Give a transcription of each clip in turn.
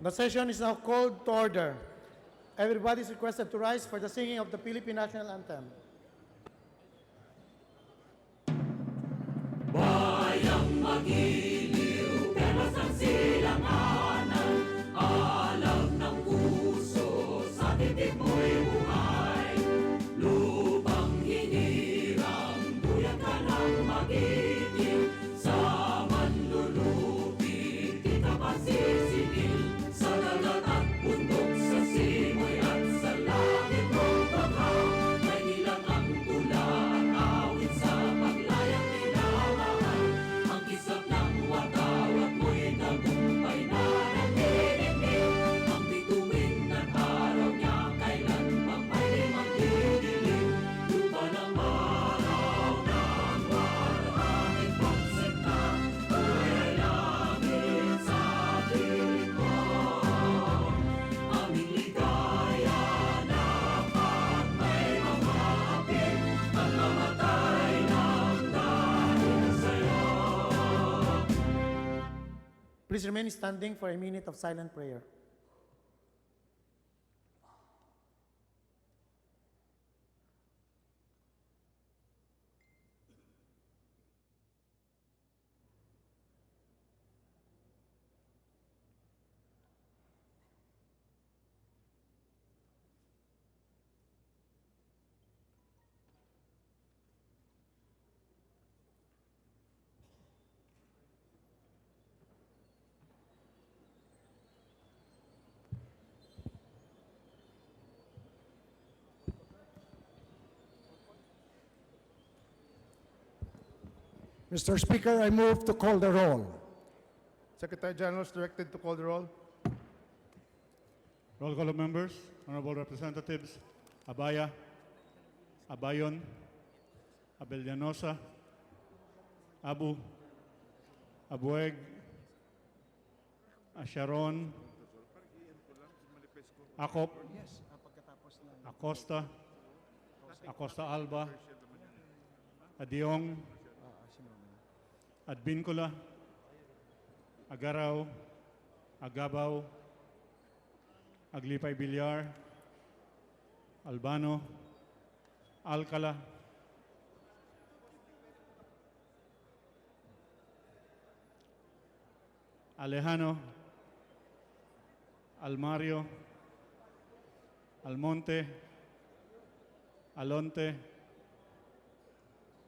The session is now called to order. Everybody is requested to rise for the singing of the Philippine National Anthem. Bayang magiliw, perlas ng silanganan, alam ng puso, sa titik mo'y buhay. Lupang hinirang, buyan ka ng magiting, sa manlulupig, di ka pasisingil, sa dagat at bundok, sa simoy at sa langit mong baka, may nilang ang tula at awit sa paglayang minamahal. Ang kisap ng watawat mo'y tagumpay na nagdidinig, ang bituin at araw niya kailan pang may magdidilim. Lupa ng araw ng maraming pagsinta, buhay langit sa piling mo. Aming ligaya dapat may mamapit, ang namatay ng dahil sa'yo. Please remain standing for a minute of silent prayer. Mr. Speaker, I move to call the roll. Secretary General is directed to call the roll. Roll call of members, honorable representatives, Abaya, Abayon, Abellanosa, Abu, Abueg, Asharon, Akop, Acosta, Acosta Alba, Adiong, Adbincula, Agaraw, Agabaw, Aglipay Bilyar, Albano, Alcala, Alejano, Almario, Almonte, Alonte,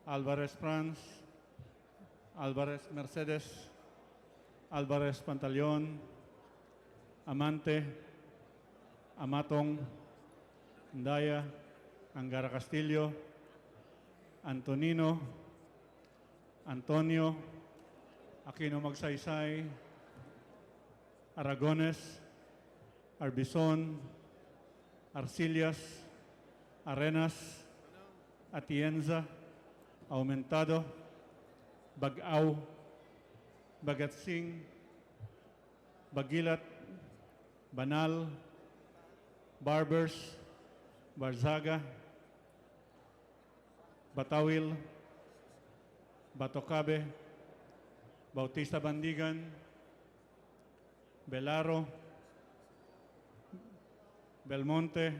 Alvarez Franz, Alvarez Mercedes, Alvarez Pantaleon, Amante, Amatong, Ndaya, Angara Castillo, Antonino, Antonio, Aquino Magsaysay, Aragones, Arbizon, Arcillas, Arenas, Atienza, Aumentado, Bagaw, Bagatsing, Bagilat, Banal, Barbers, Barzaga, Batawil, Batocabe, Bautista Bandigan, Belaro, Belmonte,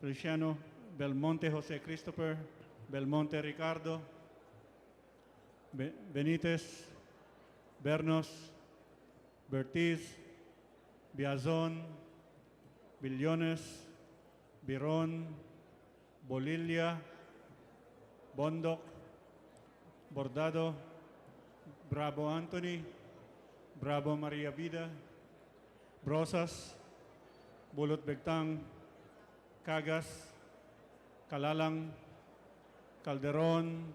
Feliciano, Belmonte Jose Christopher, Belmonte Ricardo, Benitez, Bernos, Bertiz, Biazon, Billones, Biron, Bolilia, Bondoc, Bordado, Bravo Anthony, Bravo Maria Vida, Brosas, Bulot Begtang, Cagas, Kalalang, Calderon,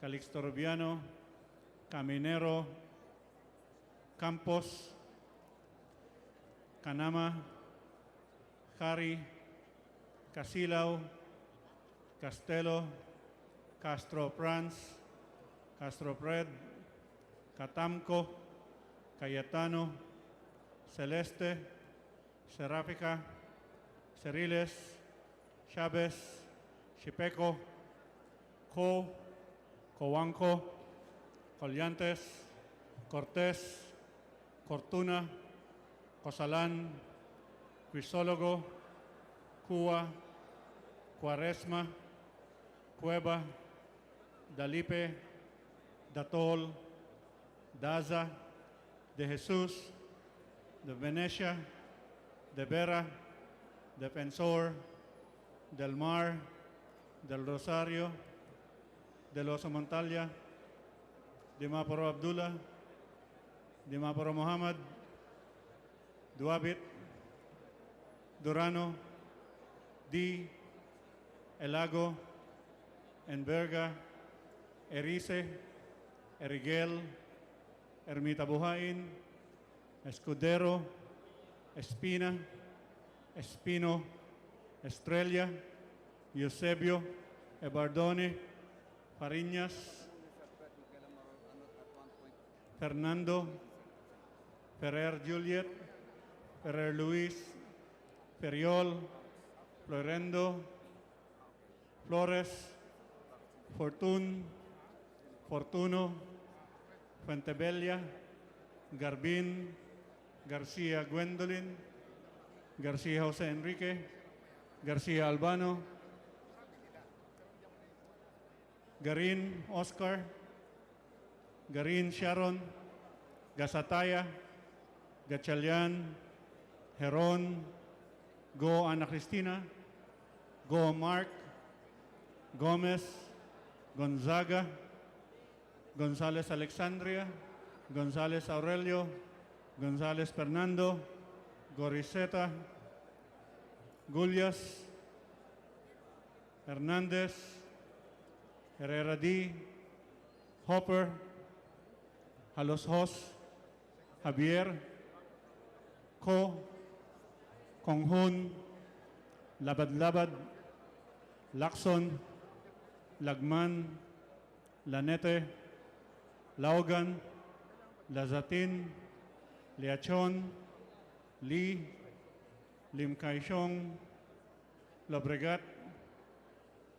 Calixto Rubiano, Caminero, Campos, Canama, Jari, Casilaw, Castelo, Castro Franz, Castro Pred, Catamco, Cayetano, Celeste, Serafica, Ceriles, Chavez, Chipeco, Co, Coanco, Collantes, Cortés, Cortuna, Cosalan, Crisologo, Cua, Quaresma, Cueva, Dalipe, Datol, Daza, De Jesus, De Venecia, De Vera, Defensor, Del Mar, Del Rosario, De Los Montalia, Dimaporo Abdullah, Dimaporo Muhammad, Duabit, Durano, D, Elago, Enverga, Erice, Erigel, Ermita Buhain, Escudero, Espina, Espino, Estrella, Eusebio, Ebardone, Fariñas, Fernando, Ferrer Juliet, Ferrer Luis, Feriol, Florendo, Flores, Fortun, Fortuno, Fuentebella, Garbin, Garcia Gwendolyn, Garcia Jose Enrique, Garcia Albano, Garin Oscar, Garin Sharon, Gasataya, Gatchalian, Heron, Go Ana Cristina, Go Mark, Gomez, Gonzaga, Gonzales Alexandria, Gonzales Aurelio, Gonzales Fernando, Goriseta, Gullias, Hernandez, Herrera D, Hopper, Halos Hos, Javier, Ko, Konghun, Labad-Labad, Lacson, Lagman, Lanete, Laugan, Lazatin, Liachon, Lee, Lim Kaishong, Lobregat,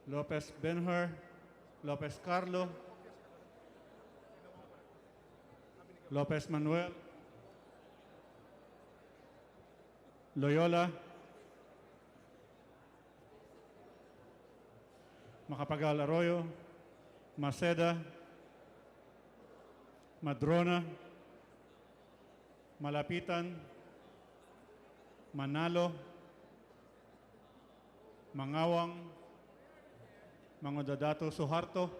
Lopez Benher, Lopez Carlo, Lopez Manuel, Loyola, Macapagal Arroyo, Maceda, Madrona, Malapitan, Manalo, Mangawang, Mangudadato Suharto,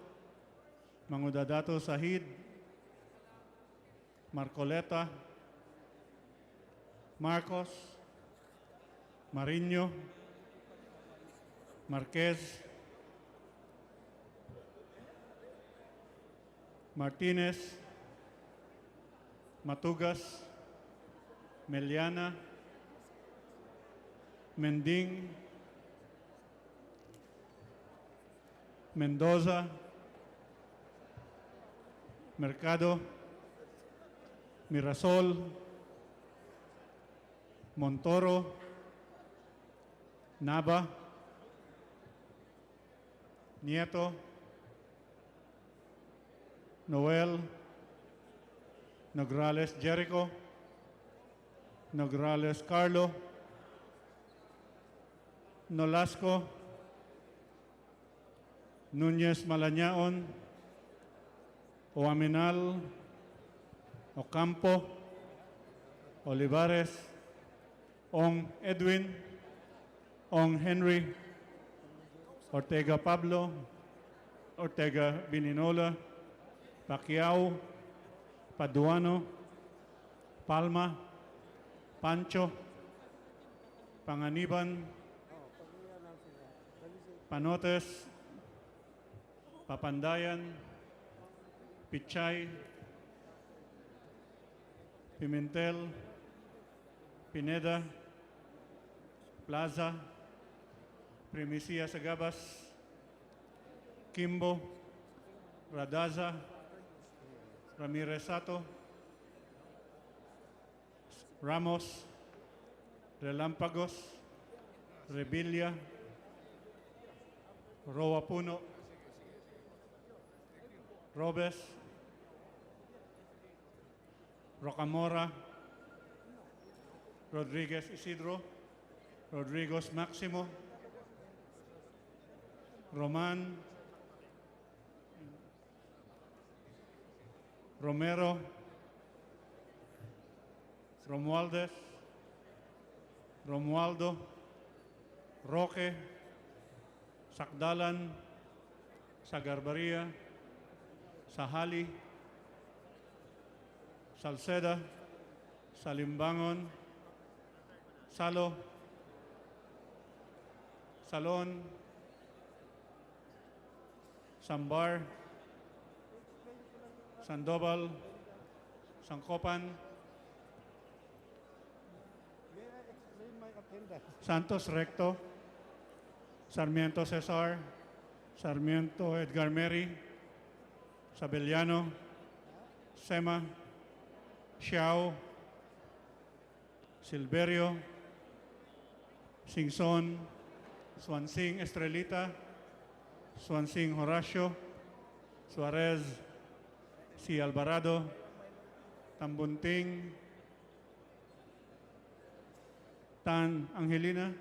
Mangudadato Sahid, Marcoleta, Marcos, Mariño, Marquez, Martinez, Matugas, Meliana, Mending, Mendoza, Mercado, Mirasol, Montoro, Nava, Nieto, Noel, Nograles Jericho, Nograles Carlo, Nolasco, Núñez Malañaon, Oaminal, Ocampo, Olivares, Ong Edwin, Ong Henry, Ortega Pablo, Ortega Bininola, Pacquiao, Paduano, Palma, Pancho, Panganiban, Panotes, Papandayan, Pichay, Pimentel, Pineda, Plaza, Primicia Sagabas, Kimbo, Radaza, Ramirez Sato, Ramos, Relampagos, Rebilla, Roa Puno, Robes, Rocamora, Rodriguez Isidro, Rodriguez Maximo, Roman, Romero, Romualdez, Romualdo, Roque, Sakdalan, Sagarbaria, Sahali, Salceda, Salimbangon, Salo, Salon, Sambar, Sandoval, Sangkopan, Santos Recto, Sarmiento Cesar, Sarmiento Edgar Mary, Sabellano, Sema, Xiao, Silverio, Singson, Swansing Estrelita, Swansing Horacio, Suarez, C. Alvarado, Tambunting, Tan Angelina,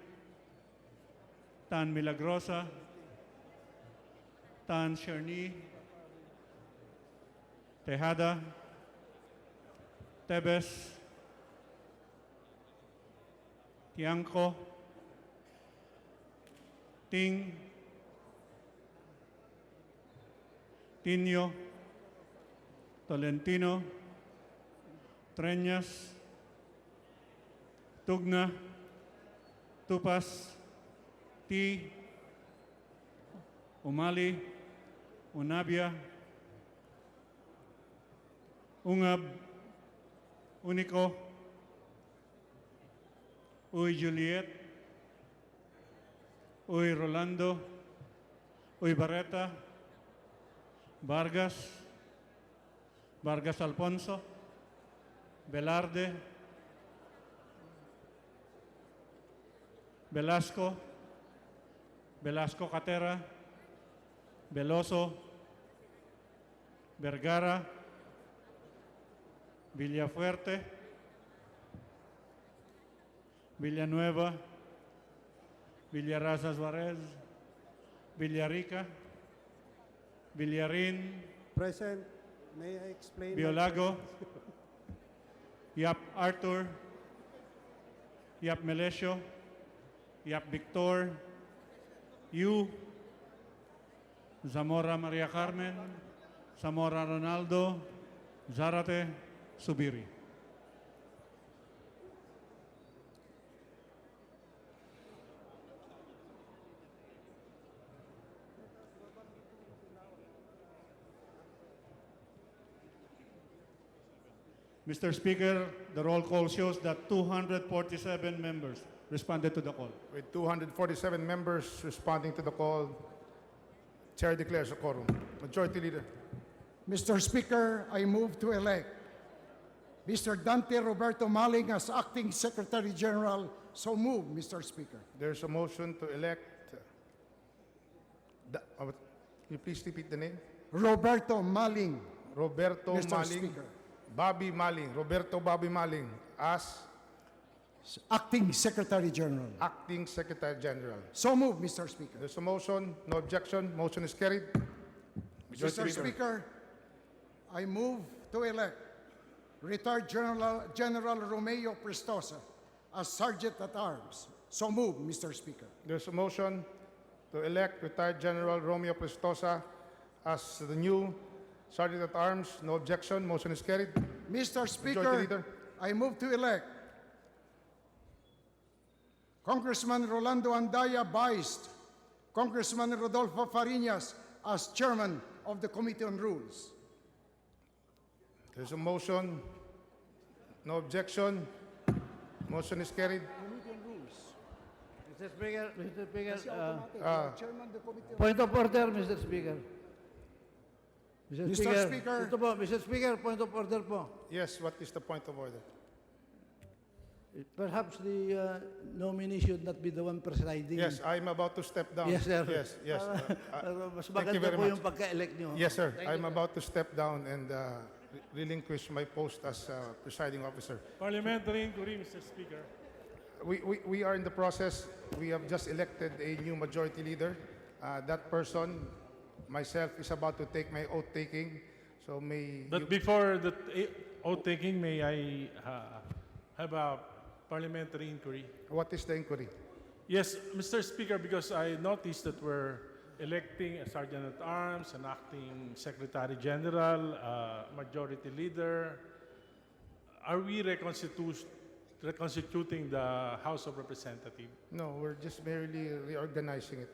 Tan Milagrosa, Tan Sherni, Tejada, Tebes, Tiangco, Ting, Tinio, Tolentino, Treñas, Tugna, Tupas, T, Umali, Unabia, Ungab, Unico, Uy Juliet, Uy Rolando, Uy Barreta, Vargas, Vargas Alfonso, Velarde, Velasco, Velasco Catera, Veloso, Vergara, Villafuerte, Villanueva, Villarraza Suarez, Villarica, Villarin, Present. May I explain? Biolago, Yap Arthur, Yap Melesio, Yap Victor, Yu, Zamora Maria Carmen, Zamora Ronaldo, Zarate, Subiri. Mr. Speaker, the roll call shows that 247 members responded to the call. With 247 members responding to the call, Chair declares a quorum. Majority Leader. Mr. Speaker, I move to elect Mr. Dante Roberto Maling as Acting Secretary General. So move, Mr. Speaker. There's a motion to elect. Can you please repeat the name? Roberto Maling, Roberto Mr. Maling. Speaker. Bobby Maling. Roberto Bobby Maling as Acting Secretary General. Acting Secretary General. So move, Mr. Speaker. There's a motion. No objection. Motion is carried. Majority Mr. Leader. Speaker, I move to elect retired General Romeo Prestosa as Sergeant at Arms. So move, Mr. Speaker. There's a motion to elect retired General Romeo Prestosa as the new Sergeant at Arms. No objection. Motion is carried. Mr. Speaker, Majority Leader. I move to elect Congressman Rolando Andaya Baist, Congressman Rodolfo Fariñas as Chairman of the Committee on Rules. There's a motion. No objection. Motion is carried. Mr. Speaker, Chairman of the Committee on point of order, Mr. Speaker. Mr. Speaker. Ito po, Mr. Speaker, point of order po. Yes, what is the point of order? Perhaps the nominee should not be the one presiding. Yes, I'm about to step down. Yes, sir. Yes, yes. Mas Thank you maganda very po much. yung pagka-elect nyo. Yes, sir. Thank you, I'm about to step down and relinquish my post as presiding officer. Parliamentary inquiry, Mr. Speaker. We are in the process. We have just elected a new majority leader. That person, myself, is about to take my oath taking. So may But you- before the oath taking, may I have a parliamentary inquiry? what is the inquiry? Yes, Mr. Speaker, because I noticed that we're electing a Sergeant at Arms, an acting Secretary General, a Majority Leader. Are we reconstituting the House of Representatives? No, we're just merely reorganizing it.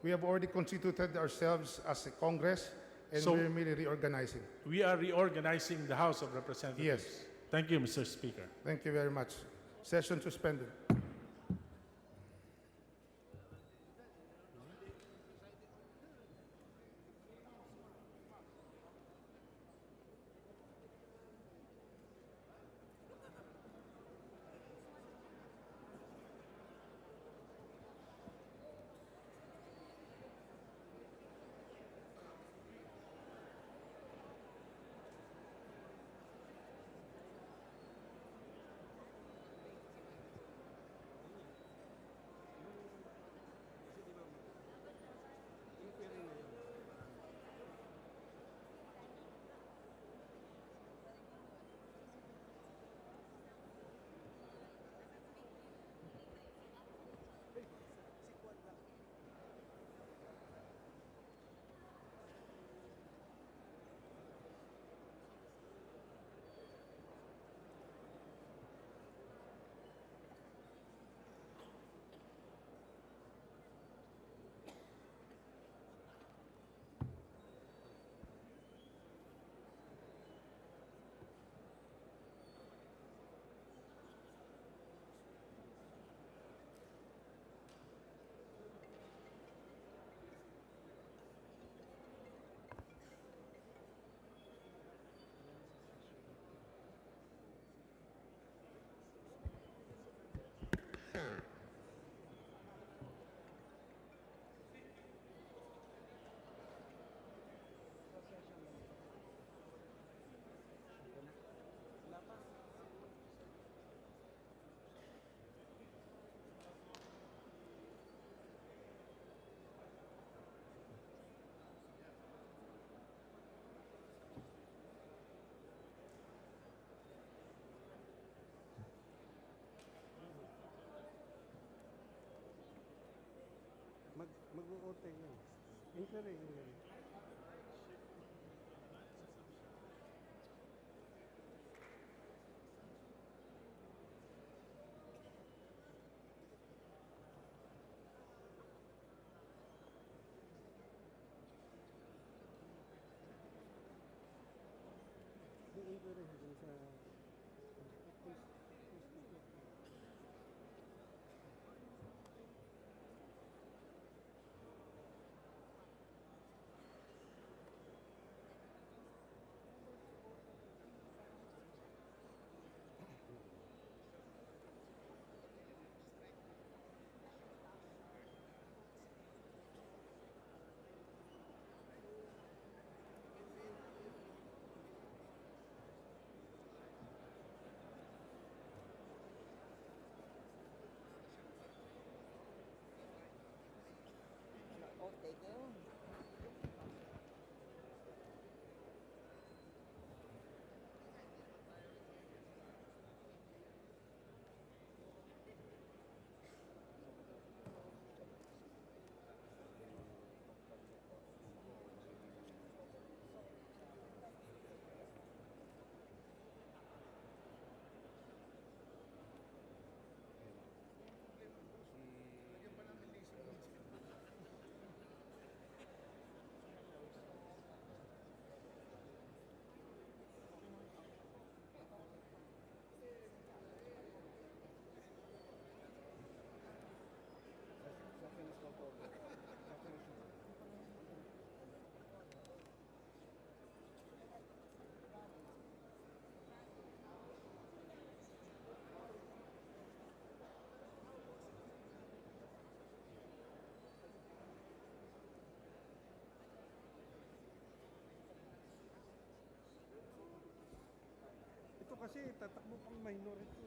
We have already constituted ourselves as a Congress, and So- we're merely reorganizing. We are reorganizing the House of Representatives. Yes. Thank you, Mr. Speaker. Thank you very much. Session suspended. Mag-o-ote yun. Inquiry yun. Yung inquiry dun sa... Ito kasi tatakbo pang minority.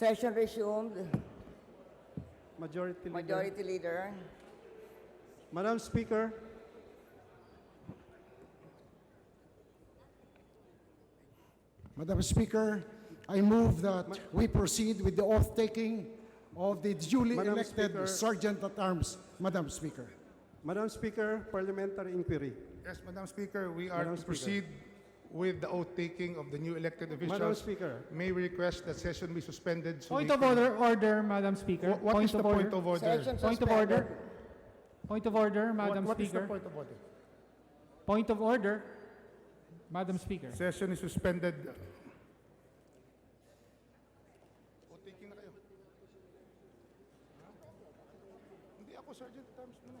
Session resumed. Majority Leader. Majority Leader. Madam Speaker, Madam Speaker, I move that we proceed with the oath-taking of the duly Madam elected Speaker. Sergeant-at-Arms, Madam Speaker. Madam Speaker, parliamentary inquiry. Yes, Madam Speaker, we are Madam to Speaker. proceed with the oath-taking of the new elected officials. Madam Speaker. May we request that session be suspended? So Point we of can- order, Madam Speaker. What is the point of order? Session Point of suspended. order. Point of order, Madam What is the Speaker. point of order? Point of order, Madam Speaker. Session is suspended. Oath-taking na kayo. Hindi ako Sergeant-at-Arms muna.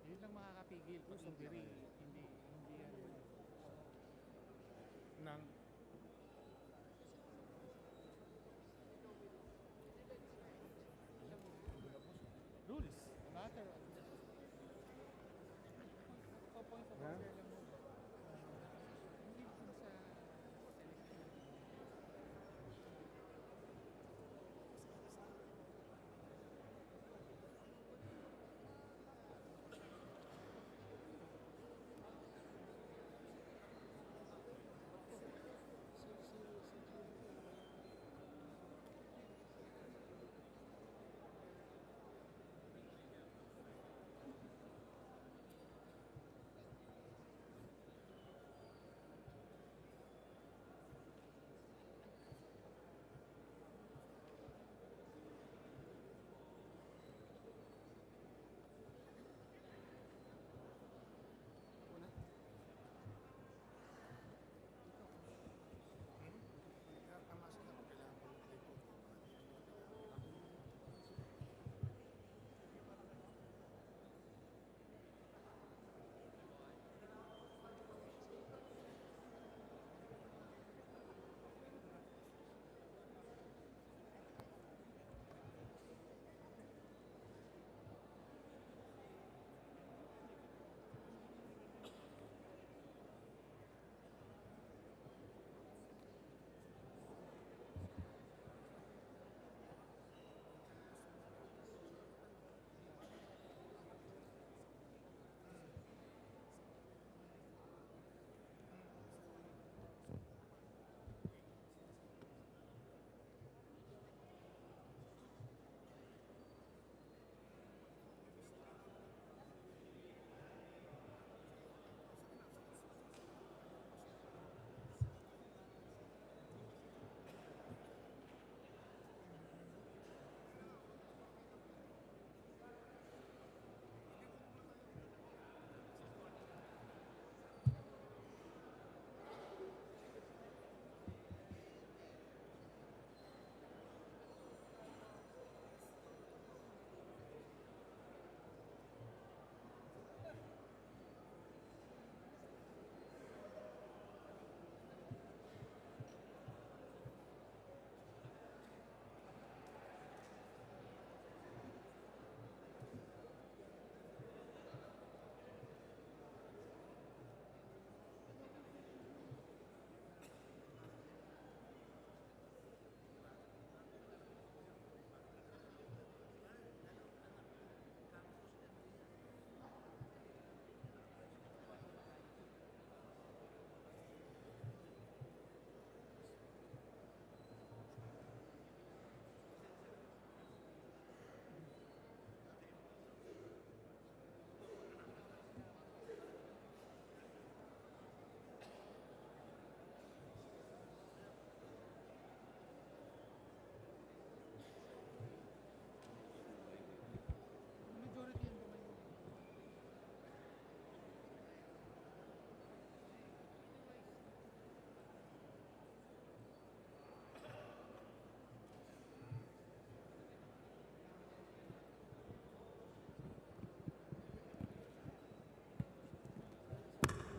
Yun lang makakapigil pag hindi Nang rules. Matter. Point of order lang mo. Hindi kung sa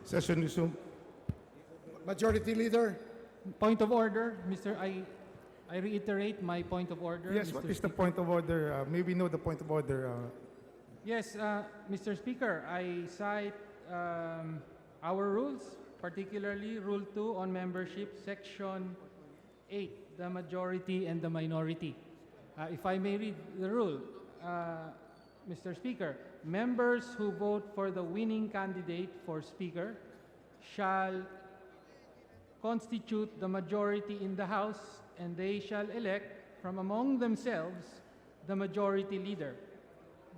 session resumed. Majority Leader. Point of order, Mr. I reiterate my point of order. Yes, Mr. what is the Speaker. point of order? May we know the point of order? Yes, Mr. Speaker, I cite our rules, particularly Rule 2 on membership, Section 8, the majority and the minority. If I may read the rule, Mr. Speaker, members who vote for the winning candidate for Speaker shall constitute the majority in the House, and they shall elect from among themselves the majority leader.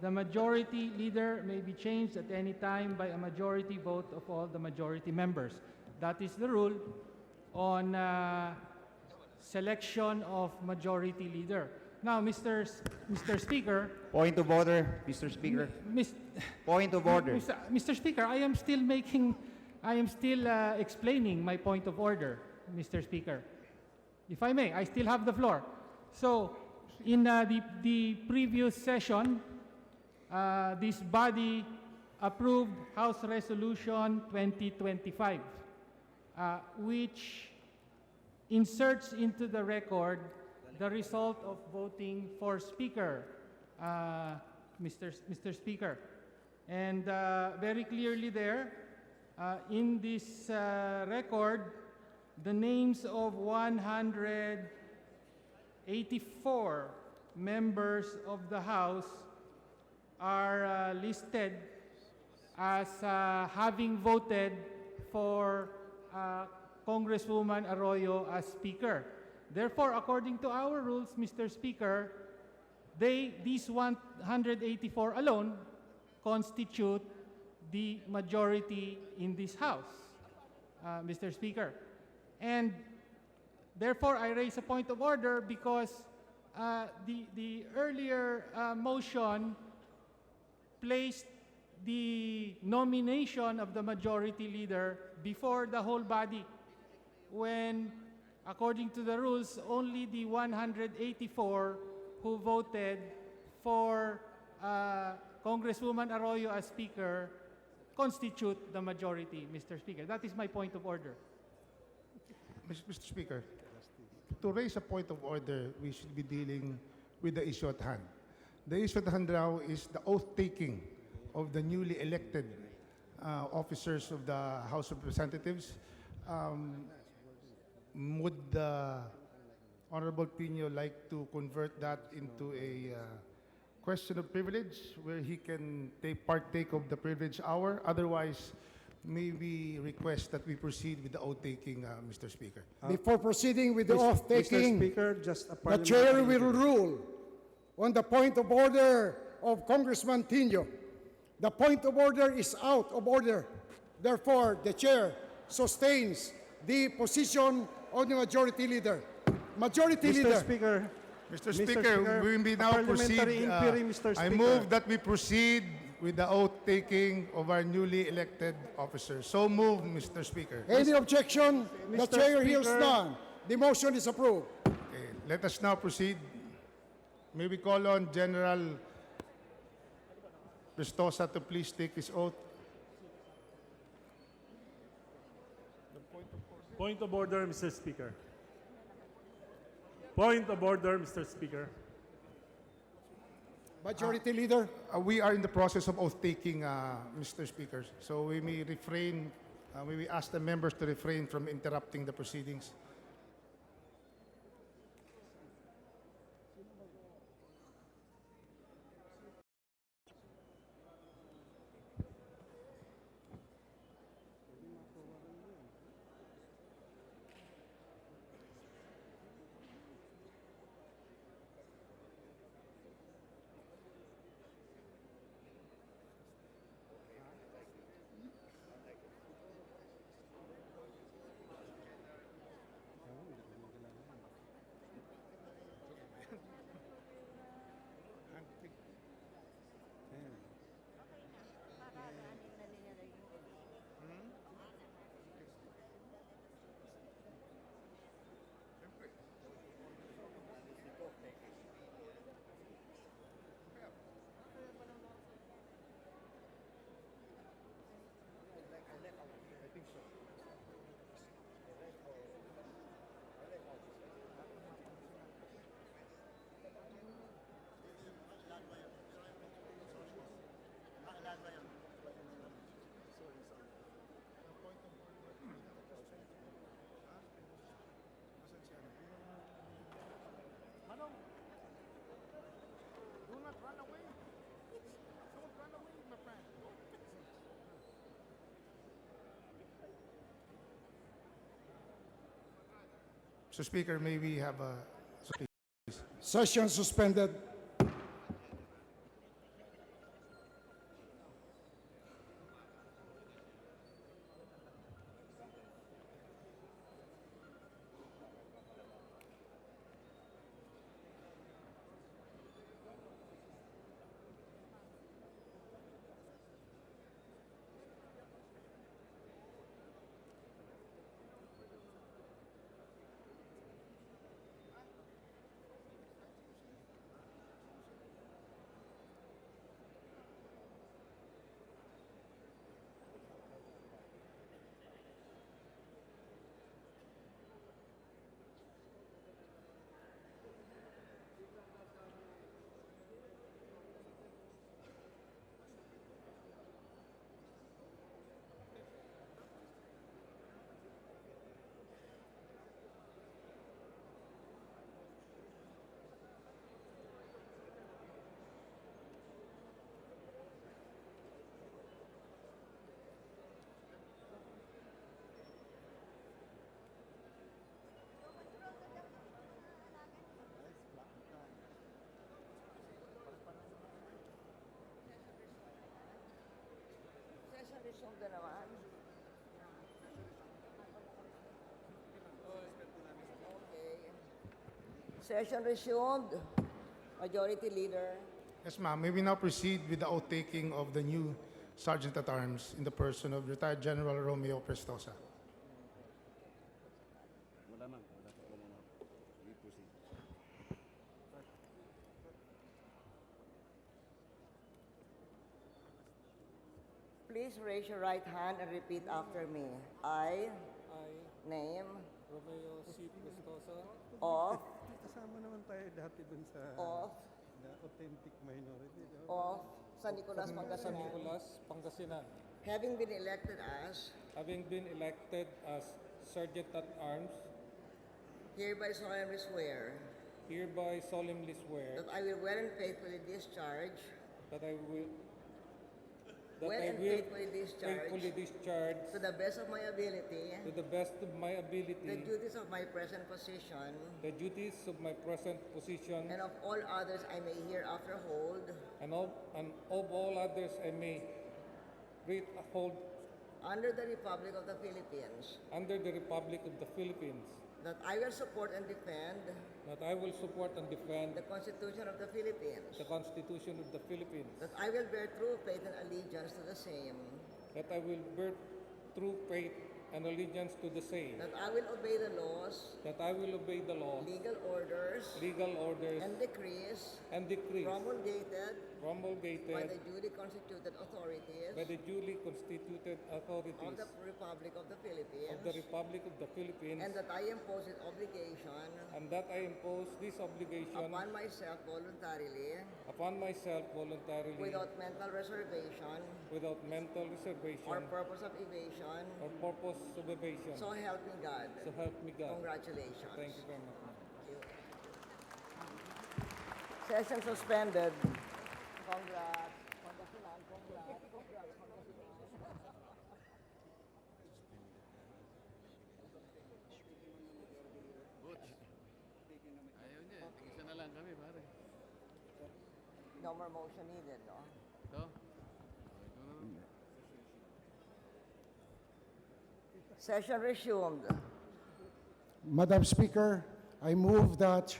The majority leader may be changed at any time by a majority vote of all the majority members. That is the rule on selection of majority leader. Now, Mr. Speaker, Point of order, Mr. Speaker. Mis- Point of order. Mr. Speaker, I am still explaining my point of order, Mr. Speaker. If I may, I still have the floor. So, in the previous session, this body approved House Resolution 2025, which inserts into the record the result of voting for Speaker, Mr. Speaker. And very clearly there, in this record, the names of 184 members of the House are listed as having voted for Congresswoman Arroyo as Speaker. Therefore, according to our rules, Mr. Speaker, these 184 alone constitute the majority in this House, Mr. Speaker. And therefore, I raise a point of order because the earlier motion placed the nomination of the majority leader before the whole body, when, according to the rules, only the 184 who voted for Congresswoman Arroyo as Speaker constitute the majority, Mr. Speaker. That is my point of order. Mr. Speaker, to raise a point of order, we should be dealing with the issue at hand. The issue at hand now is the oath-taking of the newly elected officers of the House of Representatives. Would the Honorable Pino like to convert that into a question of privilege where he can partake of the privilege hour? Otherwise, may we request that we proceed with the oath-taking, Mr. Speaker? Before proceeding with the Mr. oath-taking, Speaker, just a the chair parliamentary will rule on the point of order of Congressman Tino. The point of order is out of order. Therefore, the chair sustains the position of the majority leader. Majority Mr. leader. Speaker, Mr. Speaker, we may now proceed. parliamentary inquiry, Mr. I Speaker. move that we proceed with the oath-taking of our newly elected officers. So move, Mr. Speaker. Any objection? The Mr. chair hears Speaker. none. The motion is approved. Okay, let us now proceed. May we call on General Prestosa to please take his oath. Point of order, Mr. Speaker. Point of order, Mr. Speaker. Majority leader. We are in the process of oath-taking, Mr. Speaker. So we may refrain, we may ask the members to refrain from interrupting the proceedings. Mr. Speaker, may we have a... Session suspended. Session resumed na naman. Okay. Session resumed. Majority Leader. Yes, ma'am. May we now proceed with the oath-taking of the new Sergeant at Arms in the person of retired General Romeo Prestosa. Please raise your right hand and repeat after me. I name Romeo C. Prestosa, of Kasama naman tayo dati dun sa of the authentic minority. of San Nicolas, San Pangasinan, Nicolas, Pangasinan, having been elected as having been elected as Sergeant at Arms, hereby solemnly swear hereby solemnly swear that I will well and faithfully discharge that I will faithfully faithfully discharge to the best of my ability to the best of my the ability duties of my present position the duties of my present position and of all others I may hereafter hold and of all others I may hold under the Republic of the Philippines, under the Republic of the Philippines, that I will support and defend that I will support and defend the Constitution of the Philippines, the Constitution of the Philippines, that I will bear true faith and allegiance to the same, that I will bear true faith and allegiance to the same, that I will obey the laws, that I will obey the law, legal orders, legal orders, and decrees and decrees promulgated by promulgated the duly constituted authorities by the duly constituted authorities of the Republic of the Philippines, of the Republic of the Philippines, and that I impose this obligation and that I impose this obligation upon myself voluntarily, without without mental reservation mental reservation or purpose of evasion. or purpose of evasion. So help me God. So help me God. Congratulations. Thank you very much. Session suspended. Congrats. Pangasinan, congrats. Congrats, Pangasinan. No more motion needed, no? Session resumed. Madam Speaker, I move that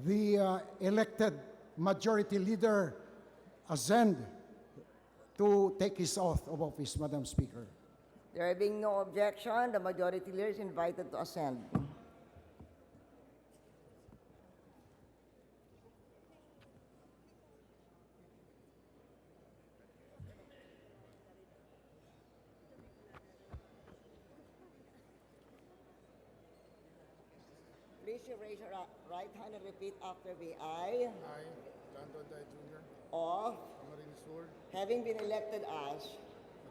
the elected majority leader ascend to take his oath of office, Madam Speaker. There being no objection, the majority leader is invited to ascend. Please raise your right hand and repeat after me. I, I, John Donday Jr., of, Amarillo Sur, having been elected as,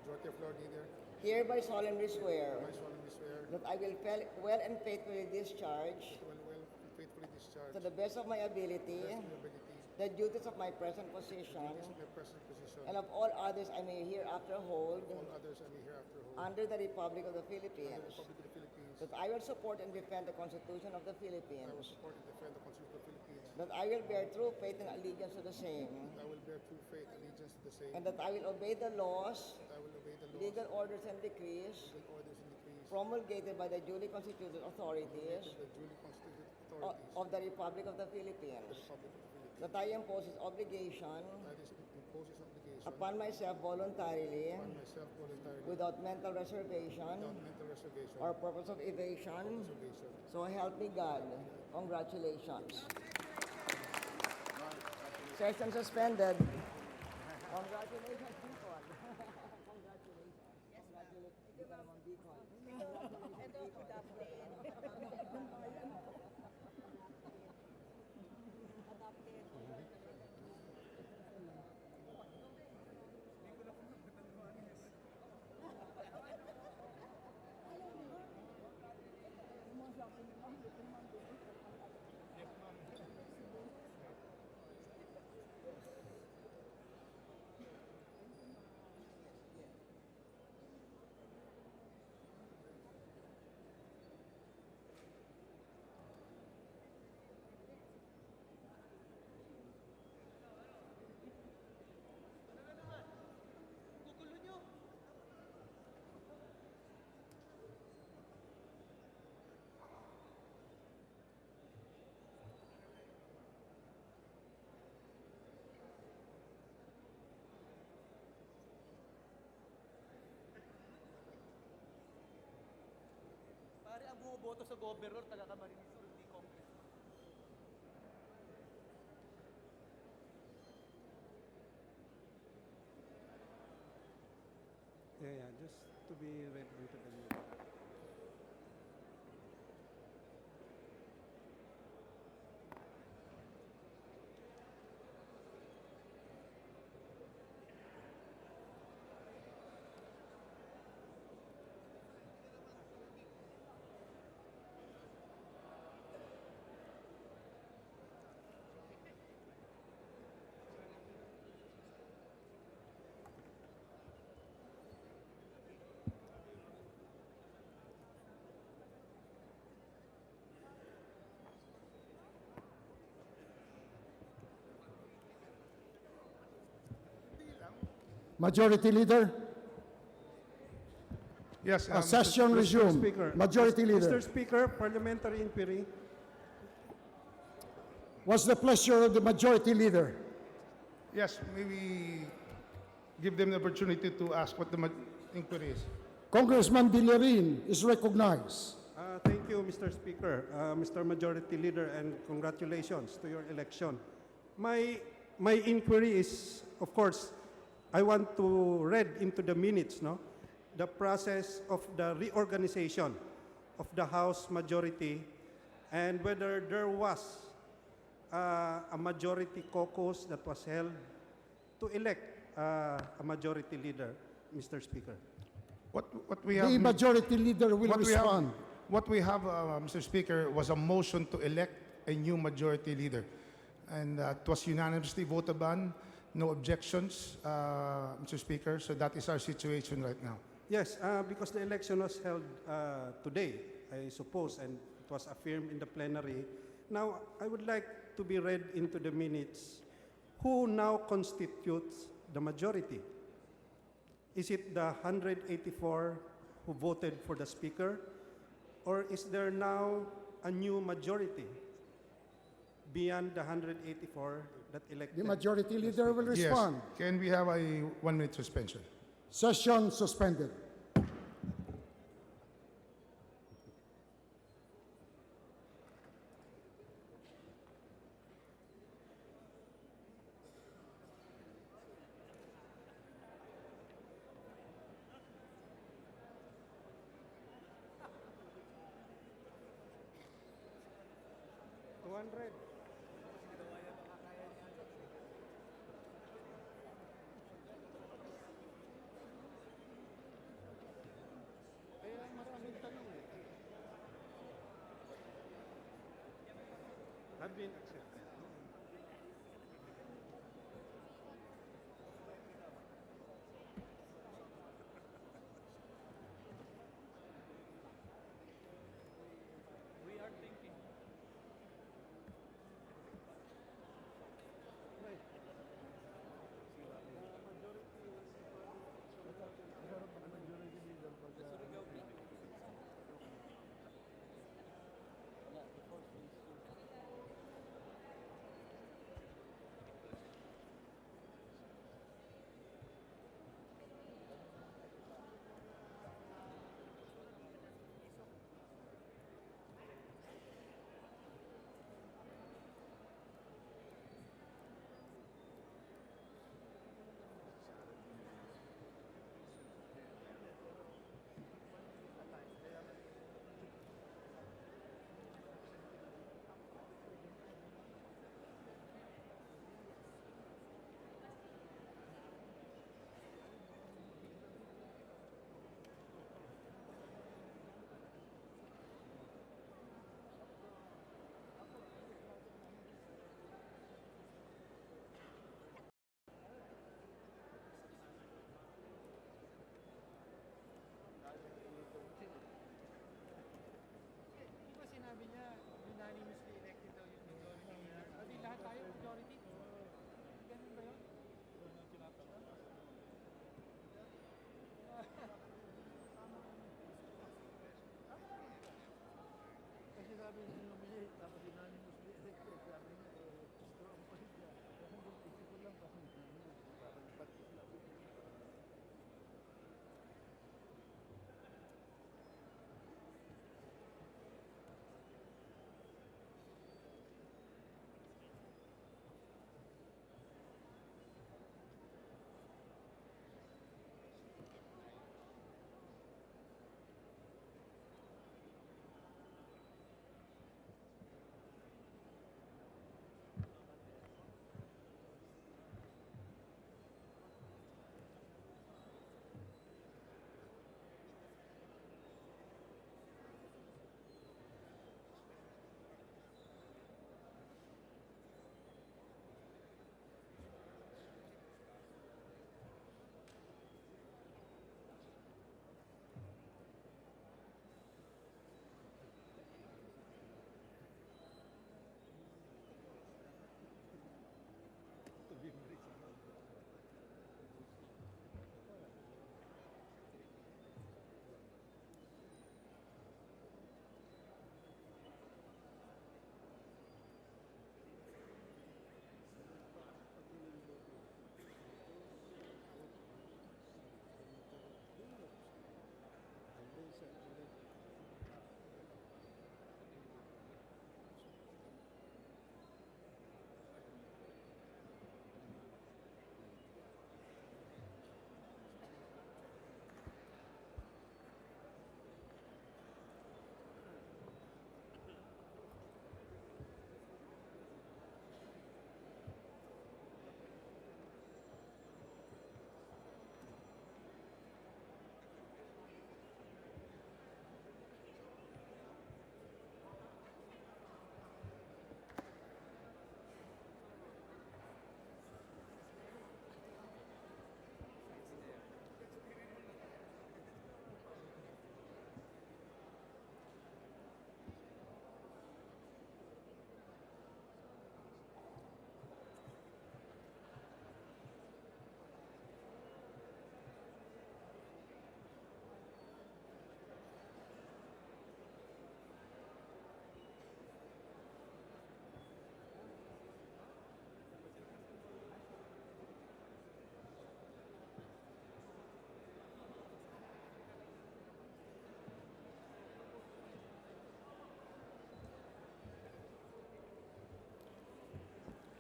Majority Floor Leader, hereby solemnly swear I solemnly swear that I will well and faithfully discharge to will faithfully discharge to the best of my ability to the best of my ability the duties of my present position and of all others I may hereafter hold under the Republic of the Philippines, that I will support and defend the Constitution of the Philippines, that I will bear true faith and allegiance to the same, and that I will obey the laws, legal orders, and decrees promulgated by the duly constituted authorities of the Republic of the Philippines, that I impose this obligation upon myself voluntarily, without mental reservation or purpose of evasion, so help me God. Congratulations. Session suspended. Congratulations, people. Congratulations. Congratulations. Ito naman, Bicol. Ang bumoboto sa governor, taga-Camarines Sur, hindi Congress. Yeah, just to be read into the meeting. Majority Leader, Yes, session resumed. Majority Leader. Mr. Speaker, parliamentary inquiry. What's the pleasure of the Majority Leader? Yes, maybe give them the opportunity to ask what the inquiry is. Congressman Villarin is recognized. Thank you, Mr. Speaker, Mr. Majority Leader, and congratulations to your election. My inquiry is, of course, I want to read into the minutes, the process of the reorganization of the House majority and whether there was a majority caucus that was held to elect a majority leader, Mr. Speaker. What we have, The Majority Leader will respond. What we have, Mr. Speaker, was a motion to elect a new majority leader, and it was unanimously voted on. No objections, Mr. Speaker. So that is our situation right now. Yes, because the election was held today, I suppose, and it was affirmed in the plenary. Now, I would like to be read into the minutes who now constitutes the majority. Is it the 184 who voted for the Speaker, or is there now a new majority beyond the 184 that elected? The Majority Leader will respond. Yes. Can we have a 1-minute suspension? Session suspended. Have been accepted.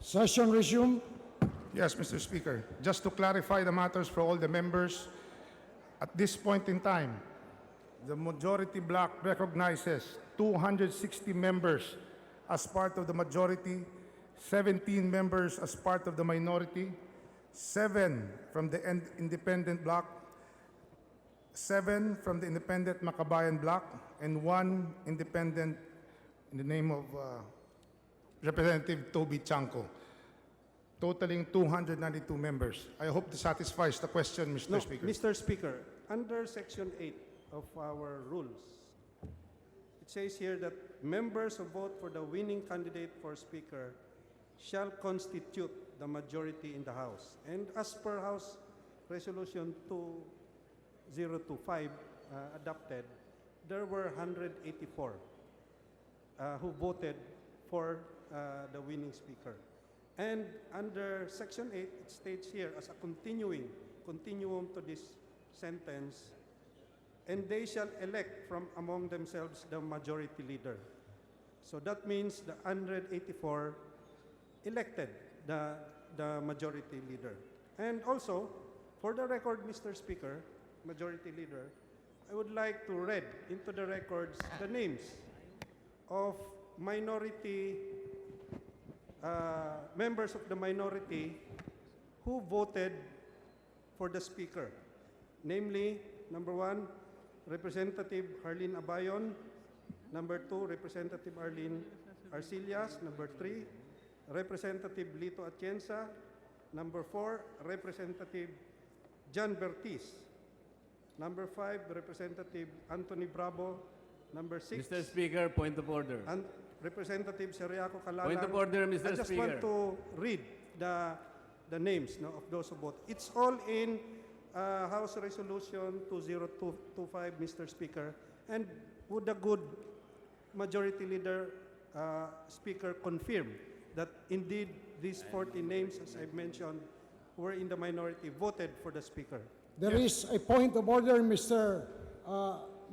Session resumed. Yes, Mr. Speaker. Just to clarify the matters for all the members, at this point in time, the majority bloc recognizes 260 members as part of the majority, 17 members as part of the minority, 7 from the independent bloc, 7 from the independent Makabayan bloc, and 1 independent in the name of Representative Toby Chanco, totaling 292 members. I hope this satisfies the question, Mr. No, Speaker. Mr. Speaker, under Section 8 of our rules, it says here that members who vote for the winning candidate for Speaker shall constitute the majority in the House. And as per House Resolution 2025 adopted, there were 184 who voted for the winning Speaker. And under Section 8, it states here as a continuum to this sentence, and they shall elect from among themselves the majority leader. So that means the 184 elected the majority leader. And also, for the record, Mr. Speaker, majority leader, I would like to read into the records the names of minority members of the minority who voted for the Speaker. Namely, number 1, Representative Harlene Abayon. Number 2, Representative Arlene Arcillas. Number 3, Representative Lito Atienza. Number 4, Representative John Bertis. Number 5, Representative Anthony Bravo. Number 6, Mr. Speaker, point of order. and Representative Seriaco Calalan. Point of order, Mr. I just Speaker. want to read the names of those who vote. It's all in House Resolution 20225, Mr. Speaker. And would the good majority leader, Speaker, confirm that indeed these 40 names, as I've mentioned, who were in the minority, voted for the Speaker? There is a point of order, Mr.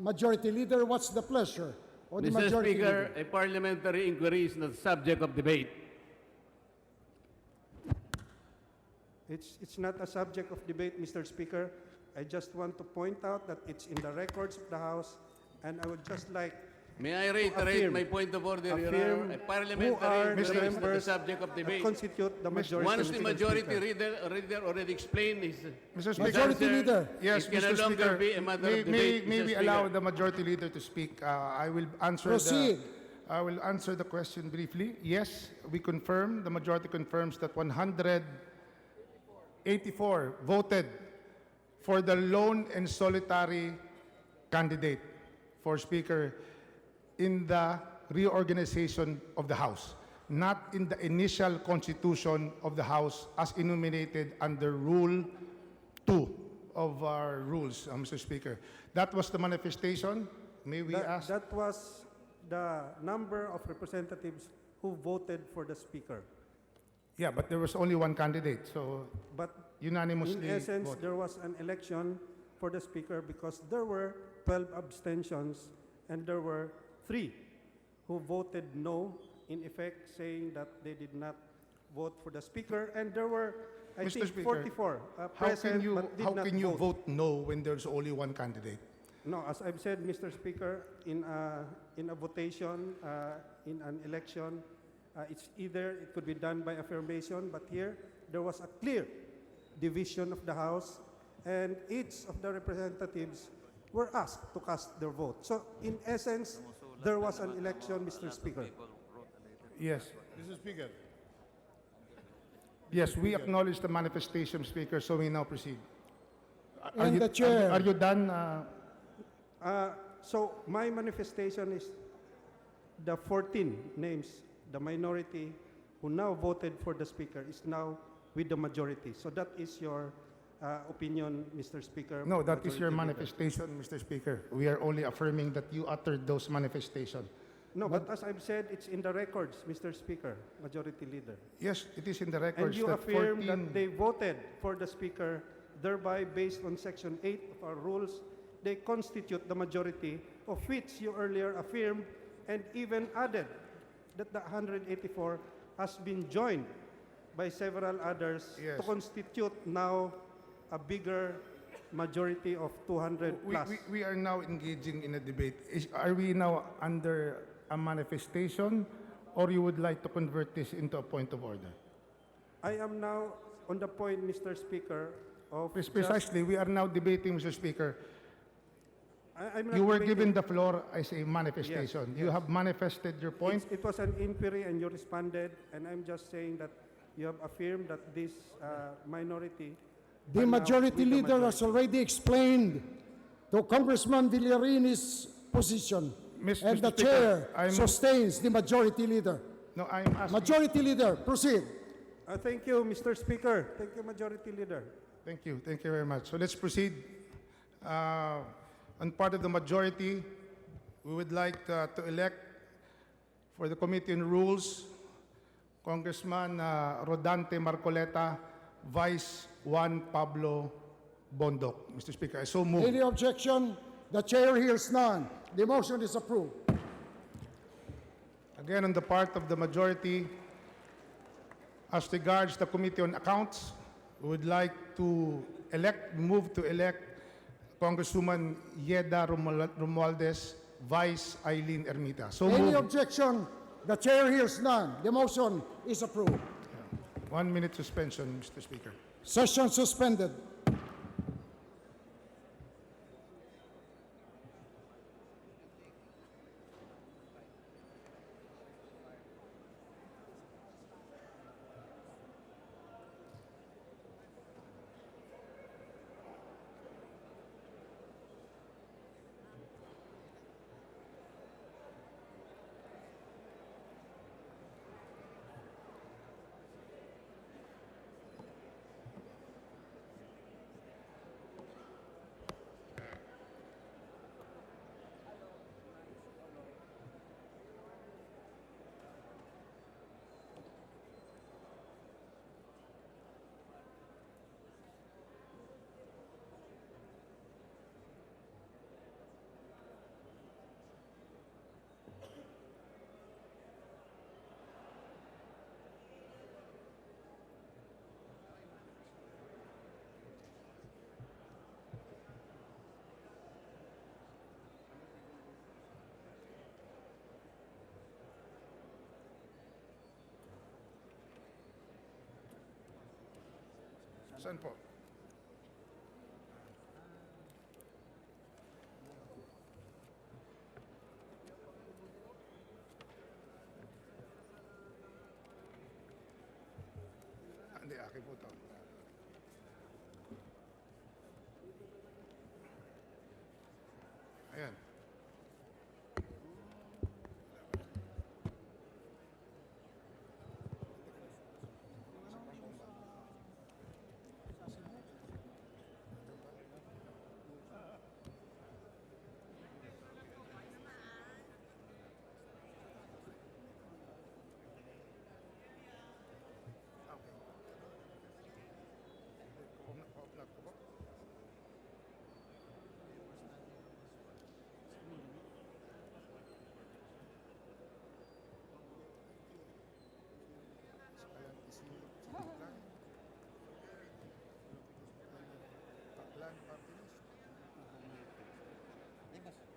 Majority Leader. What's the pleasure of the Mr. Majority Speaker, Leader? a parliamentary inquiry is not the subject of debate. It's not a subject of debate, Mr. Speaker. I just want to point out that it's in the records of the House, and I would just like May I reiterate my point of order, Your Honor? A parliamentary inquiry is not the subject of that debate. constitute the majority. Once the Mr. majority Speaker. leader already explained his Mr. Speaker. Majority answer, Leader. Yes, it can Mr. no longer Speaker. be a matter of May debate, we Mr. allow Speaker. the majority leader to speak? I will answer Proceed. I will answer the question briefly. Yes, we confirm, the majority confirms that 184 voted for the lone and solitary candidate for Speaker in the reorganization of the House, not in the initial constitution of the House as enumerated under Rule 2 of our rules, Mr. Speaker. That was the manifestation. May we ask? That was the number of representatives who voted for the Speaker. Yeah, but there was only one candidate, so But unanimously in essence, voted. there was an election for the Speaker because there were 12 abstentions and there were 3 who voted no, in effect saying that they did not vote for the Speaker, and there were, I Mr. think, Speaker, 44 present but did not vote no when there's only one candidate? No, as I've said, Mr. Speaker, in a votation, in an election, it's either it could be done by affirmation, but here there was a clear division of the House, and each of the representatives were asked to cast their vote. So, in essence, there was an election, Mr. Speaker. Yes. Mr. Speaker. Yes, we acknowledge the manifestation, Speaker, so we now proceed. And the chair. Are you done? So, my manifestation is the 14 names, the minority who now voted for the Speaker is now with the majority. So that is your opinion, Mr. Speaker. No, that is your Majority Leader. manifestation, Mr. Speaker. We are only affirming that you uttered those manifestations. No, but as I've said, it's in the records, Mr. Speaker, Majority Leader. Yes, it is in the And records you that affirm 14... that they voted for the Speaker, thereby based on Section 8 of our rules, they constitute the majority, of which you earlier affirmed and even added that the 184 has been joined by several others Yes. to constitute now a bigger majority of 200 plus. We are now engaging in a debate. Are we now under a manifestation, or you would like to convert this into a point of order? I am now on the point, Mr. Speaker, of Precisely, we are now debating, Mr. Speaker. I'm not You were debating. given the floor as a manifestation. Yes, You yes. have manifested your point. It was an inquiry and you responded, and I'm just saying that you have affirmed that this minority. The are now majority with the leader has majority. already explained to Congressman Villarini's position. Mr. And the Speaker, chair I'm- sustains the majority leader. No, I'm asking. Majority leader, proceed. Thank you, Mr. Speaker. Thank you, Majority Leader. Thank you. Thank you very much. So let's proceed. On part of the majority, we would like to elect for the Committee on Rules, Congressman Rodante Marcoleta, Vice Juan Pablo Bondoc. Mr. Speaker, I so move. Any objection? The chair hears none. The motion is approved. Again, on the part of the majority, as regards the Committee on Accounts, we would like to move to elect Congresswoman Yeda Romualdez, Vice Eileen Ermita. So Any moved. objection? The chair hears none. The motion is approved. 1 minute suspension, Mr. Speaker. Session suspended. Saan po? Hindi, akin po ito. Ayan.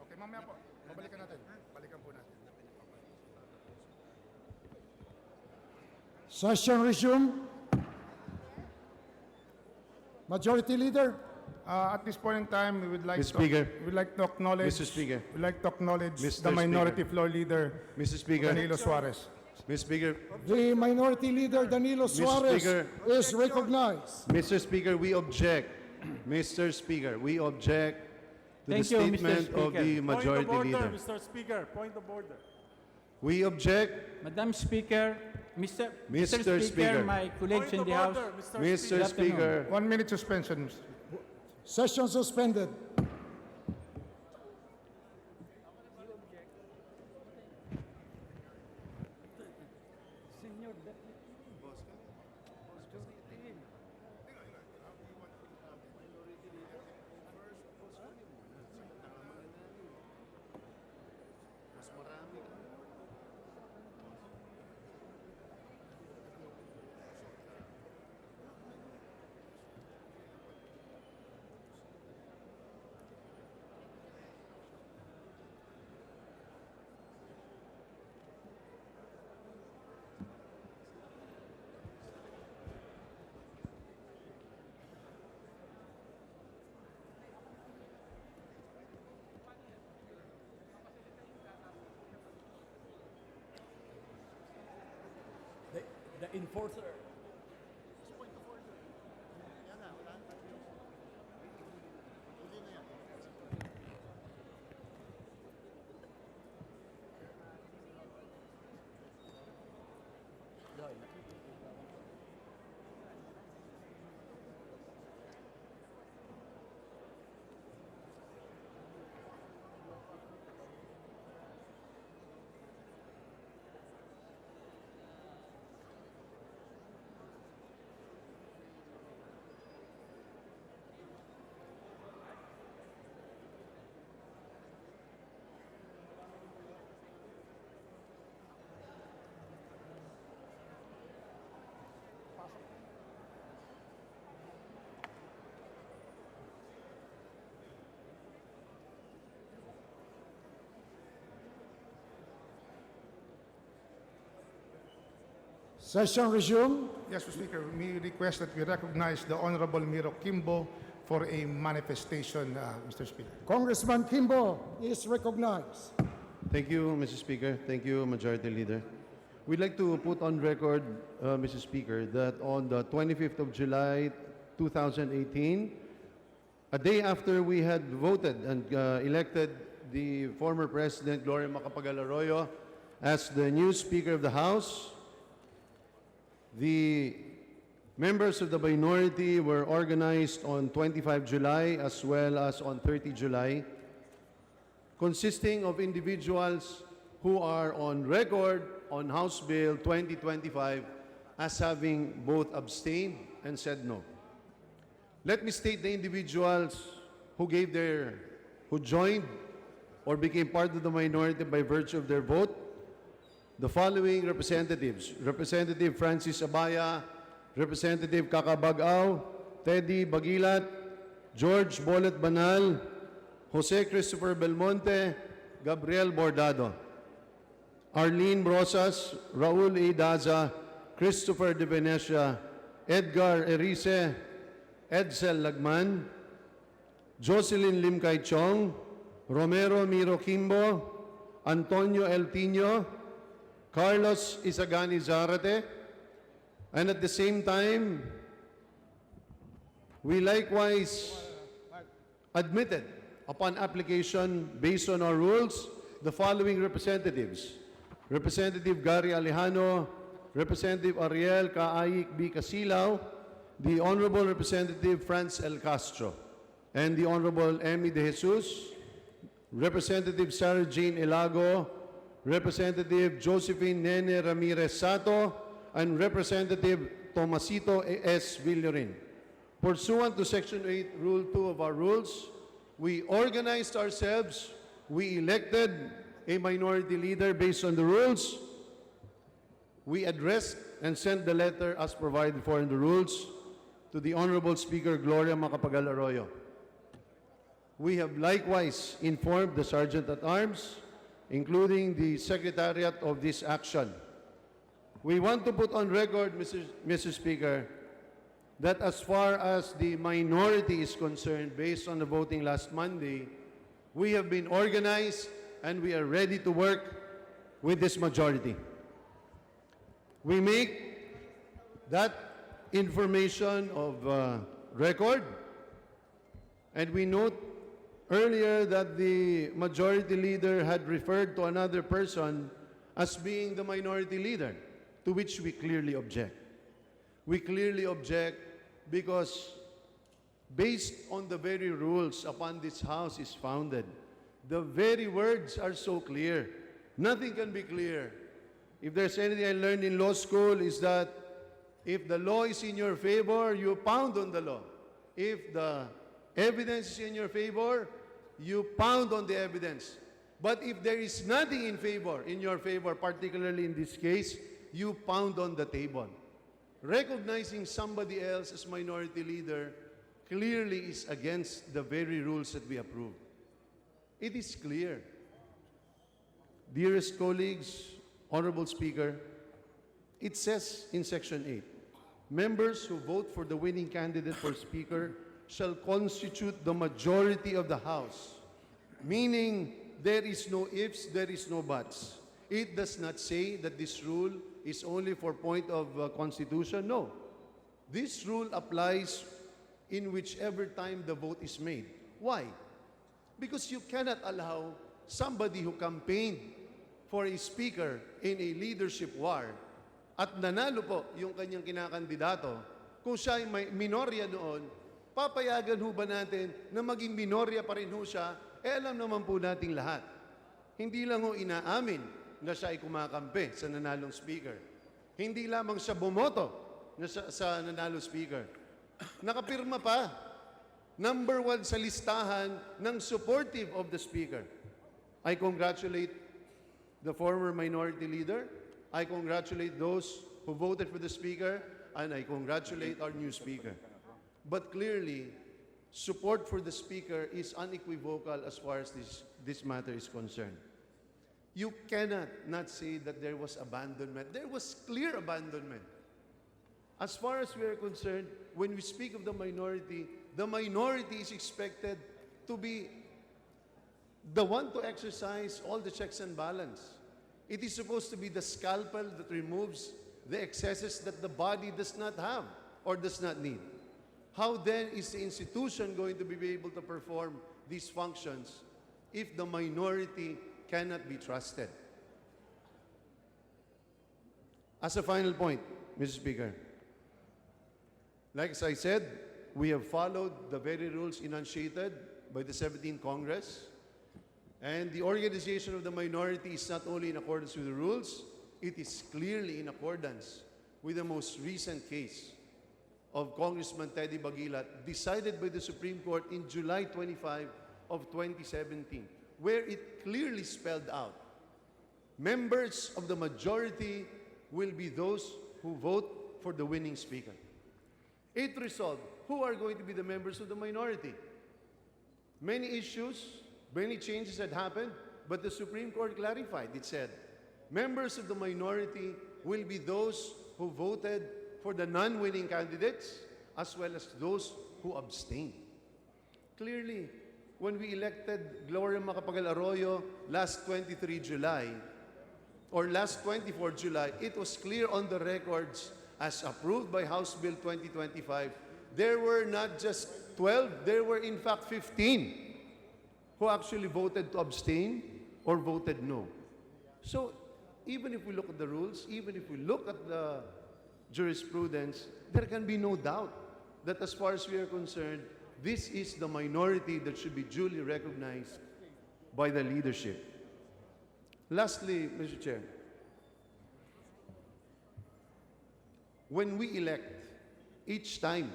Okay, mamaya po. Babalikan natin. Balikan po natin. Session resume. Majority leader. At this point in time, we would like Mr. Speaker. we would like to acknowledge Mr. Speaker. We'd like to acknowledge Mr. the minority Speaker. floor leader, Mr. Speaker. Danilo Suarez. Mr. Speaker. The minority leader, Danilo Suarez, Speaker. is recognized. Mr. Speaker, we object. Mr. Speaker, we object to Thank the you, Mr. statement of Speaker. the majority Point of order, leader. Mr. Speaker. Point of order. We object, Madam Speaker, Mr. Mr. Speaker. my colleagues in Point the of House. order, Mr. Speaker. 1 minute suspension. Session suspended. Enforcer. Session resumed. Yes, Mr. Speaker, we request that we recognize the Honorable Miro Kimbo for a manifestation, Mr. Speaker. Congressman Kimbo is recognized. Thank you, Mr. Speaker. Thank you, Majority Leader. We'd like to put on record, Mr. Speaker, that on the 25th of July, 2018, a day after we had voted and elected the former President, Gloria Macapagal-Arroyo, as the new Speaker of the House, the members of the minority were organized on 25 July as well as on 30 July, consisting of individuals who are on record on House Bill 2025 as having both abstained and said no. Let me state the individuals who joined or became part of the minority by virtue of their vote. The following representatives: Representative Francis Abaya, Representative Kakabagaw, Teddy Bagilat, George Bolet Banal, Jose Christopher Belmonte, Gabriel Bordado, Arlene Brosas, Raul A. Daza, Christopher De Venecia, Edgar Erice, Edsel Lagman, Jocelyn Limcay Chong, Romero Miro Kimbo, Antonio El Tino, Carlos Isagani Zarate, and at the same time, we likewise admitted upon application based on our rules the following representatives: Representative Gary Alejano, Representative Ariel Kaayik B. Casilaw, the Honorable Representative Franz L. Castro, and the Honorable Emmy De Jesus, Representative Sarah Jane Elago, Representative Josephine Nene Ramirez Sato, and Representative Tomasito S. Villarin. Pursuant to Section 8, Rule 2 of our rules, we organized ourselves, we elected a minority leader based on the rules, we addressed and sent the letter as provided for in the rules to the Honorable Speaker Gloria Macapagal-Arroyo. We have likewise informed the Sergeant-at-Arms, including the Secretariat of this action. We want to put on record, Mr. Speaker, that as far as the minority is concerned, based on the voting last Monday, we have been organized and we are ready to work with this majority. We make that information of record, and we note earlier that the majority leader had referred to another person as being the minority leader, to which we clearly object. We clearly object because based on the very rules upon this House is founded, the very words are so clear. Nothing can be clear. If there's anything I learned in law school is that if the law is in your favor, you pound on the law. If the evidence is in your favor, you pound on the evidence. But if there is nothing in your favor, particularly in this case, you pound on the table. Recognizing somebody else as minority leader clearly is against the very rules that we approve. It is clear. Dearest colleagues, Honorable Speaker, it says in Section 8, members who vote for the winning candidate for Speaker shall constitute the majority of the House, meaning there is no ifs, there is no buts. It does not say that this rule is only for point of constitution. No. This rule applies in whichever time the vote is made. Why? Because you cannot allow somebody who campaigned for a speaker in a leadership war at nanalo po yung kanyang kinakandidato, kung siya ay may minorya noon, papayagan ho ba natin na maging minorya pa rin ho siya? Alam naman po nating lahat. Hindi lang ho inaamin na siya ay kumakampi sa nanalong speaker. Hindi lamang siya bumoto na sa nanalong speaker. Nakapirma pa. Number 1 sa listahan ng supportive of the speaker. I congratulate the former minority leader. I congratulate those who voted for the speaker, and I congratulate our new speaker. But clearly, support for the speaker is unequivocal as far as this matter is concerned. You cannot not say that there was abandonment. There was clear abandonment. As far as we are concerned, when we speak of the minority is expected to be the one to exercise all the checks and balance. It is supposed to be the scalpel that removes the excesses that the body does not have or does not need. How then is the institution going to be able to perform these functions if the minority cannot be trusted? As a final point, Mr. Speaker, like as I said, we have followed the very rules enunciated by the 17th Congress, and the organization of the minority is not only in accordance with the rules, it is clearly in accordance with the most recent case of Congressman Teddy Baguila, decided by the Supreme Court in July 25 of 2017, where it clearly spelled out, members of the majority will be those who vote for the winning speaker. It resolved who are going to be the members of the minority. Many issues, many changes had happened, but the Supreme Court clarified. It said, members of the minority will be those who voted for the non-winning candidates as well as those who abstained. Clearly, when we elected Gloria Macapagal Arroyo last 23 July, or last 24 July, it was clear on the records as approved by House Bill 2025, there were not just 12, there were in fact 15 who actually voted to abstain or voted no. So, even if we look at the rules, even if we look at the jurisprudence, there can be no doubt that as far as we are concerned, this is the minority that should be duly recognized by the leadership. Lastly, Mr. Chair, when we elect, each time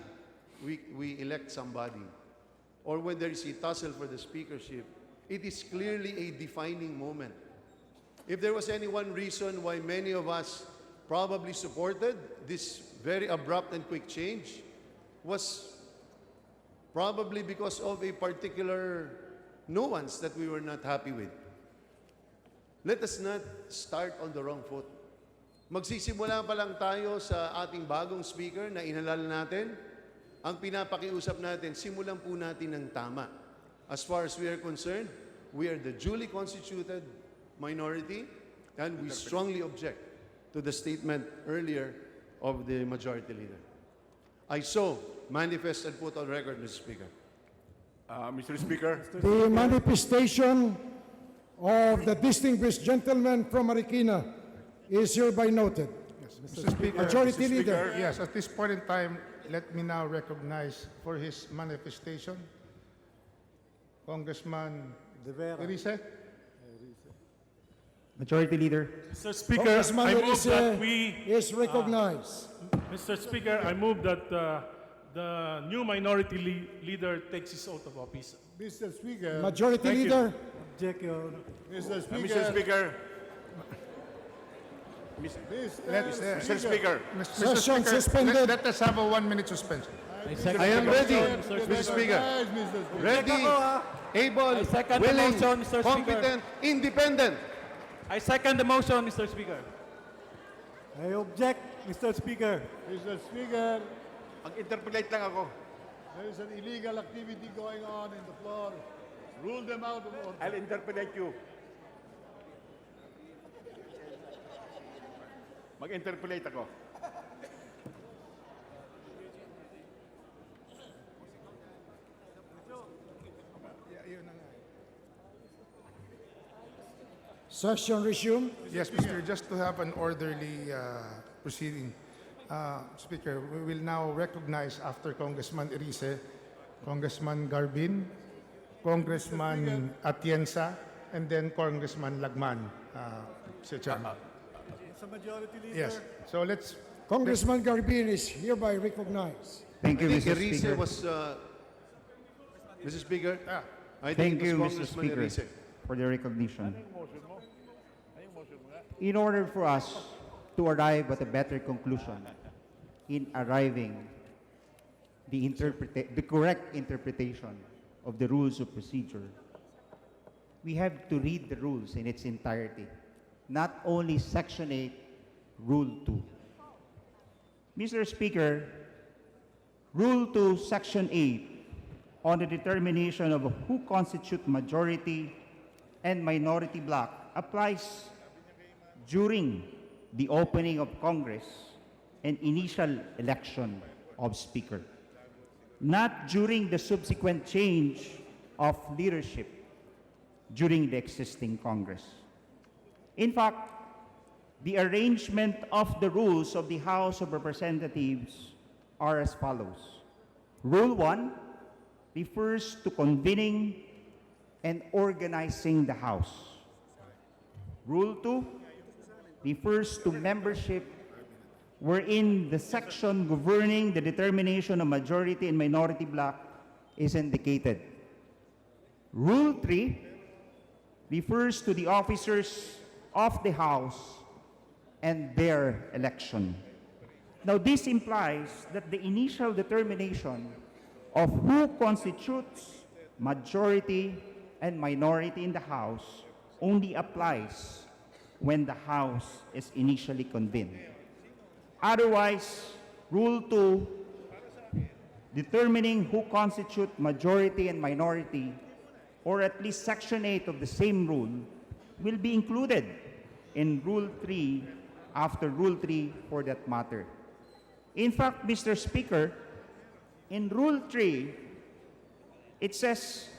we elect somebody, or when there is a tussle for the speakership, it is clearly a defining moment. If there was any one reason why many of us probably supported this very abrupt and quick change, was probably because of a particular nuance that we were not happy with. Let us not start on the wrong foot. Magsisimula pa lang tayo sa ating bagong speaker na inhalal natin. Ang pinapakiusap natin, simulan po natin ng tama. As far as we are concerned, we are the duly constituted minority, and we strongly object to the statement earlier of the majority leader. I so manifest and put on record, Mr. Speaker. Mr. Speaker. The manifestation of the distinguished gentleman from Marikina is hereby noted. Mr. Speaker, Majority Mr. Leader. Speaker. Yes, at this point in time, let me now recognize for his manifestation Congressman Erice. Majority Leader. Mr. Speaker, Congressman I move Erice that we... is recognized. Mr. Speaker, I move that the new minority leader takes his oath of office. Mr. Speaker. Majority Thank you. Leader. Mr. Speaker. Mr. Speaker. Mr. Speaker. Mr. Session Speaker, suspended. let us have a 1-minute suspension. I am ready, Mr. Speaker. Ready, able, willing, competent, independent. I second the motion, Mr. Speaker. I object, Mr. Speaker. Mr. Speaker, Mag-interpolate lang ako. there is an illegal activity going on in the floor. Rule them out of order. I'll interpolate you. Mag-interpolate ako. Session resumed. Yes, Speaker, just to have an orderly proceeding. Speaker, we will now recognize after Congressman Erice, Congressman Garbin, Congressman Atienza, and then Congressman Lagman, Mr. Chairman. Mr. Majority Leader. Yes, so let's... Congressman Garbin is hereby recognized. Thank you, I think Mr. Erice Speaker. was, Mr. Speaker, I Thank think it you, was Mr. Congressman Speaker, Erice. for the recognition. Ano yung motion mo? Ano yung motion mo nga? In order for us to arrive at a better conclusion in arriving the correct interpretation of the rules of procedure, we have to read the rules in its entirety, not only Section 8, Rule 2. Mr. Speaker, Rule 2, Section 8, on the determination of who constitute majority and minority block applies during the opening of Congress and initial election of Speaker, not during the subsequent change of leadership during the existing Congress. In fact, the arrangement of the rules of the House of Representatives are as follows. Rule 1 refers to convening and organizing the House. Rule 2 refers to membership, wherein the section governing the determination of majority and minority block is indicated. Rule 3 refers to the officers of the House and their election. Now, this implies that the initial determination of who constitutes majority and minority in the House only applies when the House is initially convened. Otherwise, Rule 2, determining who constitute majority and minority, or at least Section 8 of the same rule, will be included in Rule 3 after Rule 3 for that matter. In fact, Mr. Speaker, in Rule 3, it says,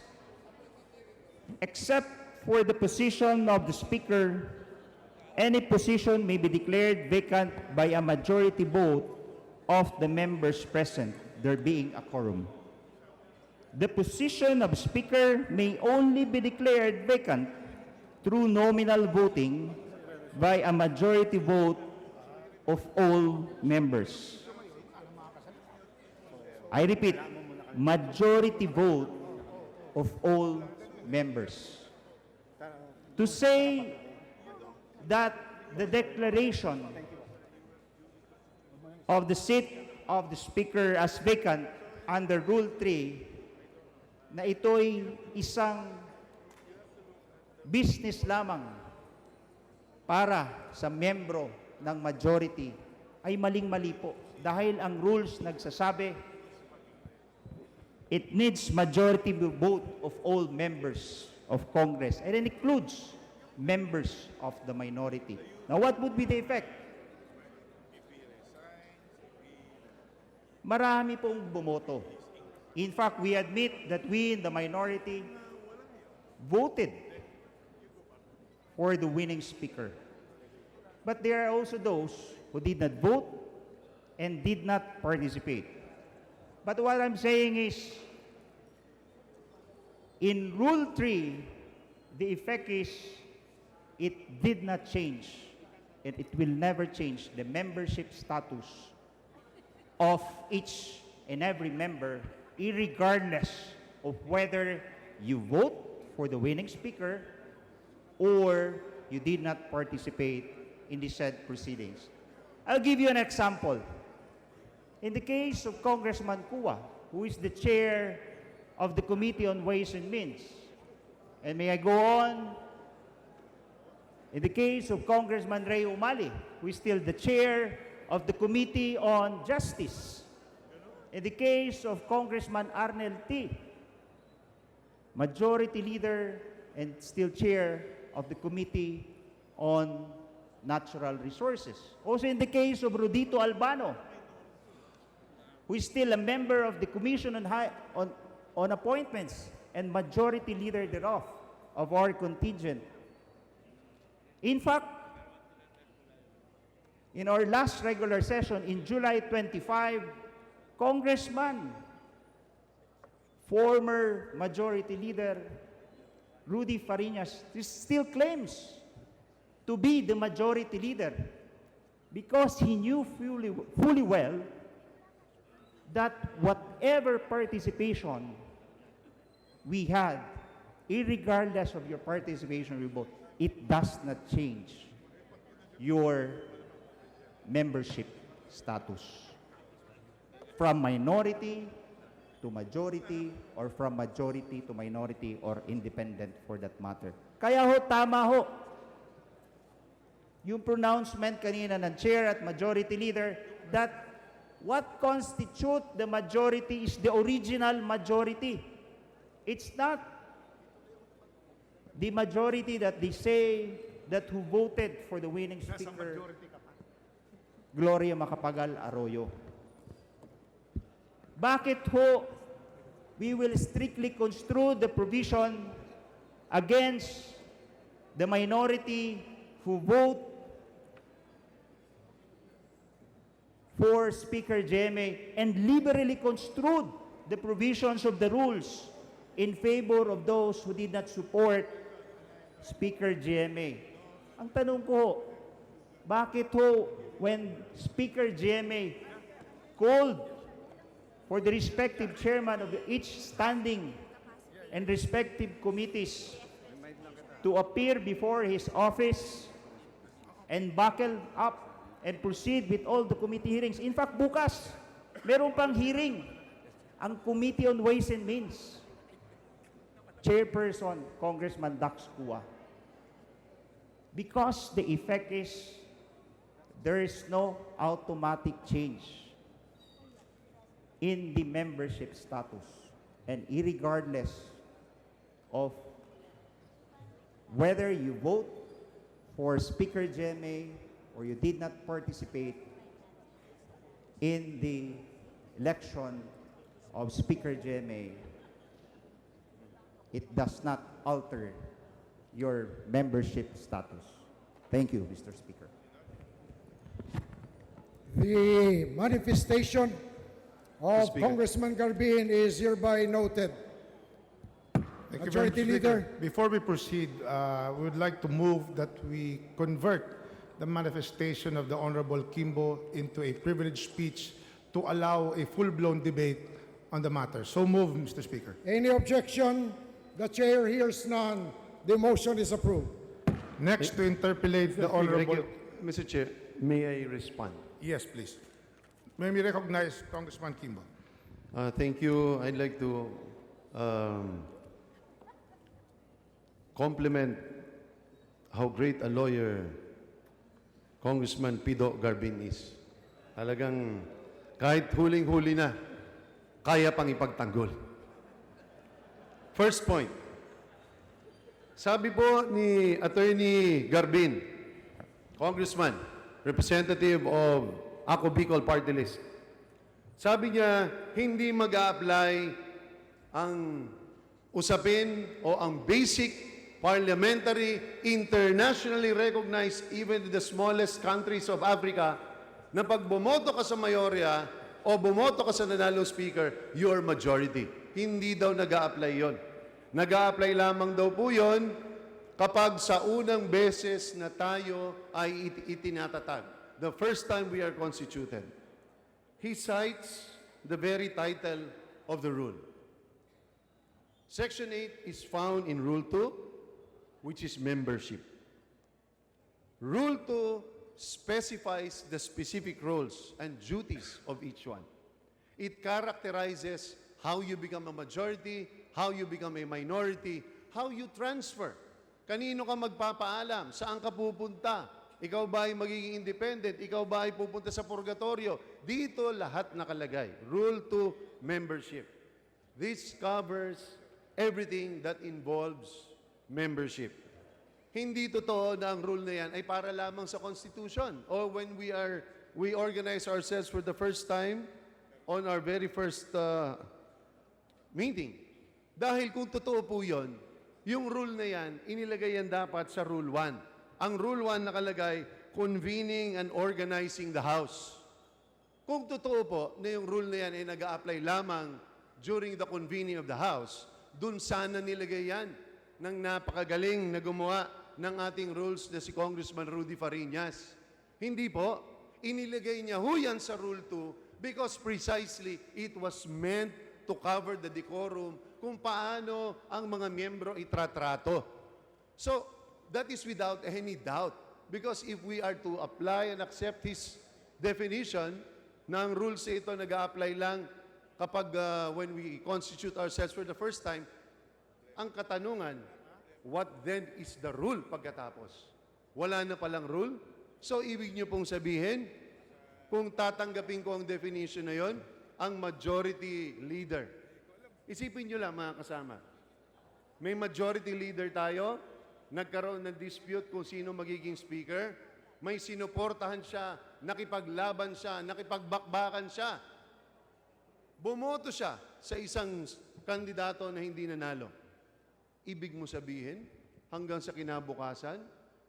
except for the position of the Speaker, any position may be declared vacant by a majority vote of the members present, there being a quorum. The position of Speaker may only be declared vacant through nominal voting by a majority vote of all members. I repeat, majority vote of all members. To say that the declaration of the seat of the Speaker as vacant under Rule 3 na ito'y isang business lamang para sa membro ng majority ay maling-mali po. Dahil ang rules nagsasabi, it needs majority vote of all members of Congress, and it includes members of the minority. Now, what would be the effect? Marami pong bumoto. In fact, we admit that we in the minority voted for the winning Speaker. But there are also those who did not vote and did not participate. But what I'm saying is, in Rule 3, the effect is it did not change, and it will never change the membership status of each and every member, irregardless of whether you vote for the winning Speaker or you did not participate in the said proceedings. I'll give you an example. In the case of Congressman Kua, who is the chair of the Committee on Ways and Means, and may I go on? In the case of Congressman Ray Umali, who is still the chair of the Committee on Justice. In the case of Congressman Arnel T., Majority Leader and still chair of the Committee on natural resources. Also in the case of Rudito Albano, who is still a member of the Commission on Appointments and majority leader thereof of our contingent. In fact, in our last regular session in July 25, Congressman, former majority leader Rudy Fariñas still claims to be the majority leader because he knew fully well that whatever participation we had, irregardless of your participation we vote, it does not change your membership status from minority to majority or from majority to minority or independent for that matter. Kaya ho, tama ho, yung pronouncement kanina ng chair at majority leader that what constitutes the majority is the original majority. It's not the majority that they say that who voted for the winning speaker, Gloria Macapagal Arroyo. Bakit ho we will strictly construe the provision against the minority who vote for Speaker GMA and liberally construed the provisions of the rules in favor of those who did not support Speaker GMA? Ang tanong ko, bakit ho when Speaker GMA called for the respective chairman of each standing and respective committees to appear before his office and buckle up and proceed with all the committee hearings. In fact, bukas, meron pang hearing ang Committee on Ways and Means. Chairperson, Congressman Dax Cua. Because the effect is there is no automatic change in the membership status, and irregardless of whether you vote for Speaker GMA or you did not participate in the election of Speaker GMA, it does not alter your membership status. Thank you, Mr. Speaker. The manifestation of Speaker. Congressman Garbin is hereby noted. Thank you, Majority Mr. Leader. Speaker. Before we proceed, we would like to move that we convert the manifestation of the Honorable Kimbo into a privileged speech to allow a full-blown debate on the matter. So move, Mr. Speaker. Any objection? The chair hears none. The motion is approved. Next to interpolate the Honorable... Mr. Chair, may I respond? Yes, please. May we recognize Congressman Kimbo. Thank you. I'd like to compliment how great a lawyer Congressman Pido Garbin is. Talagang kahit huling-huli na, kaya pang ipagtanggol. First point, sabi po ni Attorney Garbin, Congressman, representative of Ako Bicol Party List, sabi niya, hindi mag-a-apply ang usapin o ang basic parliamentary, internationally recognized, even in the smallest countries of Africa, na pag bumoto ka sa mayorya o bumoto ka sa nanalo speaker, your majority. Hindi daw nag-a-apply yon. Nag-a-apply lamang daw po yon kapag sa unang beses na tayo ay itinatatag. The first time we are constituted. He cites the very title of the rule. Section 8 is found in Rule 2, which is membership. Rule 2 specifies the specific roles and duties of each one. It characterizes how you become a majority, how you become a minority, how you transfer. Kanino ka magpapaalam? Saan ka pupunta? Ikaw ba ay magiging independent? Ikaw ba ay pupunta sa purgatorio? Dito lahat nakalagay. Rule 2, membership. This covers everything that involves membership. Hindi totoo na ang rule na yan ay para lamang sa Constitution or when we organize ourselves for the first time on our very first meeting. Dahil kung totoo po yun, yung rule na yan, inilagay yan dapat sa Rule 1. Ang Rule 1 nakalagay, convening and organizing the House. Kung totoo po na yung rule na yan ay nag-a-apply lamang during the convening of the House, dun sana nilagay yan ng napakagaling na gumawa ng ating rules na si Congressman Rudy Fariñas. Hindi po, inilagay niya yan sa Rule 2 because precisely it was meant to cover the decorum kung paano ang mga miyembro itratrato. So, that is without any doubt. Because if we are to apply and accept his definition na ang rules ito nag-a-apply lang kapag when we constitute ourselves for the first time, ang katanungan, what then is the rule pagkatapos? Wala na palang rule? So, ibig niyo pong sabihin, kung tatanggapin ko ang definition na yon, ang majority leader. Isipin niyo lang mga kasama, may majority leader tayo, nagkaroon ng dispute kung sino magiging speaker, may sinuportahan siya, nakipaglaban siya, nakipagbakbakan siya. Bumoto siya sa isang kandidato na hindi nanalo. Ibig mo sabihin, hanggang sa kinabukasan,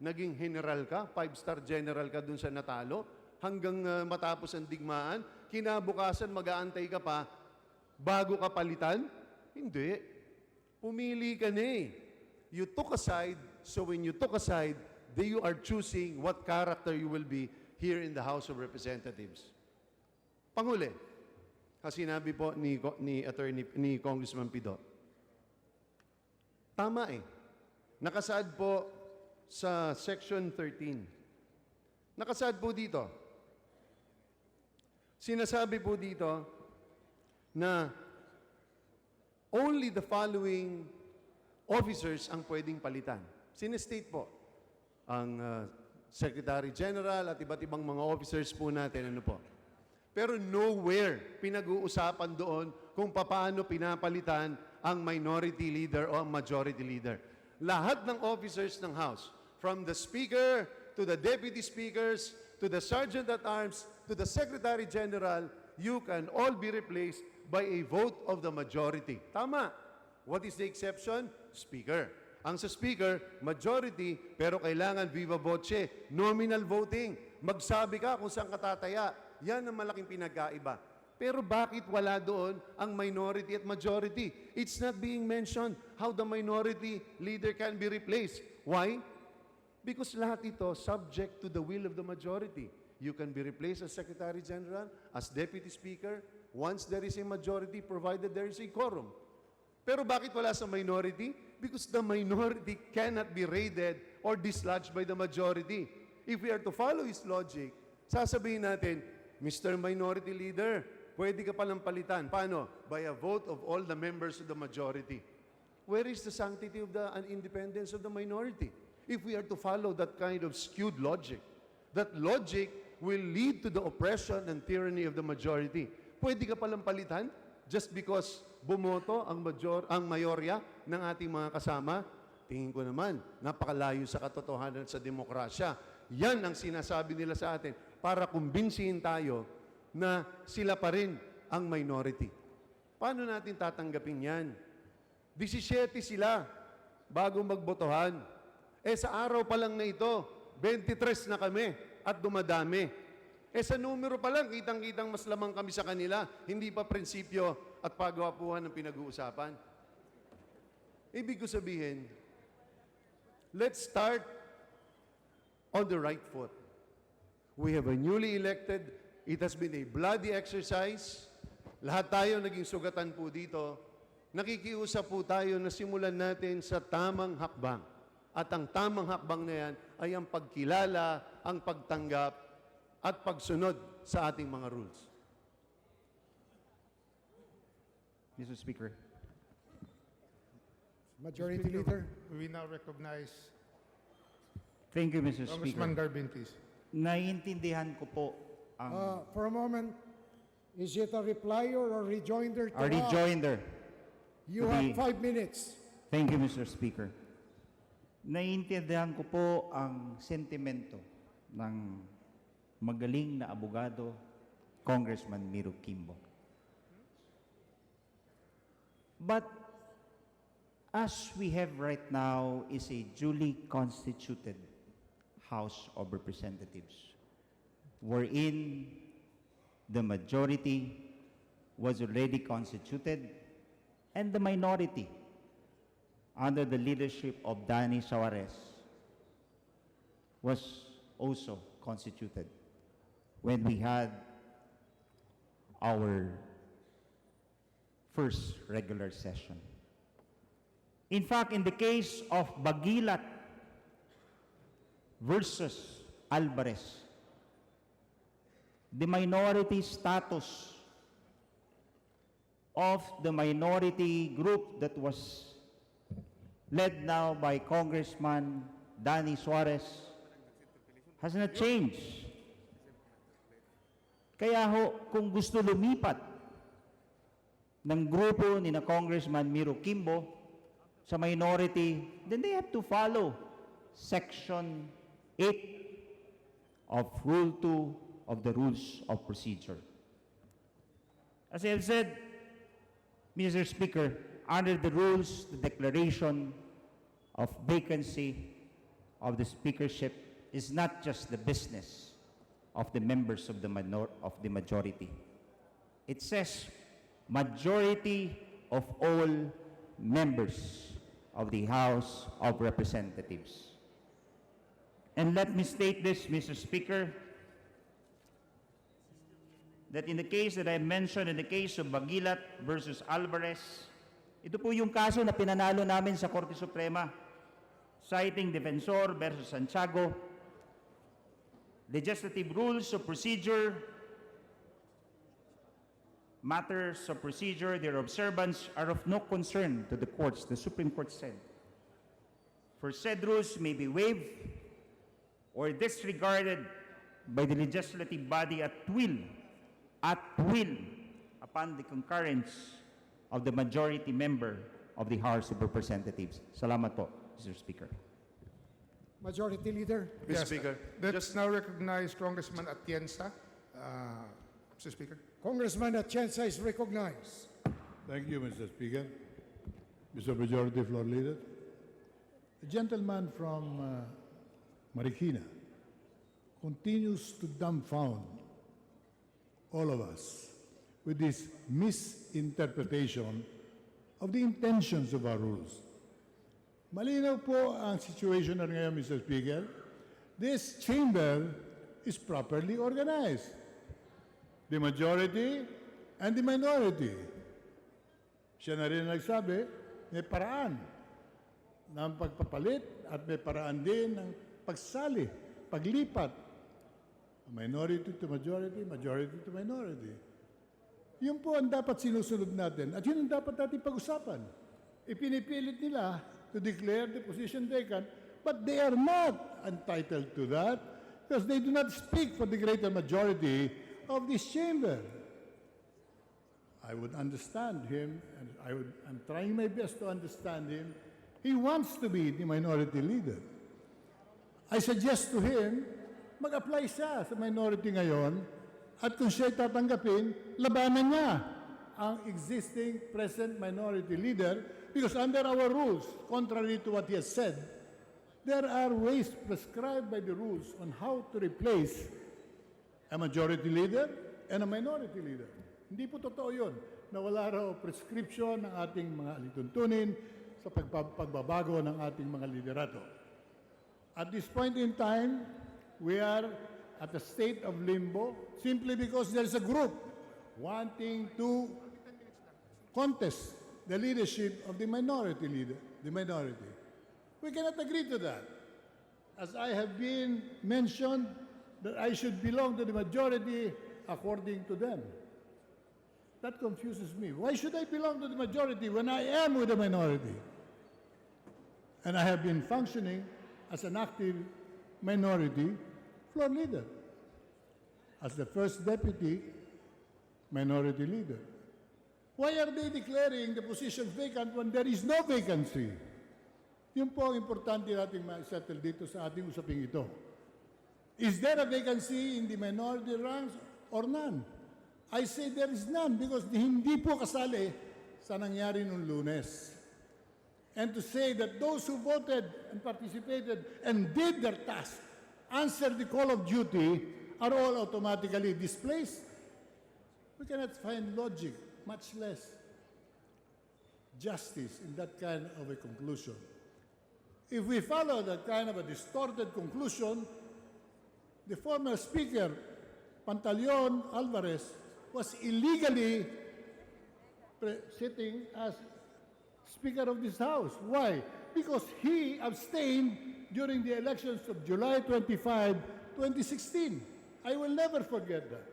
naging general ka, 5-star general ka dun sa natalo, hanggang matapos ang digmaan, kinabukasan mag-aantay ka pa, bago ka palitan? Hindi. Pumili ka na eh. You took a side, so when you took a side, then you are choosing what character you will be here in the House of Representatives. Panghuli, kasi sinabi po ni Congressman Pido, tama eh. Nakasaad po sa Section 13. Nakasaad po dito. Sinasabi po dito na only the following officers ang pwedeng palitan. Sinestate po ang Secretary General at iba't ibang mga officers po natin. Ano po? Pero nowhere pinag-uusapan doon kung paano pinapalitan ang minority leader o ang majority leader. Lahat ng officers ng House, from the Speaker to the Deputy Speakers, to the Sergeant at Arms, to the Secretary General, you can all be replaced by a vote of the majority. Tama. What is the exception? Speaker. Ang sa Speaker, majority, pero kailangan viva voce, nominal voting. Magsabi ka kung saan ka tataya. Yan ang malaking pinagkaiba. Pero bakit wala doon ang minority at majority? It's not being mentioned how the minority leader can be replaced. Why? Because lahat ito subject to the will of the majority. You can be replaced as Secretary General, as Deputy Speaker, once there is a majority, provided there is a quorum. Pero bakit wala sa minority? Because the minority cannot be raided or dislodged by the majority. If we are to follow his logic, sasabihin natin, Mr. Minority Leader, pwede ka palang palitan. Paano? By a vote of all the members of the majority. Where is the sanctity of the independence of the minority? If we are to follow that kind of skewed logic, that logic will lead to the oppression and tyranny of the majority. Pwede ka palang palitan just because bumoto ang mayorya ng ating mga kasama? Tingin ko naman, napakalayo sa katotohanan sa demokrasya. Yan ang sinasabi nila sa atin para kumbinsihin tayo na sila pa rin ang minority. Paano natin tatanggapin yan? 17 sila bago magbotohan. Sa araw pa lang na ito, 23 na kami at dumadami. Sa numero pa lang, kitang-kitang mas lamang kami sa kanila. Hindi pa prinsipyo at pagwapuhan ng pinag-uusapan. Ibig ko sabihin, let's start on the right foot. We have a newly elected. It has been a bloody exercise. Lahat tayo naging sugatan po dito. Nakikiusap po tayo na simulan natin sa tamang hakbang. At ang tamang hakbang na yan ay ang pagkilala, ang pagtanggap, at pagsunod sa ating mga rules. Mr. Speaker. Majority Leader. We now recognize Thank you, Mr. Congressman Speaker. Garbintis. Naiintindihan ko po ang For a moment, is it a reply or a rejoinder to rejoinder. You to have the- 5 minutes. Thank you, Mr. Speaker. Naiintindihan ko po ang sentimento ng magaling na abogado, Congressman Miro Kimbo. But as we have right now is a duly constituted House of Representatives, wherein the majority was already constituted and the minority under the leadership of Danny Suarez was also constituted when we had our first regular session. In fact, in the case of Bagilat versus Alvarez, the minority status of the minority group that was led now by Congressman Danny Suarez has not changed. Kaya ho, kung gusto lumipat ng grupo ni na Congressman Miro Kimbo sa minority, then they have to follow Section 8 of Rule 2 of the Rules of Procedure. As I have said, Mr. Speaker, under the rules, the declaration of vacancy of the speakership is not just the business of the members of the majority. It says majority of all members of the House of Representatives. And let me state this, Mr. Speaker, that in the case that I mentioned, in the case of Bagilat versus Alvarez, ito po yung kaso na pinanalo namin sa Korte Suprema, citing Defensor versus Santiago. Legislative rules of procedure, matters of procedure, their observance are of no concern to the courts, the Supreme Court said. For said rules may be waived or disregarded by the legislative body at will, upon the concurrence of the majority member of the House of Representatives. Salamat po, Mr. Speaker. Majority Leader. Mr. Speaker. Let's now recognize Congressman Atienza. Mr. Speaker. Congressman Atienza is recognized. Thank you, Mr. Speaker. Mr. Majority Floor Leader. A gentleman from Marikina continues to dumbfound all of us with this misinterpretation of the intentions of our rules. Malinaw po ang situation na ngayon, Mr. Speaker. This chamber is properly organized. The majority and the minority. Siya na rin nagsabi, may paraan ng pagpapalit at may paraan din ng pagsali, paglipat. Minority to majority, majority to minority. Yun po ang dapat sinusunod natin at yun ang dapat natin pag-usapan. Ipinipilit nila to declare the position vacant, but they are not entitled to that because they do not speak for the greater majority of this chamber. I would understand him, and I'm trying my best to understand him. He wants to be the minority leader. I suggest to him, mag-apply siya sa minority ngayon at kung siya'y tatanggapin, labanan niya ang existing present minority leader because under our rules, contrary to what he has said, there are ways prescribed by the rules on how to replace a majority leader and a minority leader. Hindi po totoo yun na wala raw prescription ng ating mga alituntunin sa pagbabago ng ating mga liderato. At this point in time, we are at a state of limbo simply because there's a group wanting to contest the leadership of the minority leader, the minority. We cannot agree to that. As I have been mentioned, that I should belong to the majority according to them. That confuses me. Why should I belong to the majority when I am with the minority? And I have been functioning as an active minority floor leader, as the first deputy minority leader. Why are they declaring the position vacant when there is no vacancy? Yun po ang importante nating ma-settle dito sa ating usaping ito. Is there a vacancy in the minority ranks or none? I say there is none because hindi po kasali sa nangyari nung Lunes. And to say that those who voted and participated and did their task, answered the call of duty, are all automatically displaced, we cannot find logic, much less justice in that kind of a conclusion. If we follow that kind of a distorted conclusion, the former Speaker, Pantaleon Alvarez, was illegally sitting as Speaker of this House. Why? Because he abstained during the elections of July 25, 2016. I will never forget that.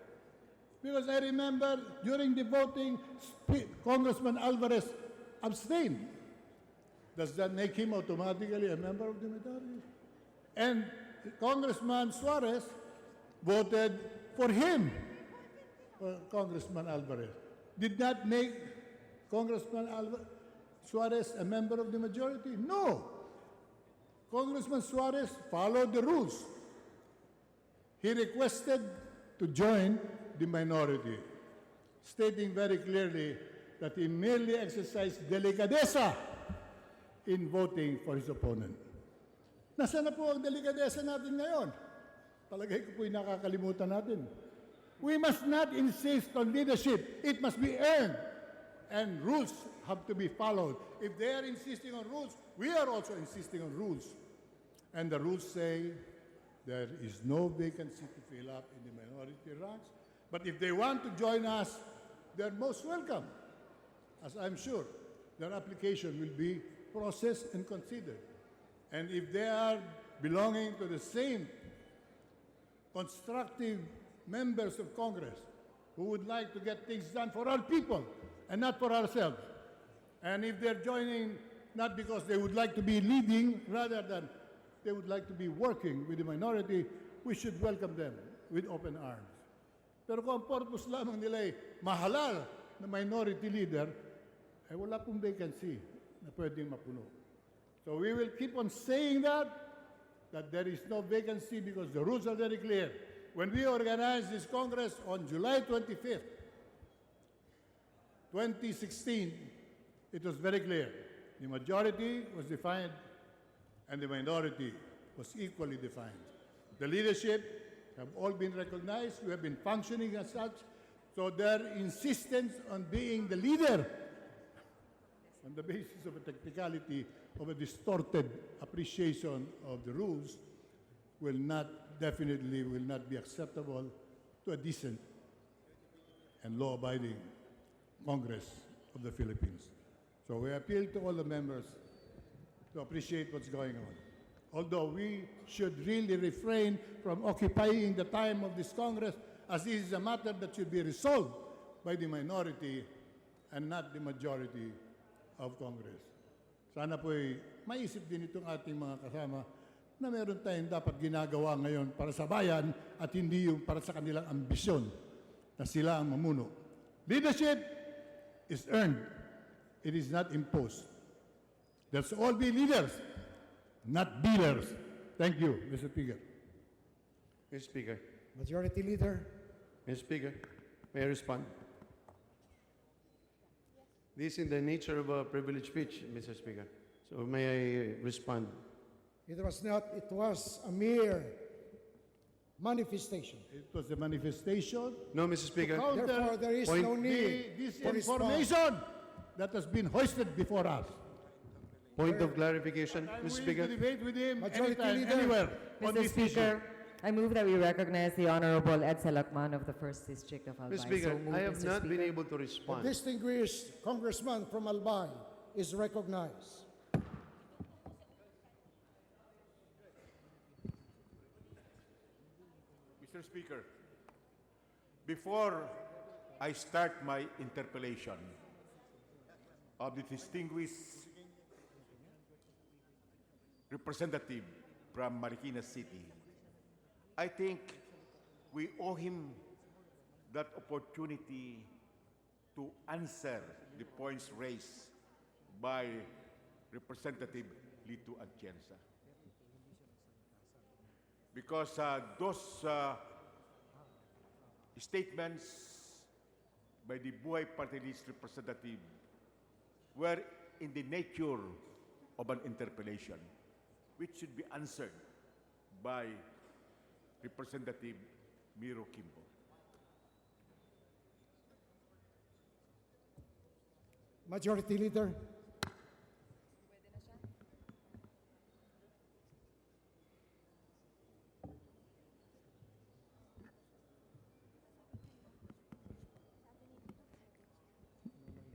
Because I remember during the voting, Congressman Alvarez abstained. Does that make him automatically a member of the majority? And Congressman Suarez voted for him, Congressman Alvarez. Did that make Congressman Suarez a member of the majority? No. Congressman Suarez followed the rules. He requested to join the minority, stating very clearly that he merely exercised delicadeza in voting for his opponent. Nasaan na po ang delikadesa natin ngayon? Palagay ko po'y nakakalimutan natin. We must not insist on leadership. It must be earned. And rules have to be followed. If they are insisting on rules, we are also insisting on rules. And the rules say there is no vacancy to fill up in the minority ranks. But if they want to join us, they're most welcome. As I'm sure, their application will be processed and considered. And if they are belonging to the same constructive members of Congress who would like to get things done for our people and not for ourselves, and if they're joining not because they would like to be leading, rather than they would like to be working with the minority, we should welcome them with open arms. Pero kung ang purpose lamang nila ay mahalal na minority leader, ay wala pong vacancy na pwedeng mapuno. So we will keep on saying that there is no vacancy because the rules are very clear. When we organized this Congress on July 25th, 2016, it was very clear. The majority was defined and the minority was equally defined. The leadership have all been recognized. We have been functioning as such. So their insistence on being the leader on the basis of a technicality of a distorted appreciation of the rules definitely will not be acceptable to a decent and law-abiding Congress of the Philippines. So we appeal to all the members to appreciate what's going on. Although we should really refrain from occupying the time of this Congress, as this is a matter that should be resolved by the minority and not the majority of Congress. Sana po'y maisip din itong ating mga kasama na meron tayong dapat ginagawa ngayon para sa bayan at hindi yung para sa kanilang ambisyon na sila ang mamuno. Leadership is earned. It is not imposed. Let's all be leaders, not dealers. Thank you, Mr. Speaker. Mr. Speaker. Majority Leader. Mr. Speaker, may I respond? This is in the nature of a privileged speech, Mr. Speaker. So may I respond? It was not, it was a mere manifestation. It was a manifestation. No, Mr. Speaker. Therefore, there is no need This for information that has been hoisted before us. Point of clarification, I'm Mr. willing Speaker. to debate with him Majority anytime, Leader. anywhere on Mr. this Speaker, issue. I move that we recognize the Honorable Ed Salakman of the 1st District of Albay. Mr. Speaker, So moved, I have Mr. not been Speaker. able to The respond. distinguished congressman from Albay is recognized. Mr. Speaker, before I start my interpellation of the distinguished representative from Marikina City, I think we owe him that opportunity to answer the points raised by Representative Lito Atienza. Because those statements by the Buhay Party List representative were in the nature of an interpellation, which should be answered by Representative Miro Kimbo. Majority Leader.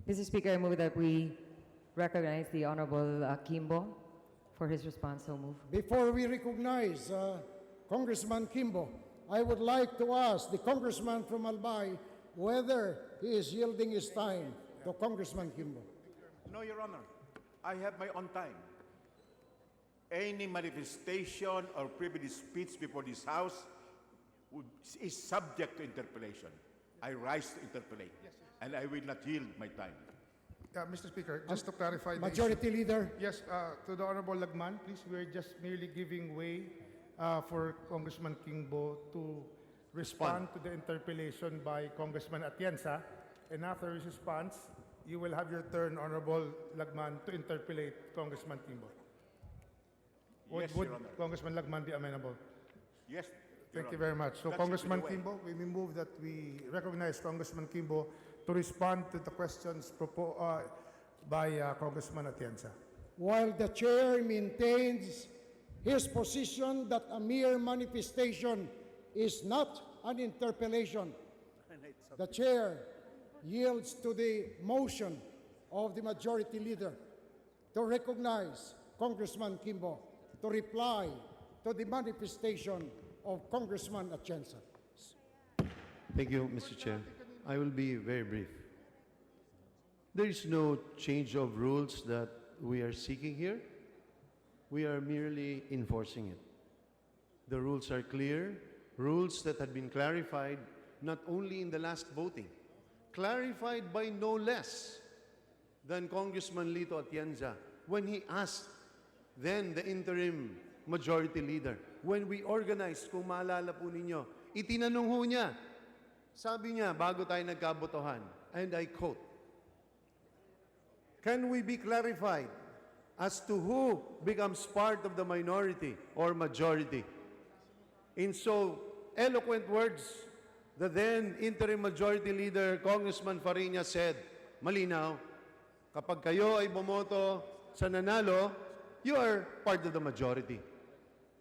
Mr. Speaker, I move that we recognize the Honorable Kimbo for his response. So move. Before we recognize Congressman Kimbo, I would like to ask the Congressman from Albay whether he is yielding his time to Congressman Kimbo. No, Your Honor. I have my own time. Any manifestation or privileged speech before this House is subject to interpellation. I rise to interpellate, and I will not yield my time. Mr. Speaker, just to clarify the Majority issue. Leader. Yes, to the Honorable Lagman, please, we're just merely giving way for Congressman Kimbo to respond to the interpellation by Congressman Atienza, and after his response, you will have your turn, Honorable Lagman, to interpellate Congressman Kimbo. Yes, Would Your Honor. Congressman Lagman be amenable? Yes, Thank you very much. So, That should be Congressman the way. Kimbo, we move that we recognize Congressman Kimbo to respond to the questions by Congressman Atienza. While the chair maintains his position that a mere manifestation is not an interpellation, the chair yields to the motion of the Majority Leader to recognize Congressman Kimbo to reply to the manifestation of Congressman Atienza. Thank you, Mr. Chair. I will be very brief. There is no change of rules that we are seeking here. We are merely enforcing it. The rules are clear, rules that had been clarified not only in the last voting, clarified by no less than Congressman Lito Atienza when he asked then the interim Majority Leader, when we organized, kung maalala po ninyo, itinanong ho niya, sabi niya, bago tayo nagkabotohan, and I quote, "Can we be clarified as to who becomes part of the minority or majority?" In so eloquent words, the then interim Majority Leader, Congressman Fariña, said, malinaw, kapag kayo ay bumoto sa nanalo, you are part of the majority.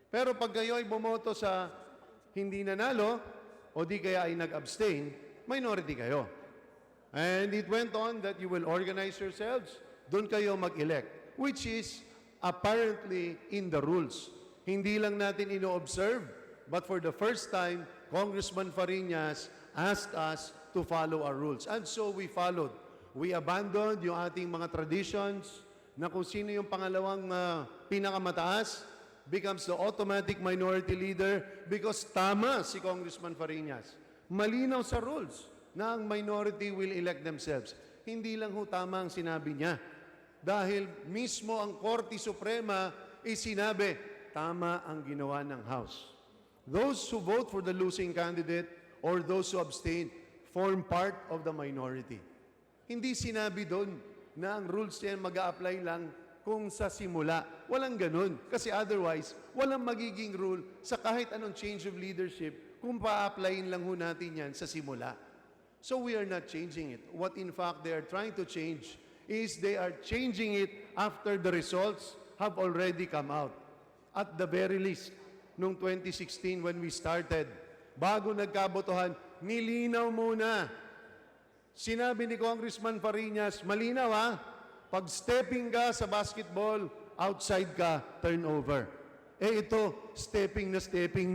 Pero pag kayo ay bumoto sa hindi nanalo, o di kaya ay nag-abstain, minority kayo. And it went on that you will organize yourselves, doon kayo mag-elect, which is apparently in the rules. Hindi lang natin ino-observe, but for the first time, Congressman Fariñas asked us to follow our rules. And so we followed. We abandoned yung ating mga traditions na kung sino yung pangalawang pinakamataas becomes the automatic minority leader because tama si Congressman Fariñas. Malinaw sa rules na ang minority will elect themselves. Hindi lang ho tama ang sinabi niya. Dahil mismo ang Korte Suprema sinabi, tama ang ginawa ng House. Those who vote for the losing candidate or those who abstain form part of the minority. Hindi sinabi doon na ang rules yan mag-a-apply lang kung sa simula. Walang ganun. Kasi otherwise, walang magiging rule sa kahit anong change of leadership kung pa-applyin lang ho natin yan sa simula. So we are not changing it. What in fact they are trying to change is they are changing it after the results have already come out. At the very least, noong 2016 when we started, bago nagkabotohan, nilinaw muna. Sinabi ni Congressman Fariñas, malinaw ha, pag stepping ka sa basketball, outside ka, turnover. Ito, stepping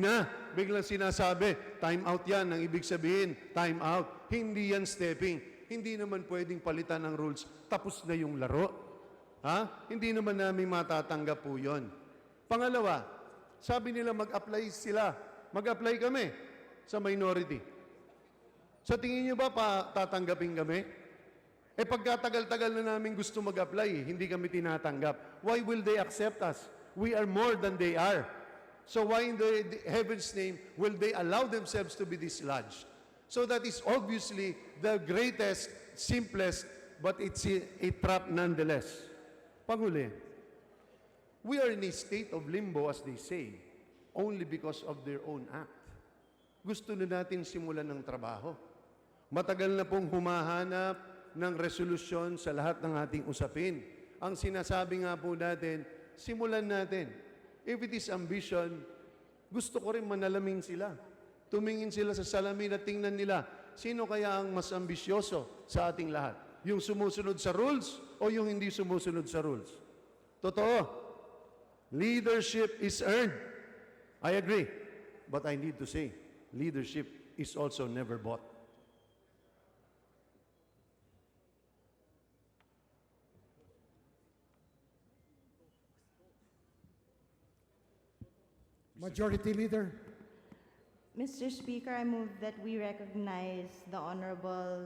na. Biglang sinasabi, time out yan. Ang ibig sabihin, time out. Hindi yan stepping. Hindi naman pwedeng palitan ng rules. Tapos na yung laro. Ha? Hindi naman namin matatanggap po yun. Pangalawa, sabi nila mag-apply sila. Mag-apply kami sa minority. Sa tingin niyo ba tatanggapin kami? Eh pagkatagal-tagal na namin gusto mag-apply, hindi kami tinatanggap. Why will they accept us? We are more than they are. So why in the heaven's name will they allow themselves to be dislodged? So that is obviously the greatest, simplest, but it's a trap nonetheless. Panghuli, we are in a state of limbo, as they say, only because of their own act. Gusto na natin simulan ng trabaho. Matagal na pong humahanap ng resolusyon sa lahat ng ating usapin. Ang sinasabi nga po natin, simulan natin. If it is ambition, gusto ko rin manalamin sila. Tumingin sila sa salamin at tingnan nila, sino kaya ang mas ambisyoso sa ating lahat? Yung sumusunod sa rules o yung hindi sumusunod sa rules? Totoo. Leadership is earned. I agree. But I need to say, leadership is also never bought. Majority Leader. Mr. Speaker, I move that we recognize the Honorable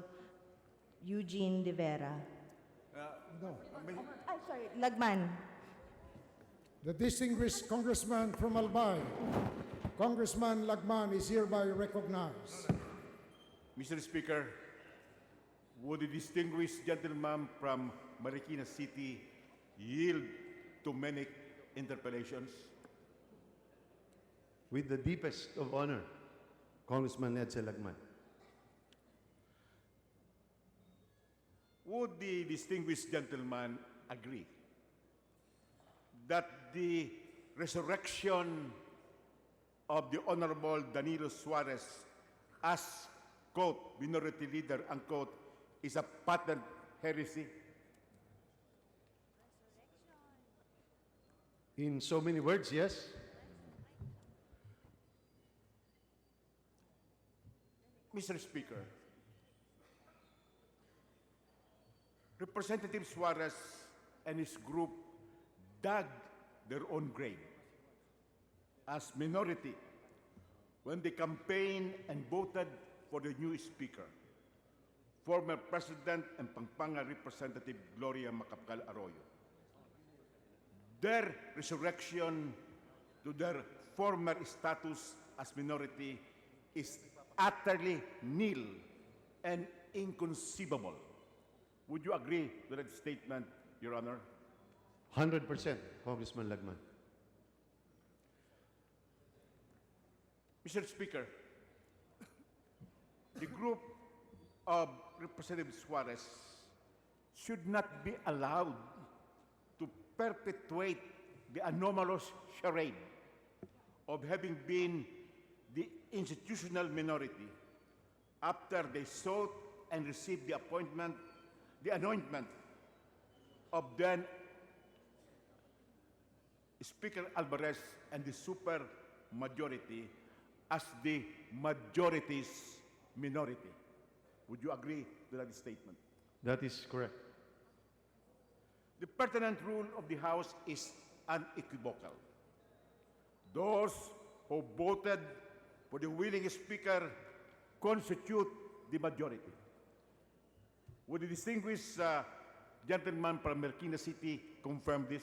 Eugene De Vera. No. I'm sorry, Lagman. The distinguished congressman from Albay, Congressman Lagman, is hereby recognized. Mr. Speaker, would the distinguished gentleman from Marikina City yield to many interpellations? With the deepest of honor, Congressman Edsel Lagman. Would the distinguished gentleman agree that the resurrection of the Honorable Danilo Suarez as, quote, minority leader, unquote, is a patent heresy? In so many words, yes. Mr. Speaker, Representative Suarez and his group dug their own grave as minority when they campaigned and voted for the new Speaker, former President and Pampanga Representative Gloria Macapagal Arroyo. Their resurrection to their former status as minority is utterly nil and inconceivable. Would you agree to that statement, Your Honor? 100%, Congressman Lagman. Mr. Speaker, the group of Representative Suarez should not be allowed to perpetuate the anomalous charade of having been the institutional minority after they sought and received the anointment of then Speaker Alvarez and the super majority as the majority's minority. Would you agree to that statement? That is correct. The pertinent rule of the House is unequivocal. Those who voted for the willing Speaker constitute the majority. Would the distinguished gentleman from Marikina City confirm this?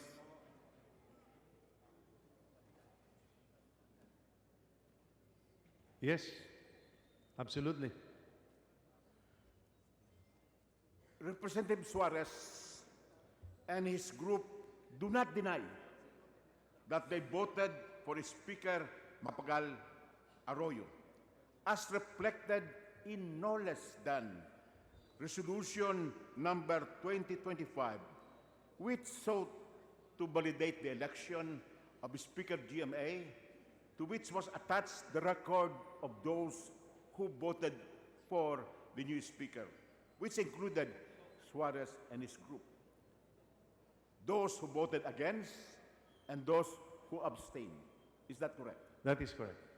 Yes, absolutely. Representative Suarez and his group do not deny that they voted for Speaker Mapagal Arroyo, as reflected in no less than Resolution number 2025, which sought to validate the election of Speaker GMA, to which was attached the record of those who voted for the new Speaker, which included Suarez and his group, those who voted against, and those who abstained. Is that correct? That is correct.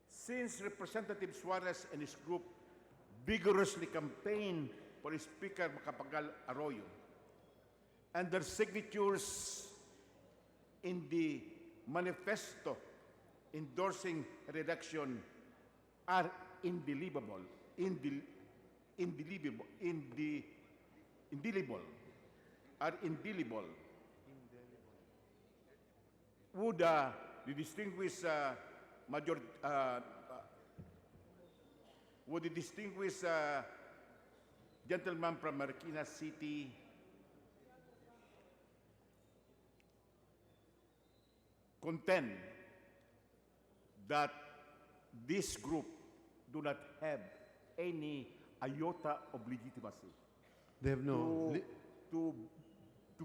Since Representative Suarez and his group vigorously campaigned for Speaker Macapagal Arroyo, and their signatures in the manifesto endorsing reelection are indelible, indelible, would the distinguished would the distinguished gentleman from Marikina City contend that this group do not have any iota of legitimacy They have no... to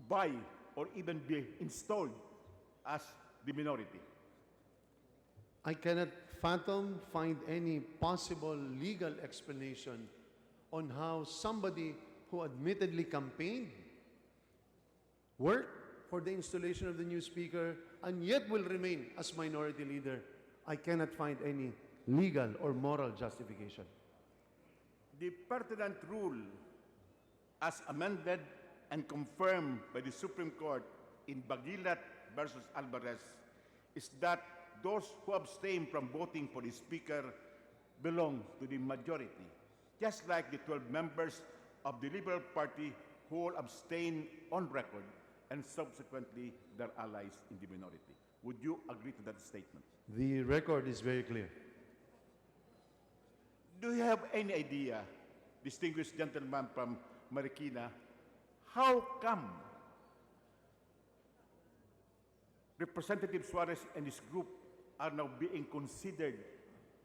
buy or even be installed as the minority? I cannot find any possible legal explanation on how somebody who admittedly campaigned, worked for the installation of the new speaker, and yet will remain as minority leader. I cannot find any legal or moral justification. The pertinent rule, as amended and confirmed by the Supreme Court in Bagilat versus Alvarez, is that those who abstain from voting for the speaker belong to the majority, just like the 12 members of the Liberal Party who will abstain on record and subsequently their allies in the minority. Would you agree to that statement? The record is very clear. Do you have any idea, distinguished gentleman from Marikina, how come Representative Suarez and his group are now being considered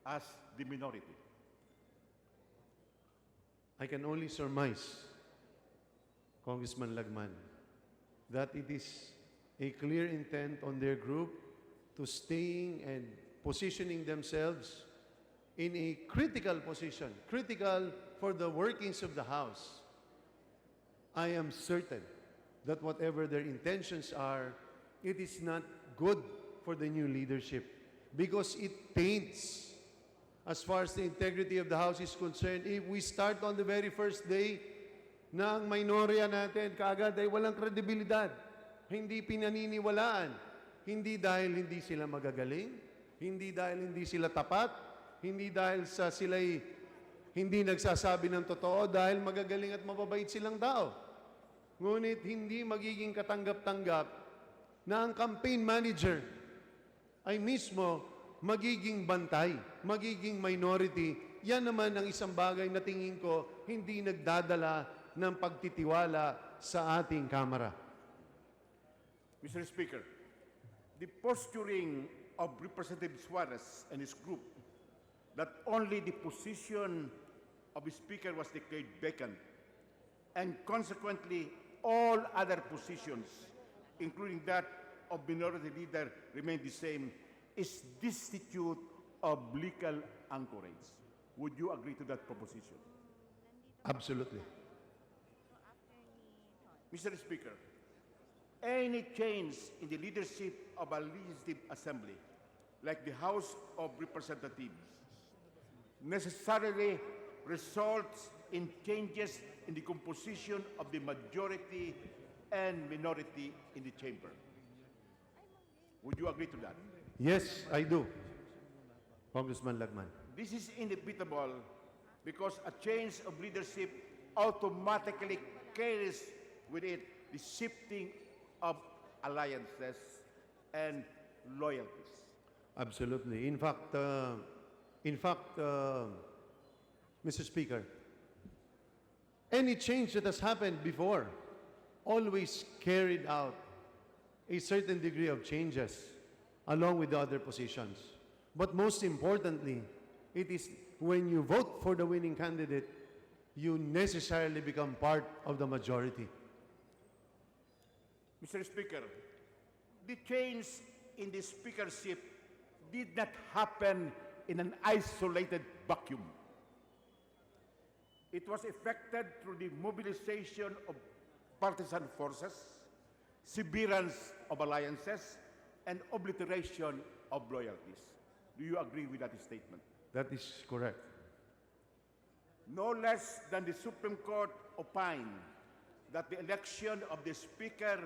as the minority? I can only surmise, Congressman Lagman, that it is a clear intent on their group to staying and positioning themselves in a critical position, critical for the workings of the House. I am certain that whatever their intentions are, it is not good for the new leadership because it taints, as far as the integrity of the House is concerned. If we start on the very first day na ang minorya natin kaagad ay walang kredibilidad, hindi pinaniniwalaan, hindi dahil hindi sila magagaling, hindi dahil hindi sila tapat, hindi dahil sila'y hindi nagsasabi ng totoo dahil magagaling at mababait silang tao. Ngunit hindi magiging katanggap-tanggap na ang campaign manager ay mismo magiging bantay, magiging minority. Yan naman ang isang bagay na tingin ko hindi nagdadala ng pagtitiwala sa ating Kamara. Mr. Speaker, the posturing of Representative Suarez and his group that only the position of the Speaker was declared vacant and consequently all other positions, including that of minority leader, remain the same, is destitute of legal anchorage. Would you agree to that proposition? Absolutely. Mr. Speaker, any change in the leadership of a legislative assembly, like the House of Representatives, necessarily results in changes in the composition of the majority and minority in the chamber. Would you agree to that? Yes, I do, Congressman Lagman. This is inevitable because a change of leadership automatically carries with it the shifting of alliances and loyalties. Absolutely. In fact, Mr. Speaker, any change that has happened before always carried out a certain degree of changes along with the other positions. But most importantly, it is when you vote for the winning candidate, you necessarily become part of the majority. Mr. Speaker, the change in the speakership did not happen in an isolated vacuum. It was effected through the mobilization of partisan forces, severance of alliances, and obliteration of loyalties. Do you agree with that statement? That is correct. No less than the Supreme Court opined that the election of the Speaker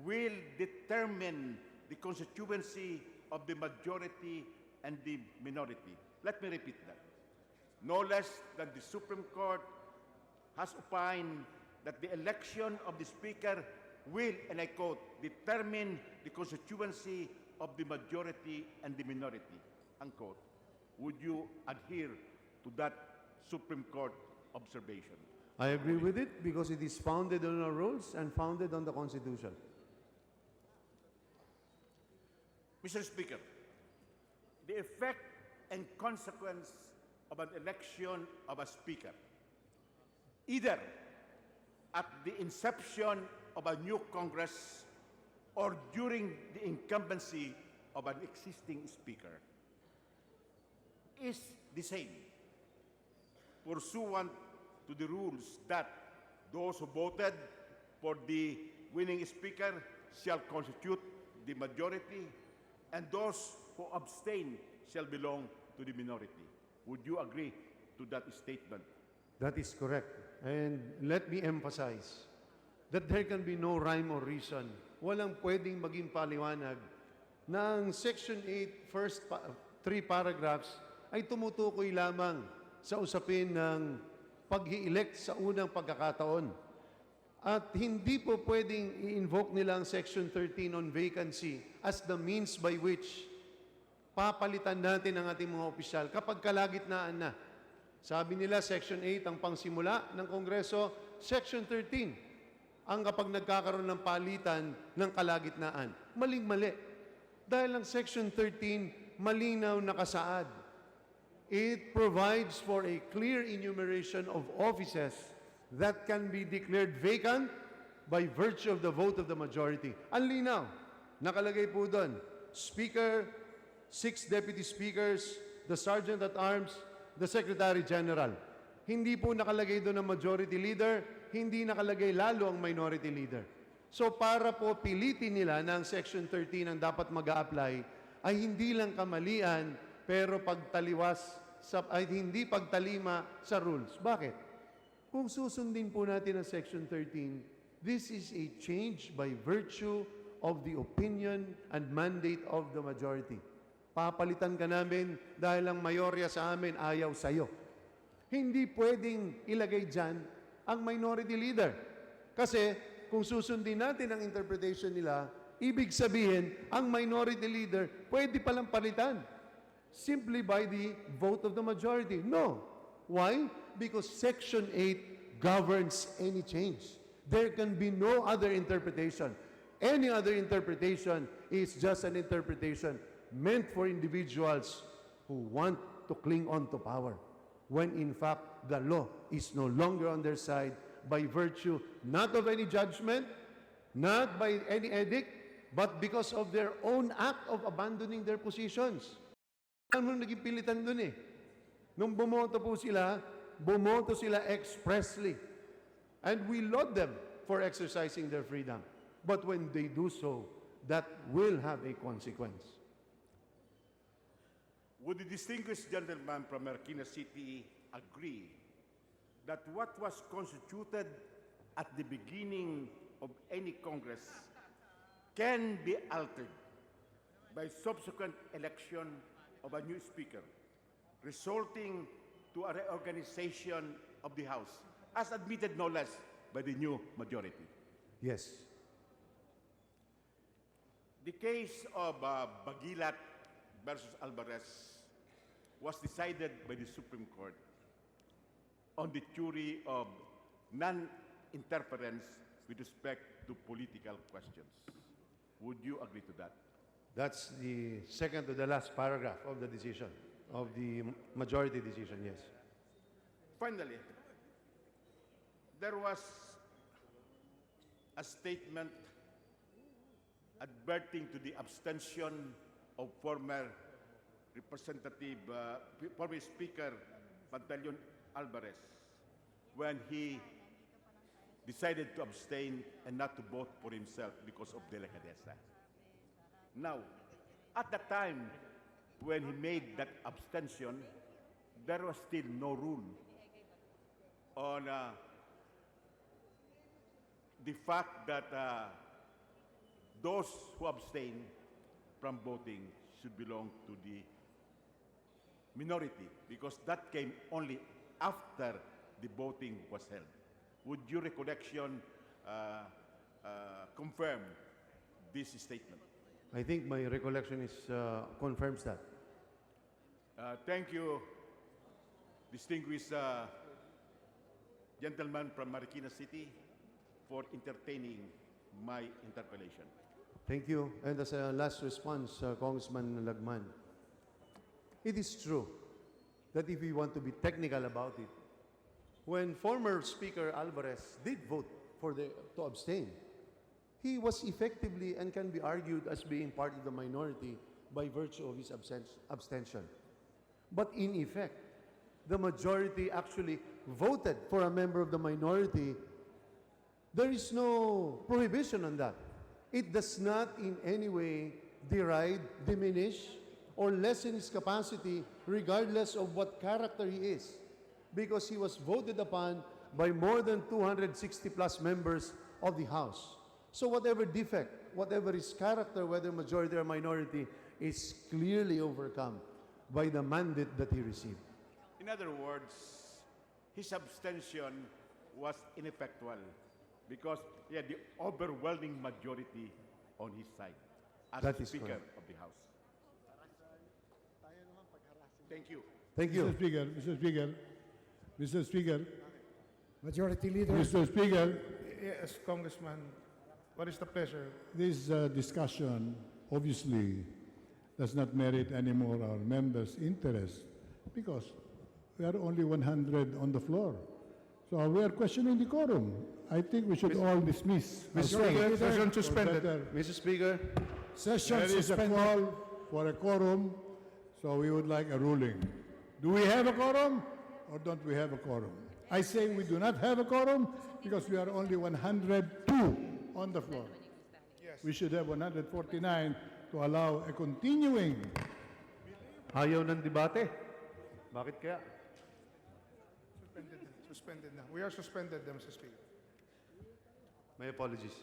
will determine the constituency of the majority and the minority. Let me repeat that. No less than the Supreme Court has opined that the election of the Speaker will, and I quote, determine the constituency of the majority and the minority, unquote. Would you adhere to that Supreme Court observation? I agree with it because it is founded on our rules and founded on the Constitution. Mr. Speaker, the effect and consequence of an election of a Speaker, either at the inception of a new Congress or during the incumbency of an existing Speaker, is the same, pursuant to the rules that those who voted for the winning Speaker shall constitute the majority, and those who abstain shall belong to the minority. Would you agree to that statement? That is correct. And let me emphasize that there can be no rhyme or reason. Walang pwedeng maging paliwanag na ang Section 8, first 3 paragraphs ay tumutukoy lamang sa usapin ng pag-i-elect sa unang pagkakataon. At hindi po pwedeng i-invoke nila ang Section 13 on vacancy as the means by which papalitan natin ang ating mga opisyal kapag kalagitnaan na. Sabi nila, Section 8 ang pangsimula ng Kongreso, Section 13 ang kapag nagkakaroon ng palitan ng kalagitnaan. Maling-mali. Dahil ang Section 13, malinaw nakasaad. It provides for a clear enumeration of offices that can be declared vacant by virtue of the vote of the majority. Ang linaw, nakalagay po doon, Speaker, 6 Deputy Speakers, the Sergeant at Arms, the Secretary General. Hindi po nakalagay doon ang Majority Leader, hindi nakalagay lalo ang Minority Leader. So para po pilitin nila na ang Section 13 ang dapat mag-a-apply, ay hindi lang kamalian, pero ay hindi pagtalima sa rules. Bakit? Kung susundin po natin ang Section 13, this is a change by virtue of the opinion and mandate of the majority. Papalitan ka namin dahil ang mayorya sa amin ayaw sa'yo. Hindi pwedeng ilagay dyan ang minority leader. Kasi kung susundin natin ang interpretation nila, ibig sabihin, ang minority leader pwede palang palitan simply by the vote of the majority. No. Why? Because Section 8 governs any change. There can be no other interpretation. Any other interpretation is just an interpretation meant for individuals who want to cling on to power, when in fact the law is no longer on their side by virtue not of any judgment, not by any edict, but because of their own act of abandoning their positions. Ano naging pilitan dun eh? Nung bumoto sila expressly. And we laud them for exercising their freedom. But when they do so, that will have a consequence. Would the distinguished gentleman from Marikina City agree that what was constituted at the beginning of any Congress can be altered by subsequent election of a new Speaker, resulting to a reorganization of the House, as admitted no less by the new majority? Yes. The case of Bagilat versus Alvarez was decided by the Supreme Court on the theory of non-interference with respect to political questions. Would you agree to that? That's the second to the last paragraph of the decision, of the majority decision, yes. Finally, there was a statement adverting to the abstention of former former Speaker Pantaleon Alvarez when he decided to abstain and not to vote for himself because of delicadeza. Now, at the time when he made that abstention, there was still no rule on the fact that those who abstain from voting should belong to the minority, because that came only after the voting was held. Would your recollection confirm this statement? I think my recollection is confirms that. Thank you, distinguished gentleman from Marikina City, for entertaining my interpellation. Thank you. And as a last response, Congressman Lagman, it is true that if we want to be technical about it, when former Speaker Alvarez did vote to abstain, he was effectively and can be argued as being part of the minority by virtue of his abstention. But in effect, the majority actually voted for a member of the minority. There is no prohibition on that. It does not in any way deride, diminish, or lessen his capacity regardless of what character he is, because he was voted upon by more than 260 plus members of the House. So whatever defect, whatever his character, whether majority or minority, is clearly overcome by the mandate that he received. In other words, his abstention was ineffectual because he had the overwhelming majority on his side as That is Speaker correct. of the House. Thank you. Thank you. Mr. Speaker, Majority Leader. Mr. Speaker, Yes, Congressman, what is the pleasure? this discussion obviously does not merit any more our members' interest because we are only 100 on the floor. So we are questioning the quorum. I think we should all dismiss. Mr. Speaker, Session suspended. Mr. Speaker, Session There is a suspended. call for a quorum, so we would like a ruling. Do we have a quorum or don't we have a quorum? I say we do not have a quorum because we are only 102 on the floor. Yes. We should have 149 to allow a continuing. ayaw ng debate. Bakit kaya? Suspended na. We are suspended, Mr. Speaker. My apologies.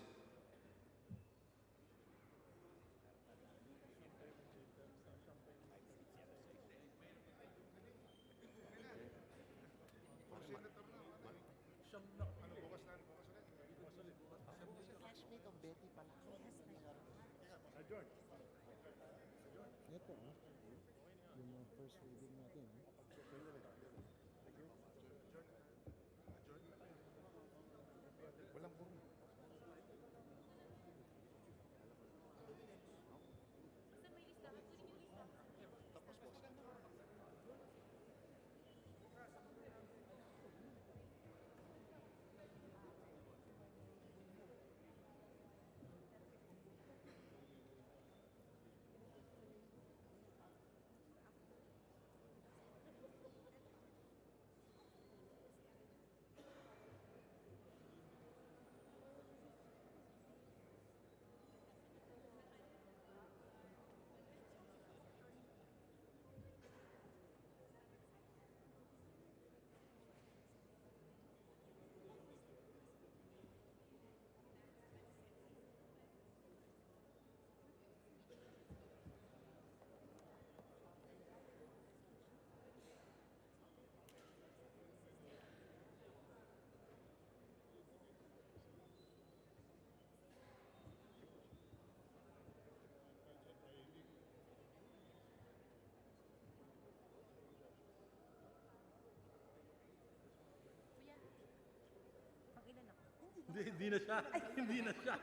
Hindi na siya. Hindi na siya.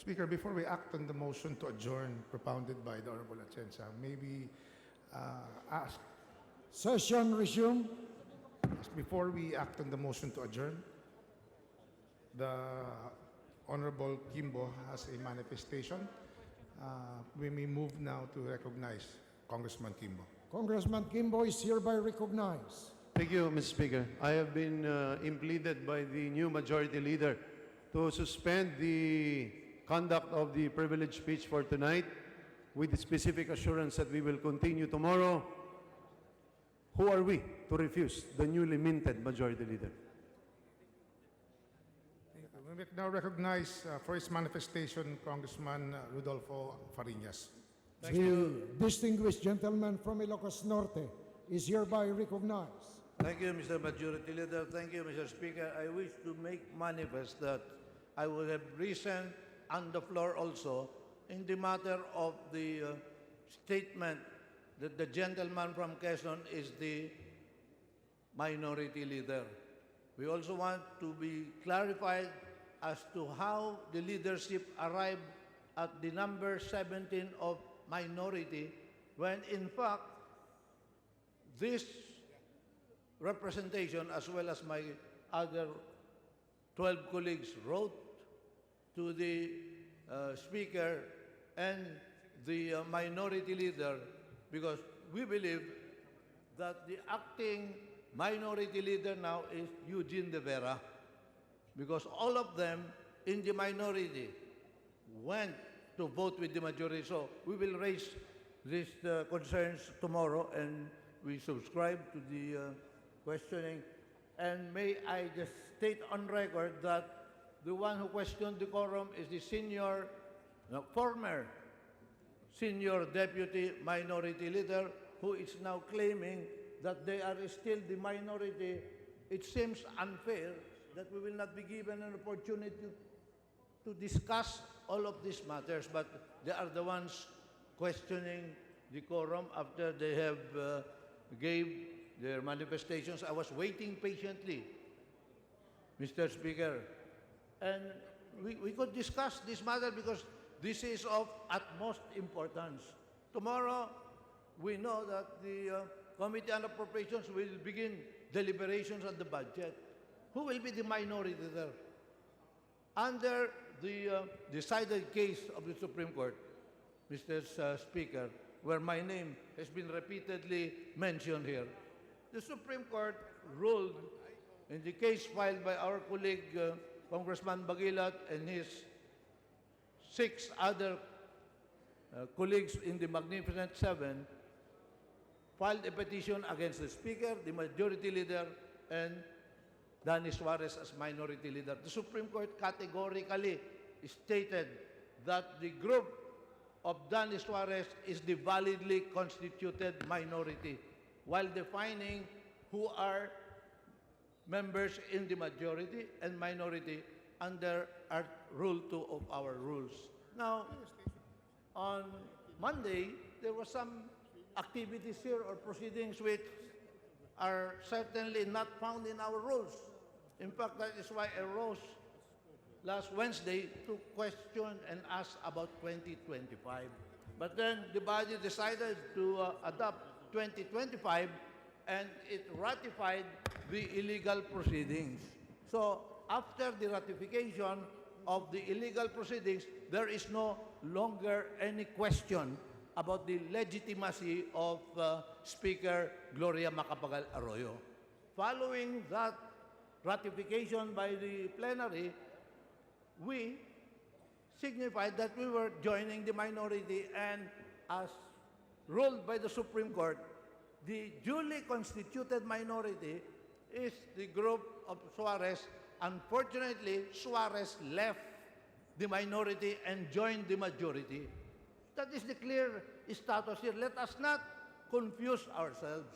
Speaker, before we act on the motion to adjourn propounded by the Honorable Atienza, maybe ask, Session resumed. before we act on the motion to adjourn, the Honorable Kimbo has a manifestation. We may move now to recognize Congressman Kimbo. Congressman Kimbo is hereby recognized. Thank you, Mr. Speaker. I have been impleaded by the new majority leader to suspend the conduct of the privileged speech for tonight with the specific assurance that we will continue tomorrow. Who are we to refuse the newly minted majority leader? We now recognize for his manifestation Congressman Rodolfo Fariñas. The distinguished gentleman from Ilocos Norte is hereby recognized. Thank you, Mr. Majority Leader. Thank you, Mr. Speaker. I wish to make manifest that I will have risen on the floor also in the matter of the statement that the gentleman from Quezon is the minority leader. We also want to be clarified as to how the leadership arrived at the number 17 of minority when in fact this representation as well as my other 12 colleagues wrote to the Speaker and the minority leader because we believe that the acting minority leader now is Eugene De Vera because all of them in the minority went to vote with the majority. So we will raise these concerns tomorrow and we subscribe to the questioning. And may I just state on record that the one who questioned the quorum is the former senior deputy minority leader who is now claiming that they are still the minority. It seems unfair that we will not be given an opportunity to discuss all of these matters, but they are the ones questioning the quorum after they have gave their manifestations. I was waiting patiently, Mr. Speaker, and we could discuss this matter because this is of utmost importance. Tomorrow, we know that the Committee on Appropriations will begin deliberations on the budget. Who will be the minority there? Under the decided case of the Supreme Court, Mr. Speaker, where my name has been repeatedly mentioned here, the Supreme Court ruled in the case filed by our colleague Congressman Bagilat and his 6 other colleagues in the Magnificent Seven, filed a petition against the Speaker, the Majority Leader, and Danny Suarez as Minority Leader. The Supreme Court categorically stated that the group of Danny Suarez is the validly constituted minority, while defining who are members in the majority and minority under Rule 2 of our rules. Now, on Monday, there were some activities here or proceedings which are certainly not found in our rules. In fact, that is why I rose last Wednesday to question and ask about 2025. But then the body decided to adopt 2025 and it ratified the illegal proceedings. So after the ratification of the illegal proceedings, there is no longer any question about the legitimacy of Speaker Gloria Macapagal Arroyo. Following that ratification by the plenary, we signified that we were joining the minority, and as ruled by the Supreme Court, the duly constituted minority is the group of Suarez. Unfortunately, Suarez left the minority and joined the majority. That is the clear status here. Let us not confuse ourselves.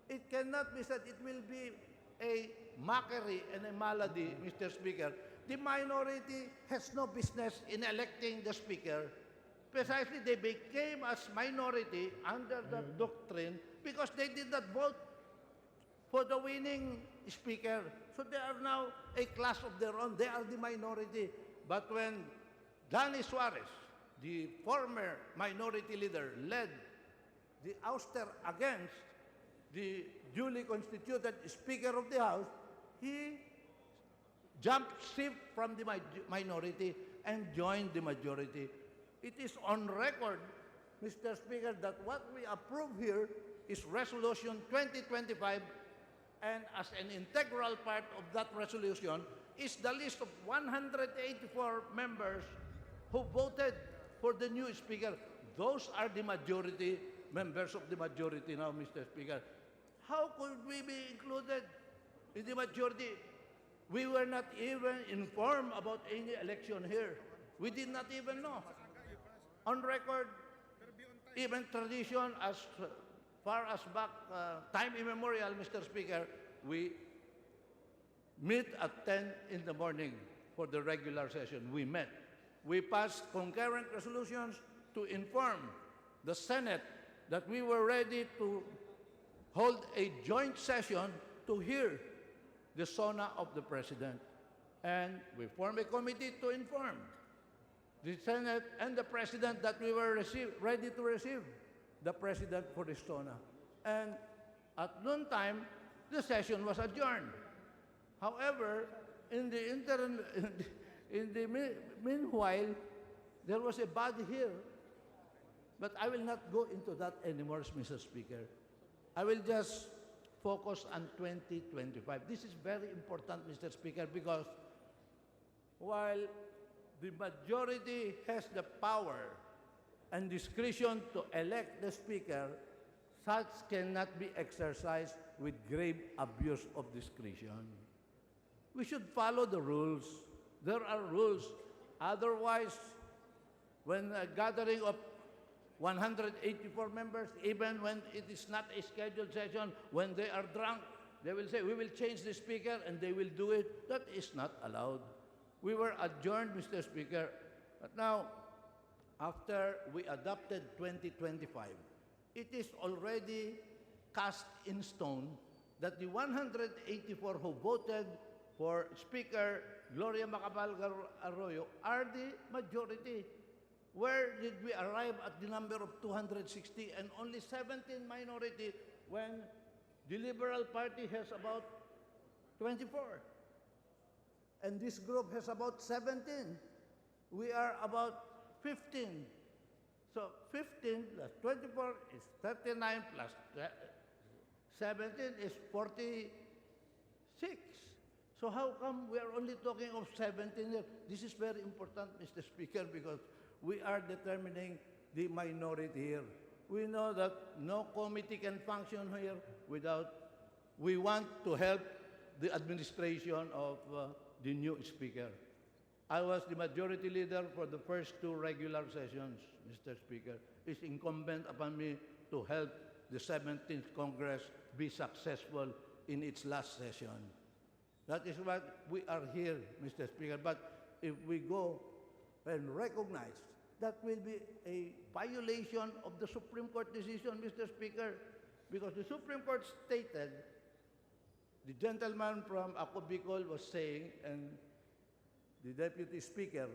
It cannot be said it will be a mockery and a malady, Mr. Speaker. The minority has no business in electing the Speaker. Precisely, they became as minority under the doctrine because they did not vote for the winning Speaker. So they are now a class of their own. They are the minority. But when Danny Suarez, the former minority leader, led the ouster against the duly constituted Speaker of the House, he jumped ship from the minority and joined the majority. It is on record, Mr. Speaker, that what we approve here is Resolution 2025, and as an integral part of that resolution is the list of 184 members who voted for the new Speaker. Those are the majority members of the majority now, Mr. Speaker. How could we be included in the majority? We were not even informed about any election here. We did not even know. On record, even tradition as far as back time immemorial, Mr. Speaker, we meet at 10 in the morning for the regular session. We met. We passed concurrent resolutions to inform the Senate that we were ready to hold a joint session to hear the SONA of the President. And we formed a committee to inform the Senate and the President that we were ready to receive the President for the SONA. And at noontime, the session was adjourned. However, in the meanwhile, there was a body here. But I will not go into that anymore, Mr. Speaker. I will just focus on 2025. This is very important, Mr. Speaker, because while the majority has the power and discretion to elect the Speaker, such cannot be exercised with grave abuse of discretion. We should follow the rules. There are rules. Otherwise, when a gathering of 184 members, even when it is not a scheduled session, when they are drunk, they will say, we will change the Speaker, and they will do it. That is not allowed. We were adjourned, Mr. Speaker. But now, after we adopted 2025, it is already cast in stone that the 184 who voted for Speaker Gloria Macapagal Arroyo are the majority. Where did we arrive at the number of 260 and only 17 minority when the Liberal Party has about 24? And this group has about 17. We are about 15. So 15 plus 24 is 39 plus 17 is 46. So how come we are only talking of 17 here? This is very important, Mr. Speaker, because we are determining the minority here. We know that no committee can function here without, we want to help the administration of the new Speaker. I was the majority leader for the first two regular sessions, Mr. Speaker. It's incumbent upon me to help the 17th Congress be successful in its last session. That is why we are here, Mr. Speaker. But if we go and recognize that will be a violation of the Supreme Court decision, Mr. Speaker, because the Supreme Court stated, the gentleman from Ako Bicol was saying, and the Deputy Speaker,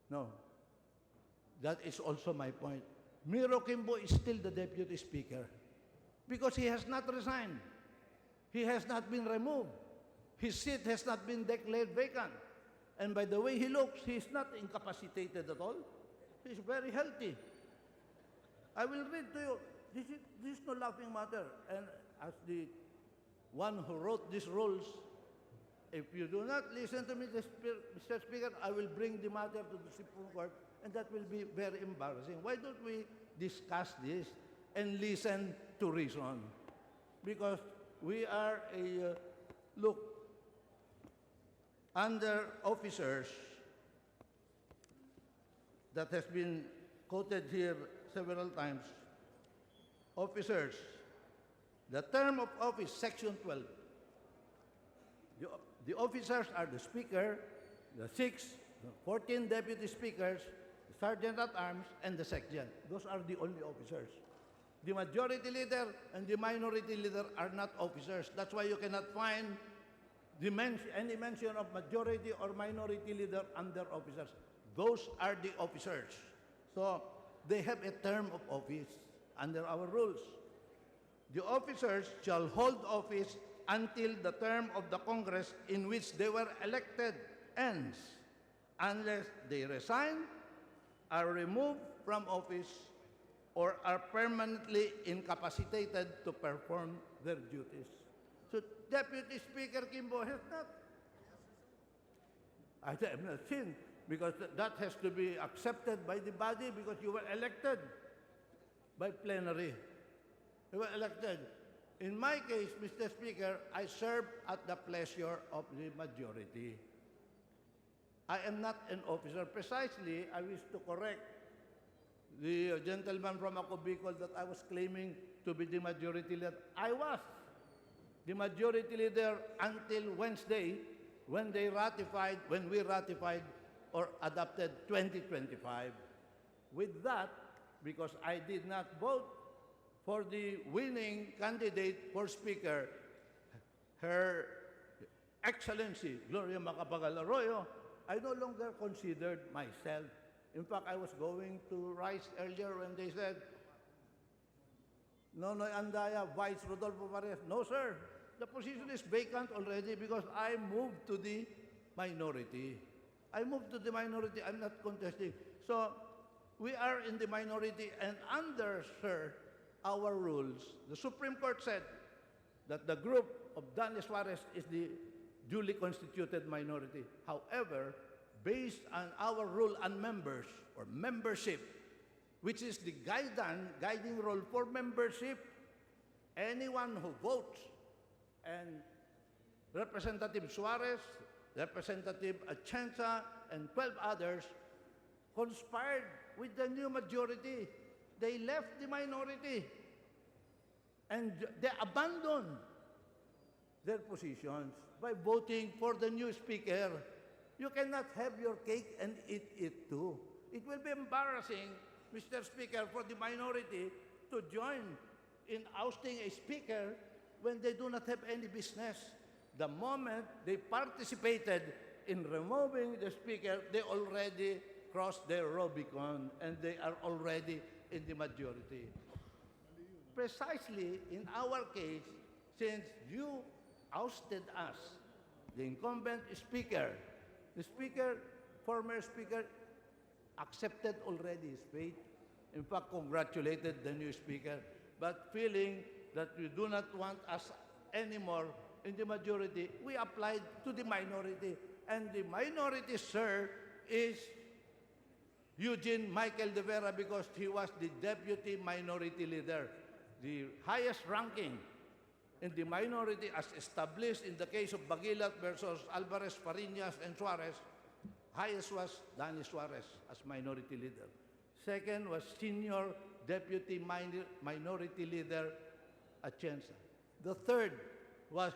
no, that is also my point. Miro Kimbo is still the Deputy Speaker because he has not resigned. He has not been removed. His seat has not been declared vacant. And by the way he looks, he is not incapacitated at all. He is very healthy. I will read to you. This is no laughing matter. And as the one who wrote these rules, if you do not listen to me, Mr. Speaker, I will bring the matter to the Supreme Court, and that will be very embarrassing. Why don't we discuss this and listen to reason? Because we are look, under officers that has been quoted here several times, officers, the term of office, Section 12. The officers are the Speaker, the 14 Deputy Speakers, the Sergeant-at-Arms, and the Secretary. Those are the only officers. The Majority Leader and the Minority Leader are not officers. That's why you cannot find any mention of Majority or Minority Leader under officers. Those are the officers. So they have a term of office under our rules. The officers shall hold office until the term of the Congress in which they were elected ends, unless they resign, are removed from office, or are permanently incapacitated to perform their duties. So Deputy Speaker Kimbo has not. I have not seen, because that has to be accepted by the body because you were elected by plenary. You were elected. In my case, Mr. Speaker, I serve at the pleasure of the majority. I am not an officer. Precisely, I wish to correct the gentleman from Ako Bicol that I was claiming to be the majority leader. I was the majority leader until Wednesday when we ratified or adopted 2025. With that, because I did not vote for the winning candidate for Speaker, Her Excellency Gloria Macapagal Arroyo, I no longer considered myself. In fact, I was going to rise earlier when they said, Nonoy Andaya, Vice Rodolfo Paredes. No, sir. The position is vacant already because I moved to the minority. I moved to the minority. I'm not contesting. So we are in the minority, and under, sir, our rules, the Supreme Court said that the group of Danny Suarez is the duly constituted minority. However, based on our rule on members or membership, which is the guiding rule for membership, anyone who votes, and Representative Suarez, Representative Atienza, and 12 others conspired with the new majority. They left the minority and they abandoned their positions by voting for the new speaker. You cannot have your cake and eat it too. It will be embarrassing, Mr. Speaker, for the minority to join in ousting a speaker when they do not have any business. The moment they participated in removing the speaker, they already crossed their Rubicon and they are already in the majority. Precisely in our case, since you ousted us, the incumbent speaker, the speaker, former speaker, accepted already his fate. In fact, congratulated the new speaker, but feeling that you do not want us anymore in the majority, we applied to the minority. And the minority, sir, is Eugene Michael De Vera because he was the deputy minority leader, the highest ranking in the minority as established in the case of Bagilat versus Alvarez, Fariñas, and Suarez. Highest was Danny Suarez as minority leader. Second was senior deputy minority leader Atienza. The third was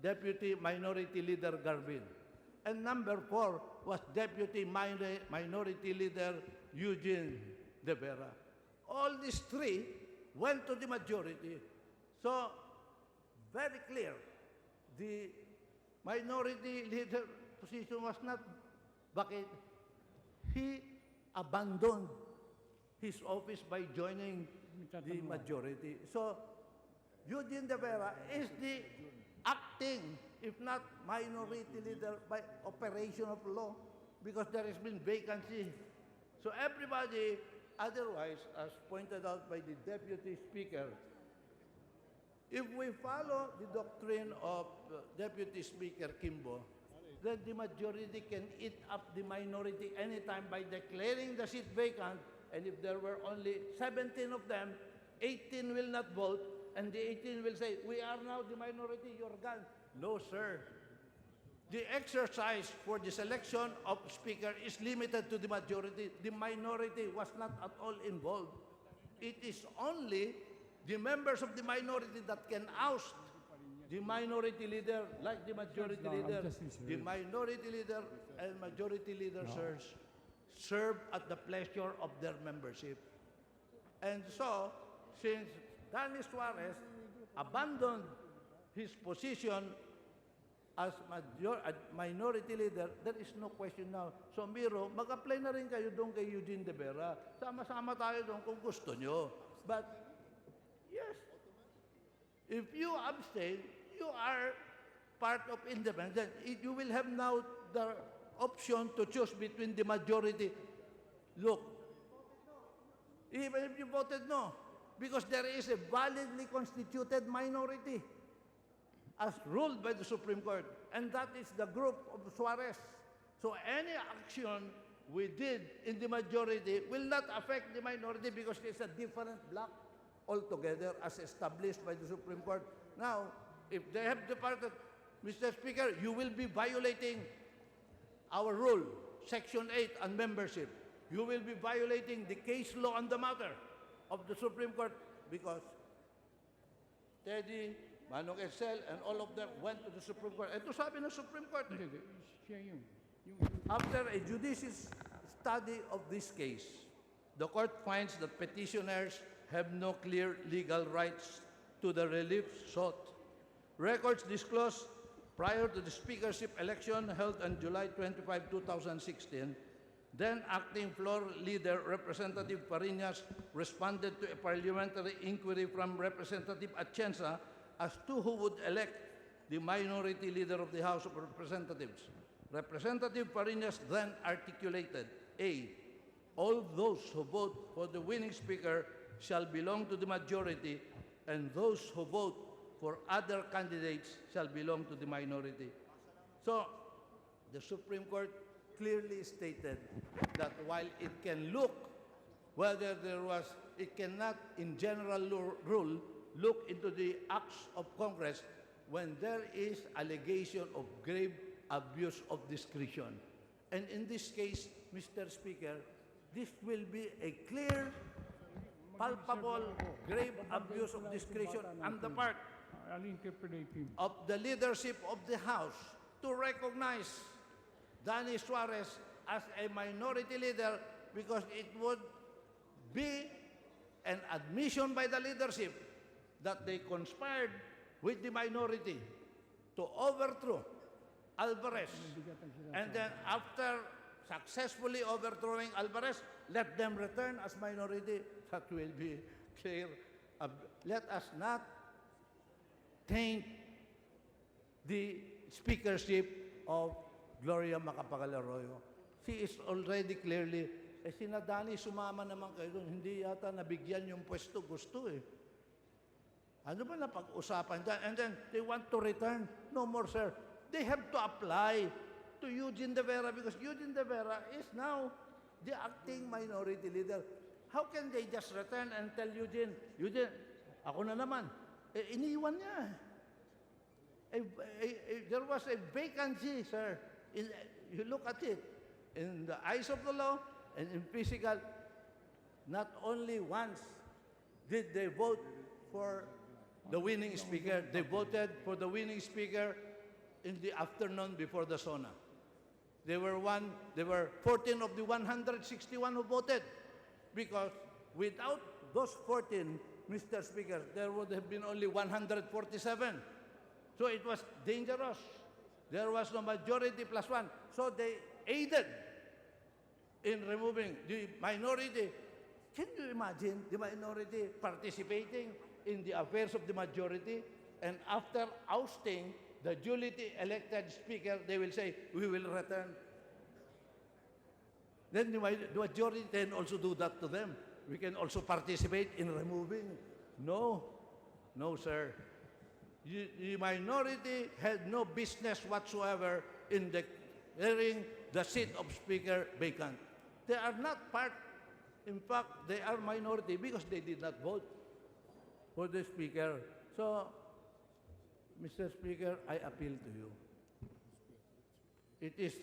deputy minority leader Garvin. And number 4 was deputy minority leader Eugene De Vera. All these three went to the majority. So, very clear, the minority leader position was not vacant. He abandoned his office by joining the majority. So, Eugene De Vera is the acting, if not minority leader, by operation of law, because there has been vacancy. So everybody, otherwise, as pointed out by the Deputy Speaker, if we follow the doctrine of Deputy Speaker Kimbo, then the majority can eat up the minority anytime by declaring the seat vacant, and if there were only 17 of them, 18 will not vote, and the 18 will say, we are now the minority, you're gone. No, sir. The exercise for the selection of speaker is limited to the majority. The minority was not at all involved. It is only the members of the minority that can oust the minority leader, like the majority leader. The minority leader and majority leader serve at the pleasure of their membership. And so, since Danny Suarez abandoned his position as minority leader, there is no question now. So Miro, mag-apply na rin kayo doon kay Eugene De Vera. Sama-sama tayo doon kung gusto nyo. But, yes, if you abstain, you are part of independent. You will have now the option to choose between the majority. Look, even if you voted no, because there is a validly constituted minority as ruled by the Supreme Court, and that is the group of Suarez. So any action we did in the majority will not affect the minority because it's a different block altogether as established by the Supreme Court. Now, if they have departed, Mr. Speaker, you will be violating our rule, Section 8 on membership. You will be violating the case law on the matter of the Supreme Court because Teddy, Manong Excel, and all of them went to the Supreme Court. Ito sabi ng Supreme Court. After a judicious study of this case, the court finds that petitioners have no clear legal rights to the relief sought. Records disclosed prior to the speakership election held on July 25, 2016, then acting floor leader Representative Fariñas responded to a parliamentary inquiry from Representative Atienza as to who would elect the minority leader of the House of Representatives. Representative Fariñas then articulated, A, all those who vote for the winning speaker shall belong to the majority, and those who vote for other candidates shall belong to the minority. So, the Supreme Court clearly stated that while it can look whether there was, it cannot in general rule look into the acts of Congress when there is allegation of grave abuse of discretion. And in this case, Mr. Speaker, this will be a clear, palpable, grave abuse of discretion on the part of the leadership of the House to recognize Danny Suarez as a minority leader because it would be an admission by the leadership that they conspired with the minority to overthrow Alvarez. And then after successfully overthrowing Alvarez, let them return as minority. That will be clear. Let us not taint the speakership of Gloria Macapagal Arroyo. She is already clearly, sina Dani, sumama naman kayo doon. Hindi yata nabigyan yung pwesto. Gusto eh. Ano ba na pag-usapan dyan? And then, they want to return. No more, sir. They have to apply to Eugene De Vera because Eugene De Vera is now the acting minority leader. How can they just return and tell Eugene, ako na naman. Iniwan niya. There was a vacancy, sir. You look at it. In the eyes of the law and in physical, not only once did they vote for the winning speaker, they voted for the winning speaker in the afternoon before the SONA. There were 14 of the 161 who voted because without those 14, Mr. Speaker, there would have been only 147. So it was dangerous. There was no majority plus one. So they aided in removing the minority. Can you imagine the minority participating in the affairs of the majority? And after ousting the duly elected speaker, they will say, we will return. Then the majority can also do that to them. We can also participate in removing. No, sir. The minority had no business whatsoever in declaring the seat of speaker vacant. They are not part. In fact, they are minority because they did not vote for the speaker. So, Mr. Speaker, I appeal to you. It is,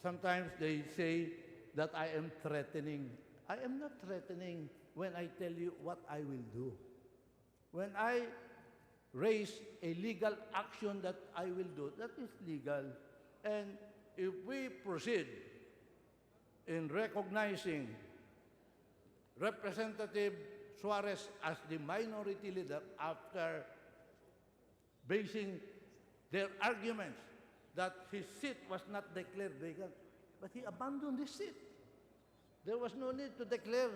sometimes they say that I am threatening. I am not threatening when I tell you what I will do. When I raise a legal action that I will do, that is legal. And if we proceed in recognizing Representative Suarez as the minority leader after basing their arguments that his seat was not declared vacant, but he abandoned his seat. There was no need to declare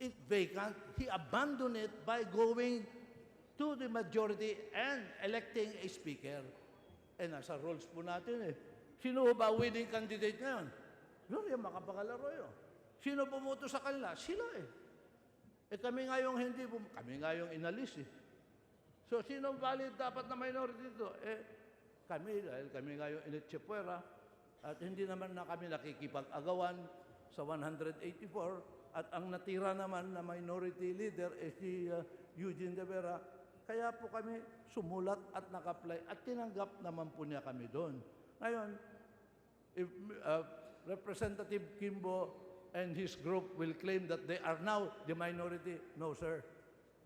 it vacant. He abandoned it by going to the majority and electing a speaker. Eh, nasa rules po natin eh. Sino ba winning candidate ngayon? Yun yung makapakalaro yun. Sino bumoto sa kanila? Sila eh. Eh kami nga yung hindi, kami nga yung inalis eh. So sino valid dapat na minority dito? Eh kami, dahil kami nga yung initsepuera, at hindi naman na kami nakikipag-agawan sa 184, at ang natira naman na minority leader eh si Eugene De Vera. Kaya po kami sumulat at naka-apply at tinanggap naman po niya kami doon. Ngayon, if Representative Kimbo and his group will claim that they are now the minority, no sir.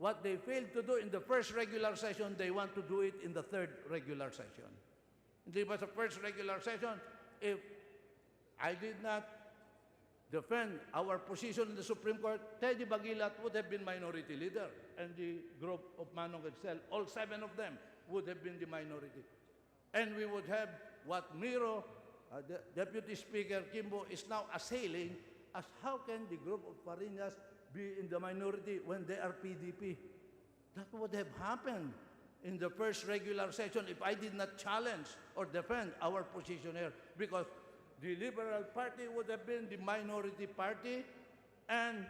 What they failed to do in the first regular session, they want to do it in the third regular session. Hindi ba sa first regular session, if I did not defend our position in the Supreme Court, Teddy Bagilat would have been minority leader, and the group of Manong itself, all 7 of them, would have been the minority. And we would have what Miro, the Deputy Speaker Kimbo, is now assailing as how can the group of Parinas be in the minority when they are PDP? That would have happened in the first regular session if I did not challenge or defend our position here, because the Liberal Party would have been the minority party, and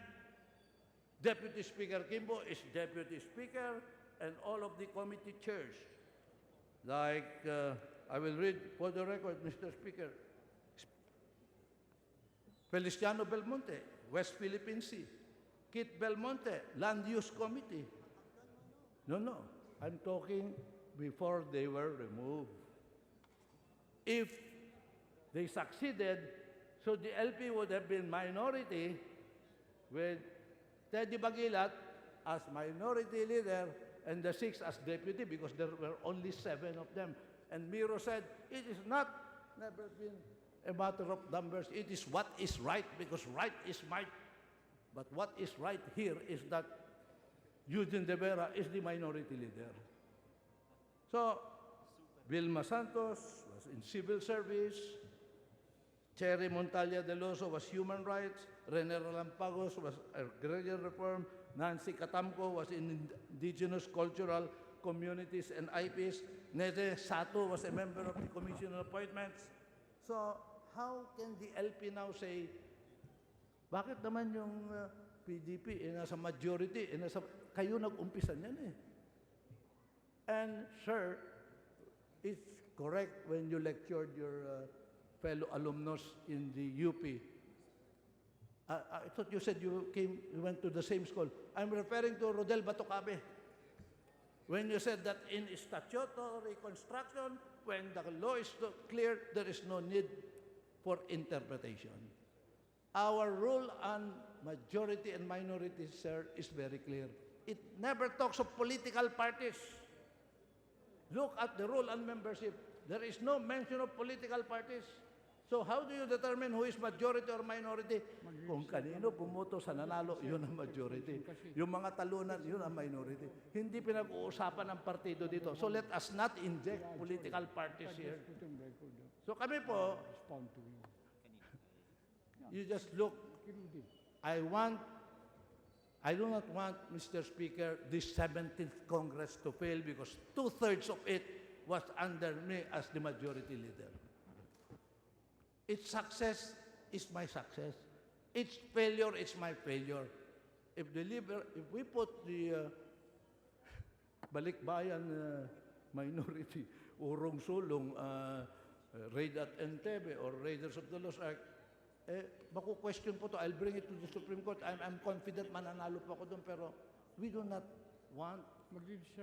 Deputy Speaker Kimbo is Deputy Speaker, and all of the committee chairs. Like, I will read for the record, Mr. Speaker. Feliciano Belmonte, West Philippine Sea. Kit Belmonte, Land Use Committee. No, I'm talking before they were removed. If they succeeded, so the LP would have been minority with Teddy Bagilat as minority leader and the 6 as deputy, because there were only 7 of them. And Miro said, it is not, never been a matter of numbers. It is what is right, because right is might. But what is right here is that Eugene De Vera is the minority leader. So, Vilma Santos was in civil service, Cherry Montalia de Loso was human rights, Rene Relampagos was agrarian reform, Nancy Catamco was in indigenous cultural communities and IPs, Nede Sato was a member of the Commission on Appointments. So, how can the LP now say, bakit naman yung PDP nasa majority, kayo nag-umpisa niyan eh. And sir, it's correct when you lectured your fellow alumnus in the UP. I thought you said you went to the same school. I'm referring to Rodel Batocabe. When you said that in statutory construction, when the law is clear, there is no need for interpretation. Our rule on majority and minority, sir, is very clear. It never talks of political parties. Look at the rule on membership. There is no mention of political parties. So how do you determine who is majority or minority? Kung kanino pumoto sa nanalo, yun ang majority. Yung mga talunan, yun ang minority. Hindi pinag-uusapan ng partido dito. So let us not inject political parties here. So kami po, you just look, I do not want, Mr. Speaker, this 17th Congress to fail because 2/3 of it was under me as the majority leader. Its success is my success. Its failure is my failure. If we put the Balikbayan minority, Urong Sulong, raid at Anthem, or Raiders of the Lost Ark, maku-question po to. I'll bring it to the Supreme Court. I'm confident mananalo po ako doon, pero we do not want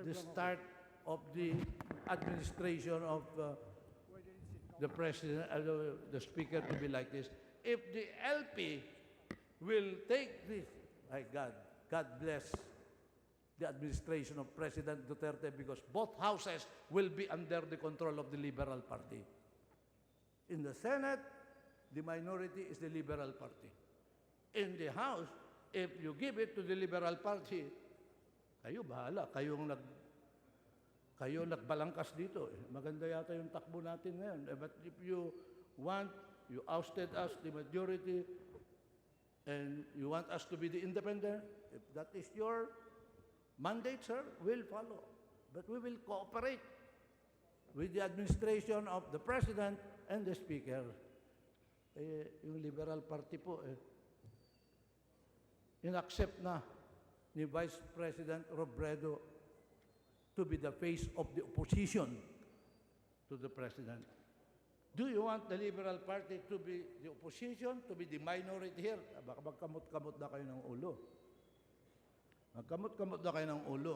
the start of the administration of the President, the Speaker to be like this. If the LP will take this, my God bless the administration of President Duterte, because both houses will be under the control of the Liberal Party. In the Senate, the minority is the Liberal Party. In the House, if you give it to the Liberal Party, kayo bahala, kayong Kayo nagbalangkas dito. Maganda yata yung takbo natin ngayon. But if you want, you ousted us, the majority, and you want us to be the independent, if that is your mandate, sir, we'll follow. But we will cooperate with the administration of the President and the Speaker. Yung Liberal Party po, in-accept na ni Vice President Robredo to be the face of the opposition to the President. Do you want the Liberal Party to be the opposition, to be the minority here? Baka magkamot-kamot na kayo ng ulo. Magkamot-kamot na kayo ng ulo.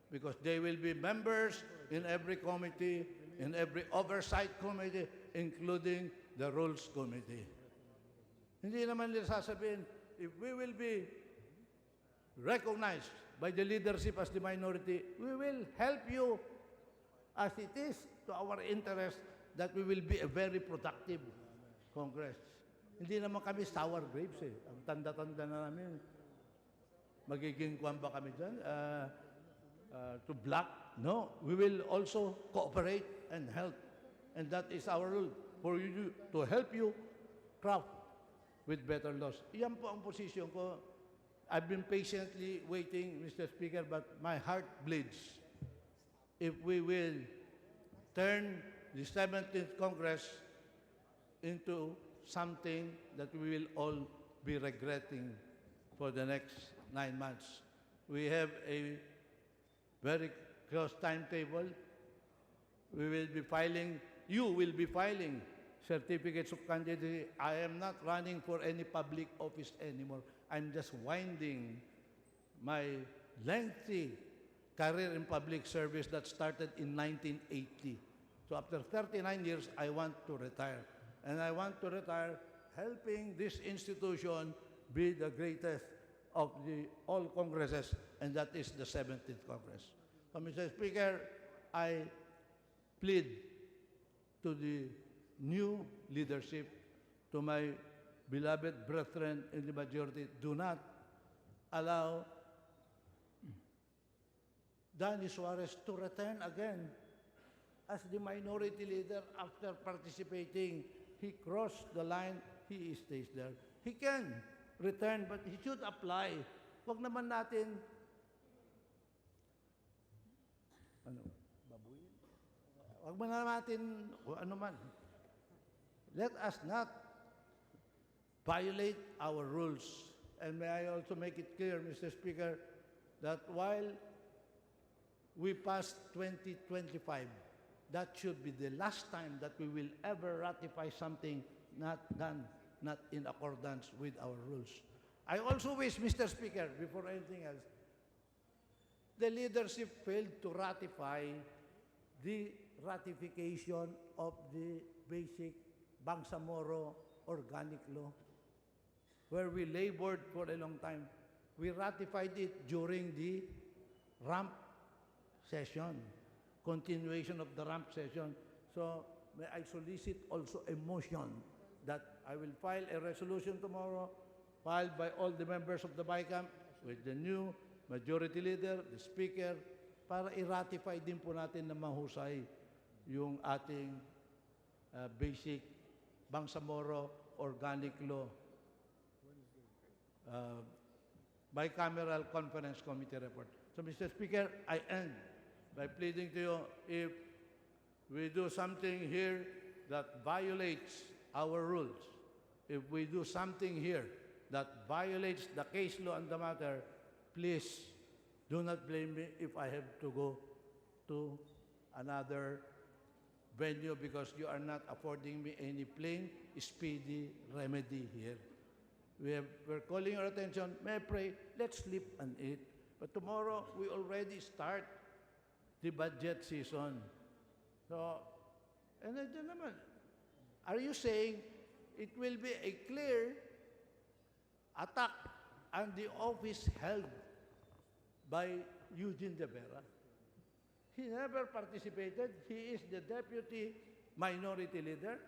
Because they will be members in every committee, in every oversight committee, including the Rules Committee. Hindi naman nila sasabihin, if we will be recognized by the leadership as the minority, we will help you as it is to our interest that we will be a very productive Congress. Hindi naman kami sour grapes eh. Ang tanda-tanda na namin. Magiging kwan ba kami dyan? To black? No. We will also cooperate and help. And that is our role. For you to help you craft with better laws. Iyan po ang posisyon ko. I've been patiently waiting, Mr. Speaker, but my heart bleeds. If we will turn the 17th Congress into something that we will all be regretting for the next 9 months. We have a very close timetable. We will be filing, you will be filing certificates of candidacy. I am not running for any public office anymore. I'm just winding my lengthy career in public service that started in 1980. So after 39 years, I want to retire. And I want to retire helping this institution be the greatest of the all Congresses, and that is the 17th Congress. So, Mr. Speaker, I plead to the new leadership, to my beloved brethren in the majority, do not allow Danny Suarez to return again as the minority leader after participating. He crossed the line, he stays there. He can return, but he should apply. Wag naman natin, babuyin? Wag man natin, ano man. Let us not violate our rules. And may I also make it clear, Mr. Speaker, that while we pass 2025, that should be the last time that we will ever ratify something not done, not in accordance with our rules. I also wish, Mr. Speaker, before anything else, the leadership failed to ratify the ratification of the basic Bangsamoro Organic Law, where we labored for a long time. We ratified it during the ramp session, continuation of the ramp session. So may I solicit also a motion that I will file a resolution tomorrow, filed by all the members of the BICAM with the new majority leader, the speaker, para i-ratify din po natin na mahusay yung ating basic Bangsamoro Organic Law bicameral conference committee report. So, Mr. Speaker, I end by pleading to you, if we do something here that violates our rules, if we do something here that violates the case law and the matter, please do not blame me if I have to go to another venue because you are not affording me any plain, speedy remedy here. We're calling your attention. May I pray, let's sleep and eat. But tomorrow, we already start the budget season. So, and then naman, are you saying it will be a clear attack on the office held by Eugene De Vera? He never participated. He is the deputy minority leader,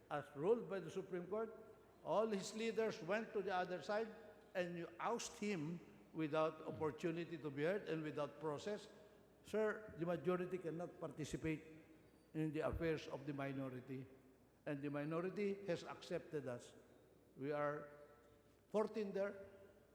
as ruled by the Supreme Court. All his leaders went to the other side, and you oust him without opportunity to be heard and without process. Sir, the majority cannot participate in the affairs of the minority, and the minority has accepted us. We are 14 there,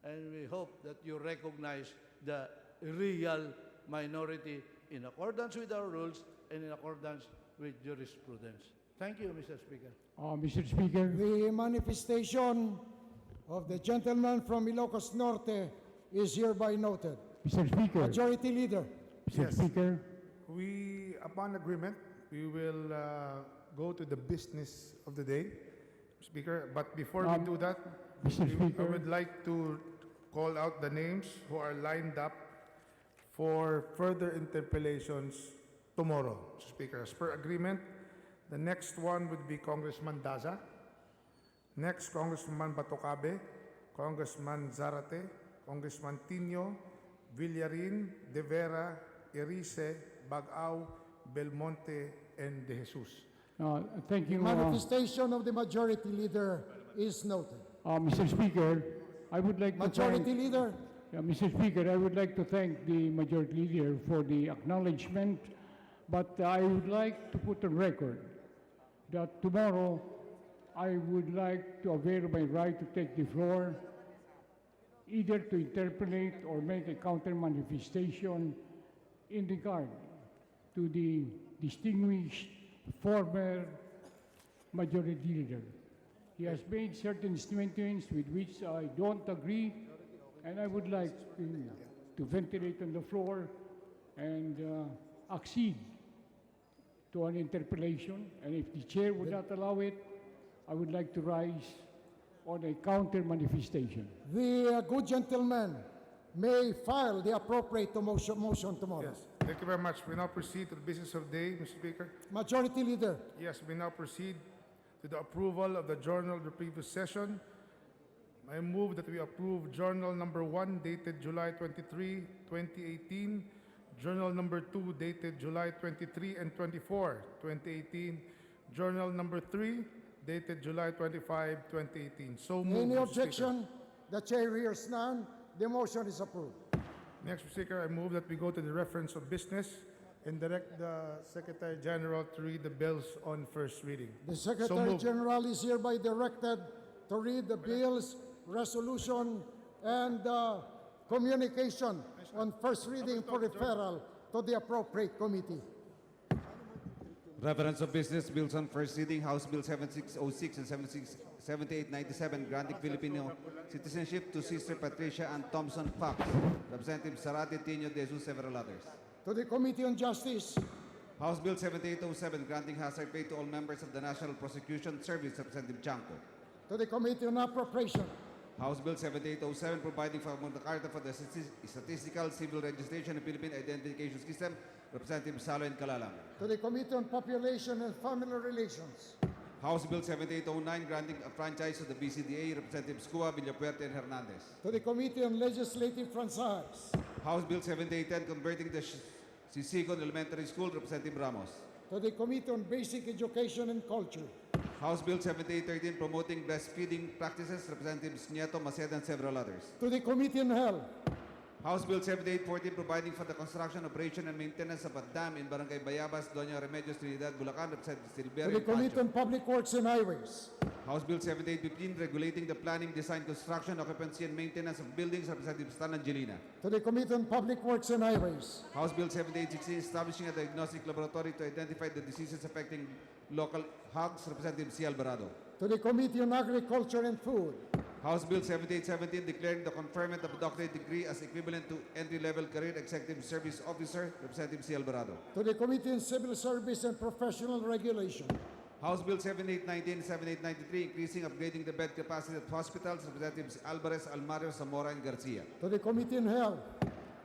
and we hope that you recognize the real minority in accordance with our rules and in accordance with jurisprudence. Thank you, Mr. Speaker. Mr. Speaker. The manifestation of the gentleman from Ilocos Norte is hereby noted. Mr. Speaker. Majority Leader. Mr. Speaker. We, upon agreement, we will go to the business of the day, Speaker. But before we do that, Mr. I Speaker. would like to call out the names who are lined up for further interpellations tomorrow, Mr. Speaker. As per agreement, the next one would be Congressman Daza. Next, Congressman Batocabe, Congressman Zarate, Congressman Tino, Villarin, De Vera, Erice, Bagao, Belmonte, and De Jesus. Thank The you, manifestation of the Majority Leader is noted. Mr. Speaker. I would like Majority to thank, Leader. Mr. Speaker, I would like to thank the Majority Leader for the acknowledgement, but I would like to put on record that tomorrow I would like to avail my right to take the floor, either to interpolate or make a counter manifestation in regard to the distinguished former Majority Leader. He has made certain statements with which I don't agree, and I would like to ventilate on the floor and accede to an interpellation. And if the chair would not allow it, I would like to rise on a counter manifestation. The good gentleman may file the appropriate motion tomorrow. Yes, thank you very much. We now proceed to the business of the day, Mr. Speaker. Majority Leader. Yes, we now proceed to the approval of the journal of the previous session. I move that we approve Journal Number 1 dated July 23, 2018, Journal Number 2 dated July 23 and 24, 2018, Journal Number 3 dated July 25, 2018. So moved. Any Mr. objection? The chair hears none. The motion is approved. Speaker. Next, Mr. Speaker, I move that we go to the reference of business and direct the Secretary General to read the bills on first reading. The So Secretary moved. General is hereby directed to read the bills, resolution, and communication on first reading for referral to the appropriate committee. Reference of business, bills on first reading, House Bill 7606 and 7897, granting Filipino citizenship to Sister Patricia Ann Thompson Fox, Representative Sarate Tino De Jesus, several others. To the Committee on Justice. House Bill 7807, granting hazard pay to all members of the National Prosecution Service, Representative Chanco. To the Committee on Appropriation. House Bill 7807, providing for Magna Carta for the Statistical Civil Registration and Philippine Identification System, Representative Salo and Calalang. To the Committee on Population and Family Relations. House Bill 7809, granting a franchise to the BCDA, Representatives Cua, Villapuerte, and Hernandez. To the Committee on Legislative Franchise. House Bill 7810, converting the Sisigon Elementary School, Representative Ramos. To the Committee on Basic Education and Culture. House Bill 7813, promoting breastfeeding practices, Representatives Nieto, Maceda, and several others. To the Committee on Health. House Bill 7814, providing for the construction, operation, and maintenance of a dam in Barangay Bayabas, Doña Remedios, Trinidad, Bulacan, Representative To Silverio the and Committee Pancho. on Public Works and Highways. House Bill 7815, regulating the planning, design, construction, occupancy, and maintenance of buildings, Representative Stan Angelina. To the Committee on Public Works and Highways. House Bill 7816, establishing a diagnostic laboratory to identify the diseases affecting local hogs, Representative C. Alvarado. To the Committee on Agriculture and Food. House Bill 7817, declaring the conferment of a doctorate degree as equivalent to entry-level career executive service officer, Representative C. Alvarado. To the Committee on Civil Service and Professional Regulation. House Bill 7819, 7893, increasing upgrading the bed capacity at hospitals, Representatives Alvarez, Almario, Zamora, and Garcia. To the Committee on Health.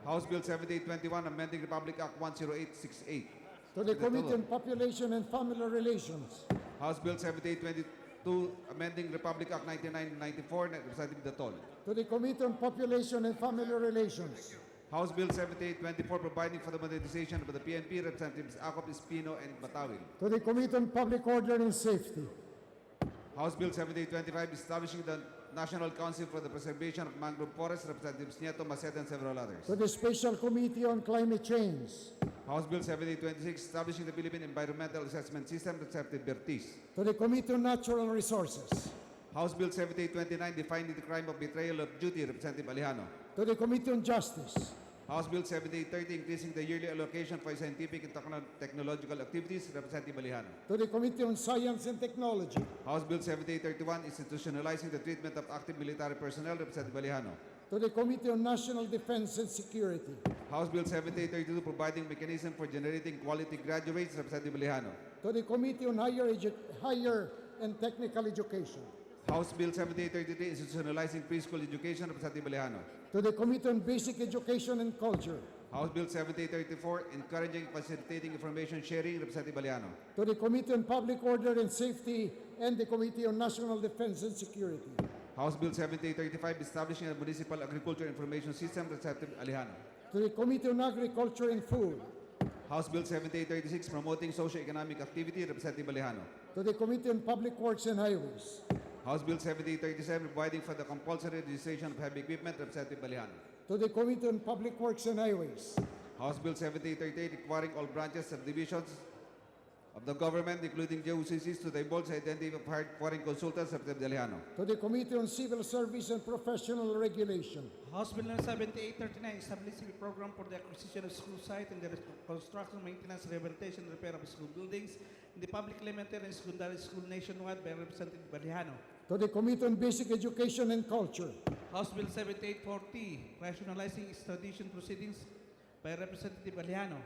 House Bill 7821, amending Republic Act 10868. To the Committee on Population and Family Relations. House Bill 7822, amending Republic Act 9994, Representative Datol. To the Committee on Population and Family Relations. House Bill 7824, providing for the modernization of the PNP, Representatives Acop, Espino, and Batawil. To the Committee on Public Order and Safety. House Bill 7825, establishing the National Council for the Preservation of Mangrove Forests, Representatives Nieto, Maceta, and several others. to the Special Committee on Climate Change, House Bill 7826, establishing the Philippine Environmental Assessment System, Representative Bertis. to the Committee on Natural Resources, House Bill 7829, defining the crime of betrayal of duty, Representative Alejano. to the Committee on Justice, House Bill 7830, increasing the yearly allocation for scientific and technological activities, Representative Alejano. to the Committee on Science and Technology, House Bill 7831, institutionalizing the treatment of active military personnel, Representative Alejano. to the Committee on National Defense and Security, House Bill 7832, providing mechanism for generating quality graduates, Representative Alejano. to the Committee on Higher and Technical Education, House Bill 7833, institutionalizing preschool education, Representative Alejano. to the Committee on Basic Education and Culture, House Bill 7834, encouraging and facilitating information sharing, Representative Alejano. to the Committee on Public Order and Safety and the Committee on National Defense and Security, House Bill 7835, establishing a municipal agriculture information system, Representative Alejano. to the Committee on Agriculture and Food, House Bill 7836, promoting socio-economic activity, Representative Alejano. to the Committee on Public Works and Highways, House Bill 7837, providing for the compulsory registration of heavy equipment, Representative Alejano. to the Committee on Public Works and Highways, House Bill 7838, requiring all branches of divisions of the government, including JOCCs, to divulge the identity of hired foreign consultants, Representative Alejano. to the Committee on Civil Service and Professional Regulation, House Bill No. 7839, establishing a program for the acquisition of school site and the construction, maintenance, rehabilitation, and repair of school buildings in the public elementary and secondary school nationwide by Representative Alejano. to the Committee on Basic Education and Culture, House Bill 7840, rationalizing extradition proceedings by Representative Alejano.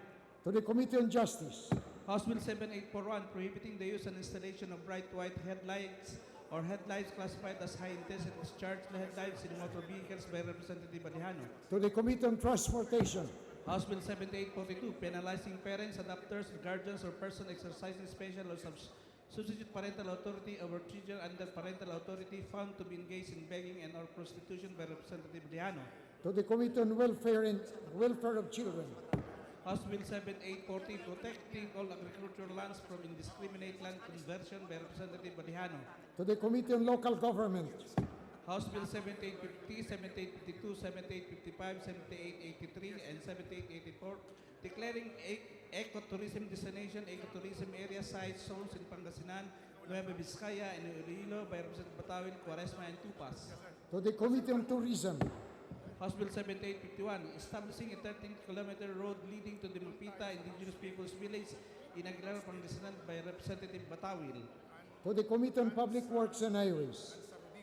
to the Committee on Justice, House Bill 7841, prohibiting the use and installation of bright white headlights or headlights classified as high-intensity discharge headlights in motor vehicles by Representative Alejano. to the Committee on Transportation, House Bill 7842, penalizing parents, adopters, guardians, or persons exercising special or substitute parental authority over children under parental authority found to be engaged in begging and or prostitution by Representative Alejano. to the Committee on Welfare of Children, House Bill 7840, protecting all agricultural lands from indiscriminate land conversion by Representative Alejano. to the Committee on Local Government, House Bill 7850, 7852, 7855, 7883, and 7884, declaring ecotourism destination, ecotourism area site zones in Pangasinan, Nueva Vizcaya, and Iloilo by Representative Batawil, Cuaresma, and Tupas. to the Committee on Tourism, House Bill 7851, establishing a 13-kilometer road leading to the Mapita Indigenous Peoples Village in Aguilar, Pangasinan by Representative Batawil. to the Committee on Public Works and Highways,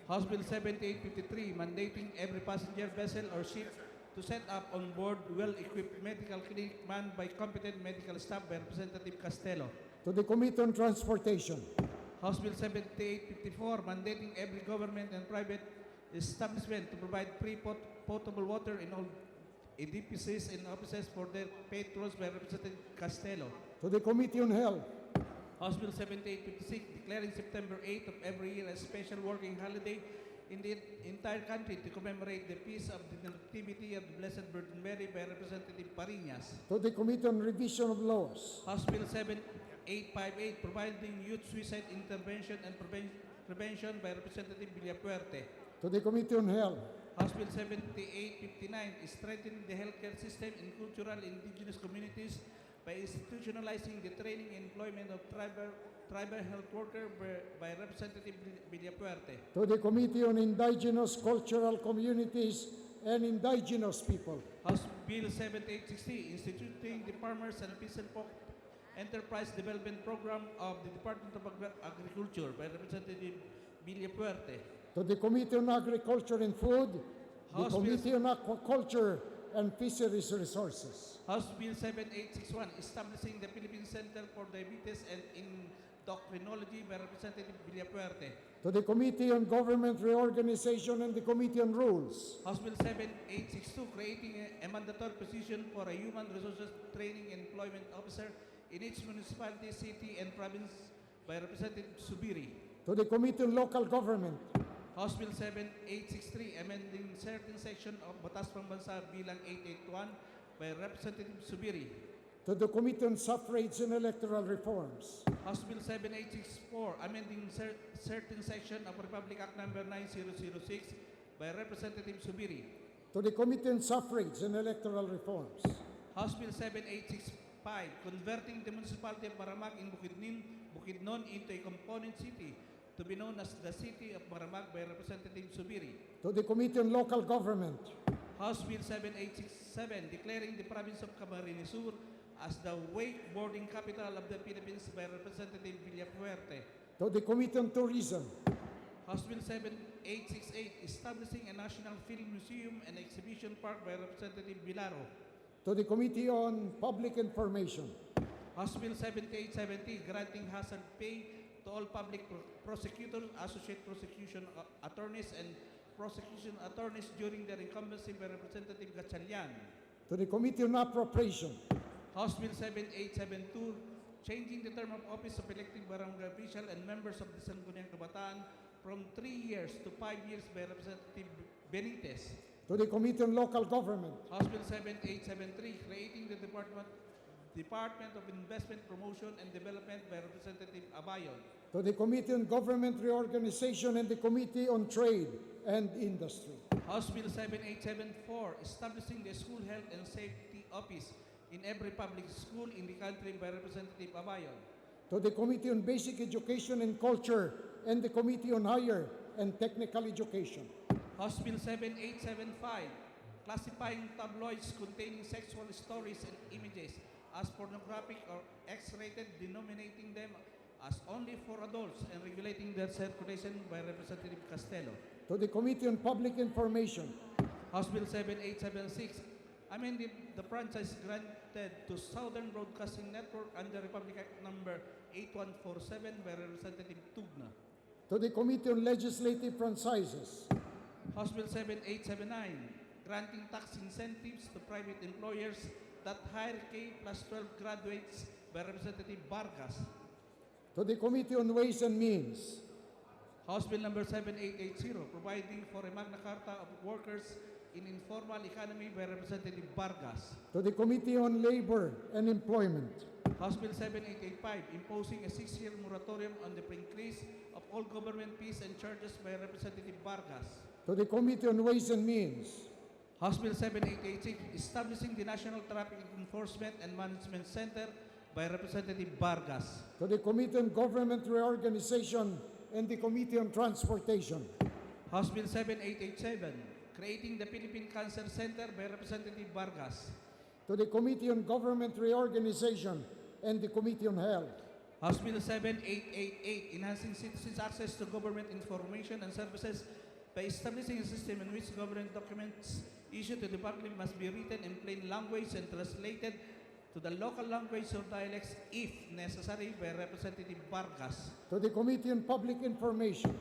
House Bill 7853, mandating every passenger vessel or ship to set up on board well-equipped medical clinic manned by competent medical staff by Representative Castelo. to the Committee on Transportation, House Bill 7854, mandating every government and private establishment to provide free potable water in all EDPCs and offices for their patrons by Representative Castelo. to the Committee on Health, House Bill 7856, declaring September 8th of every year a special working holiday in the entire country to commemorate the feast of the Nativity of the Blessed Virgin Mary by Representative Parinas. to the Committee on Revision of Laws, House Bill 7858, providing youth suicide intervention and prevention by Representative Villapuerte. to the Committee on Health, House Bill 7859, strengthening the healthcare system in cultural indigenous communities by institutionalizing the training and employment of tribal health workers by Representative Villapuerte. to the Committee on Indigenous Cultural Communities and Indigenous People, House Bill 7860, instituting the Farmers and Peasant Enterprise Development Program of the Department of Agriculture by Representative Villapuerte. to the Committee on Agriculture and Food, the House Committee on Aquaculture and Fisheries Resources, House Bill 7861, establishing the Philippine Center for Diabetes and Endocrinology by Representative Villapuerte. to the Committee on Government Reorganization and the Committee on Rules, House Bill 7862, creating a mandatory position for a human resources training and employment officer in each municipality, city, and province by Representative Subiri. to the Committee on Local Government, House Bill 7863, amending certain section of Batas Pambansa Bilang 881 by Representative Subiri. to the Committee on Suffrage and Electoral Reforms, House Bill 7864, amending certain section of Republic Act Number 9006 by Representative Subiri. to the Committee on Suffrage and Electoral Reforms, House Bill 7865, converting the municipality of Maramag in Bukidnon into a component city to be known as the City of Maramag by Representative Subiri. to the Committee on Local Government, House Bill 7867, declaring the province of Camarines Sur as the wakeboarding capital of the Philippines by Representative Villafuerte. to the Committee on Tourism, House Bill 7868, establishing a National Film Museum and Exhibition Park by Representative Vilaro. to the Committee on Public Information, House Bill 7870, granting hazard pay to all public prosecutors, associate prosecution attorneys, and prosecution attorneys during their incumbency by Representative Gatchalian. to the Committee on Appropriation, House Bill 7872, changing the term of office of elected barangay official and members of the Sangguniang Kabataan from 3 years to 5 years by Representative Benitez. to the Committee on Local Government, House Bill 7873, creating the Department of Investment Promotion and Development by Representative Abayon. to the Committee on Government Reorganization and the Committee on Trade and Industry, House Bill 7874, establishing the School Health and Safety Office in every public school in the country by Representative Abayon. to the Committee on Basic Education and Culture and the Committee on Higher and Technical Education, House Bill 7875, classifying tabloids containing sexual stories and images as pornographic or X-rated, denominating them as only for adults and regulating their circulation by Representative Castelo. to the Committee on Public Information, House Bill 7876, amended the franchise granted to Southern Broadcasting Network under Republic Act Number 8147 by Representative Tugna. to the Committee on Legislative Franchises, House Bill 7879, granting tax incentives to private employers that hire K plus 12 graduates by Representative Vargas. to the Committee on Ways and Means, House Bill number 7880, providing for a Magna Carta of workers in informal economy by Representative Vargas. to the Committee on Labor and Employment, House Bill 7885, imposing a 6-year moratorium on the increase of all government fees and charges by Representative Vargas. to the Committee on Ways and Means, House Bill 7886, establishing the National Traffic Enforcement and Management Center by Representative Vargas. to the Committee on Government Reorganization and the Committee on Transportation, House Bill 7887, creating the Philippine Cancer Center by Representative Vargas. to the Committee on Government Reorganization and the Committee on Health, House Bill 7888, enhancing citizens' access to government information and services by establishing a system in which government documents issued to the public must be written in plain language and translated to the local language or dialects if necessary by Representative Vargas. to the Committee on Public Information,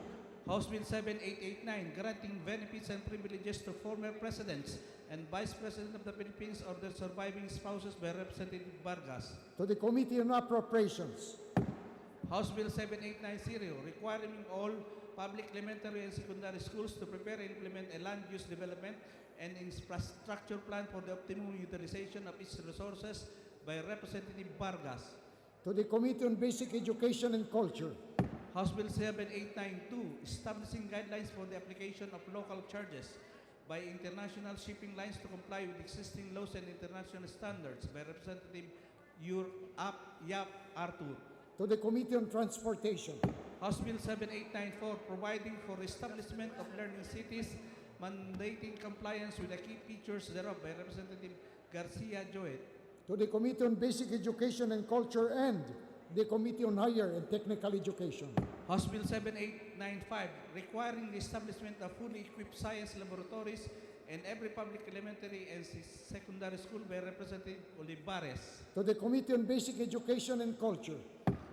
House Bill 7889, granting benefits and privileges to former presidents and vice president of the Philippines or their surviving spouses by Representative Vargas. to the Committee on Appropriations, House Bill 7890, requiring all public elementary and secondary schools to prepare and implement a land use development and infrastructure plan for the optimum utilization of its resources by Representative Vargas. to the Committee on Basic Education and Culture, House Bill 7892, establishing guidelines for the application of local charges by international shipping lines to comply with existing laws and international standards by Representative Yap Arthur. to the Committee on Transportation, House Bill 7894, providing for establishment of learning cities, mandating compliance with the key features thereof by Representative Garcia Joet. to the Committee on Basic Education and Culture and the Committee on Higher and Technical Education, House Bill 7895, requiring the establishment of fully equipped science laboratories in every public elementary and secondary school by Representative Olivares. to the Committee on Basic Education and Culture,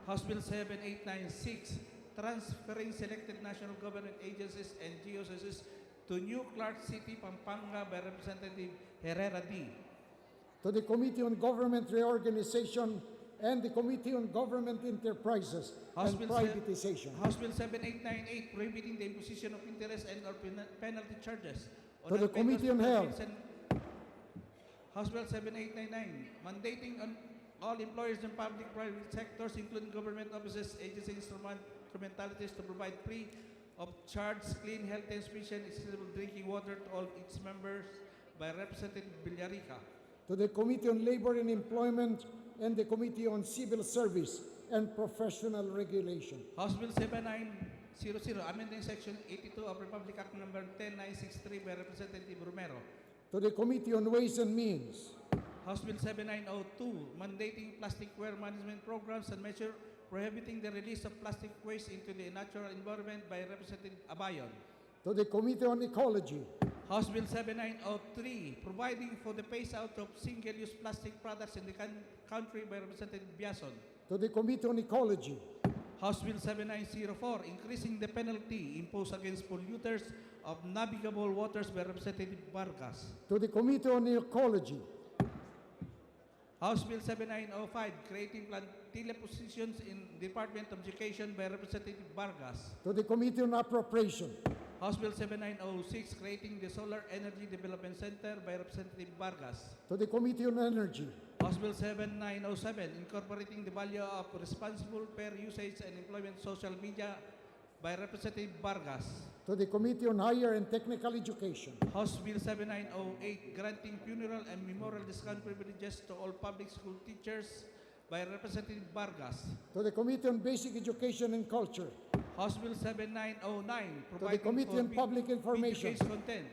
House Bill 7896, transferring selected national government agencies and dioceses to New Clark City, Pampanga by Representative Herrera D. to the Committee on Government Reorganization and the Committee on Government Enterprises House and Bill Privatization, House Bill 7898, prohibiting the imposition of interest and or penalty charges to the Committee on Health, House Bill 7899, mandating all employers in public private sectors, including government offices, agencies, instrumentalities to provide free of charge clean, healthy, and efficient, accessible drinking water to all its members by Representative Villarica. to the Committee on Labor and Employment and the Committee on Civil Service and Professional Regulation, House Bill 7900, amending Section 82 of Republic Act Number 10963 by Representative Romero. to the Committee on Ways and Means, House Bill 7902, mandating plasticware management programs and measure prohibiting the release of plastic waste into the natural environment by Representative Abayon. to the Committee on Ecology, House Bill 7903, providing for the phase-out of single-use plastic products in the country by Representative Biason. to the Committee on Ecology, House Bill 7904, increasing the penalty imposed against polluters of navigable waters by Representative Vargas. to the Committee on Ecology, House Bill 7905, creating plantilla positions in Department of Education by Representative Vargas. to the Committee on Appropriation, House Bill 7906, creating the Solar Energy Development Center by Representative Vargas. to the Committee on Energy, House Bill 7907, incorporating the value of responsible fair usage and employment social media by Representative Vargas. to the Committee on Higher and Technical Education, House Bill 7908, granting funeral and memorial discount privileges to all public school teachers by Representative Vargas. to the Committee on Basic Education and Culture, House Bill 7909, to the providing Committee for on Public Information, video-based content.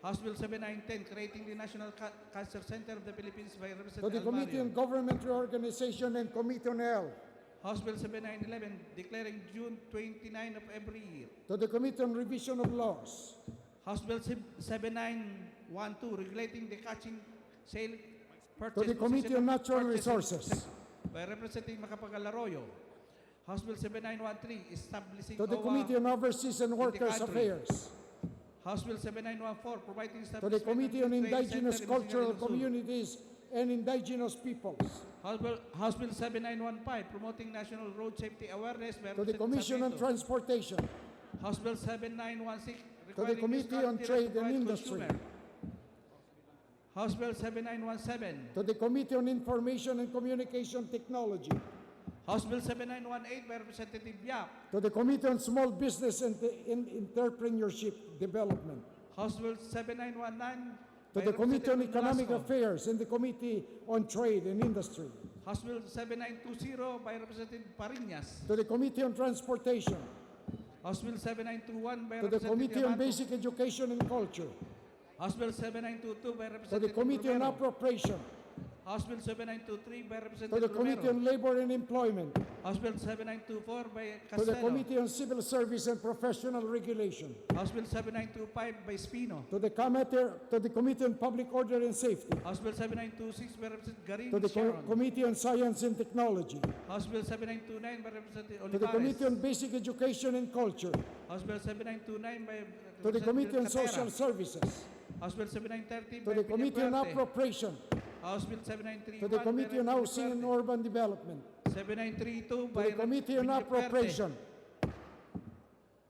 House Bill 7910, creating the National Cancer Center of the Philippines by to Representative the Committee on Almario. Government Reorganization and Committee on Health, House Bill 7911, declaring June 29 of every year. to the Committee on Revision of Laws, House Bill 7912, regulating the catching, sale, purchase, to the Committee on possession, Natural purchase, Resources, by Representative Macapagal Arroyo. House Bill 7913, establishing to the OWA Committee on Overseas and in the Workers' country. Affairs, House Bill 7914, providing to the establishment Committee of on the Trade Indigenous Center in Cultural Sigalingong Sur. Communities and Indigenous Peoples, House Bill 7915, promoting national road safety awareness by to the Representative Commission on Sarmiento. Transportation, House Bill 7916, to the requiring Committee on discount Trade to and provide Industry, consumer. House Bill 7917, to the Committee on Information and Communication Technology, House Bill 7918 by Representative Yap. to the Committee on Small Business and Entrepreneurship Development, House Bill 7919 to by the Committee on Representative Economic Nolasco. Affairs and the Committee on Trade and Industry, House Bill 7920 by Representative Parinas. to the Committee on Transportation, House Bill 7921 by to the Representative Committee on Yamato. Basic Education and Culture, House Bill 7922 by to the Representative Committee on Romero. Appropriation, House Bill 7923 by to Representative the Committee on Romero. Labor and Employment, House Bill 7924 by to the Castelo. Committee on Civil Service and Professional Regulation, House Bill 7925 by Spino. to the Committee on Public Order and Safety, House Bill 7926 by Representative Garin to the Sharon. Committee on Science and Technology, House Bill 7929 by Representative to the Committee on Olivares. Basic Education and Culture, House Bill 7929 by to the Committee on Representative Social Catera. Services, House Bill 7930 to by the Committee on Villafuerte. Appropriation, House Bill 7931 to the Committee on by Housing and Villafuerte. Urban Development, 7932 to by the Committee on Villafuerte. Appropriation,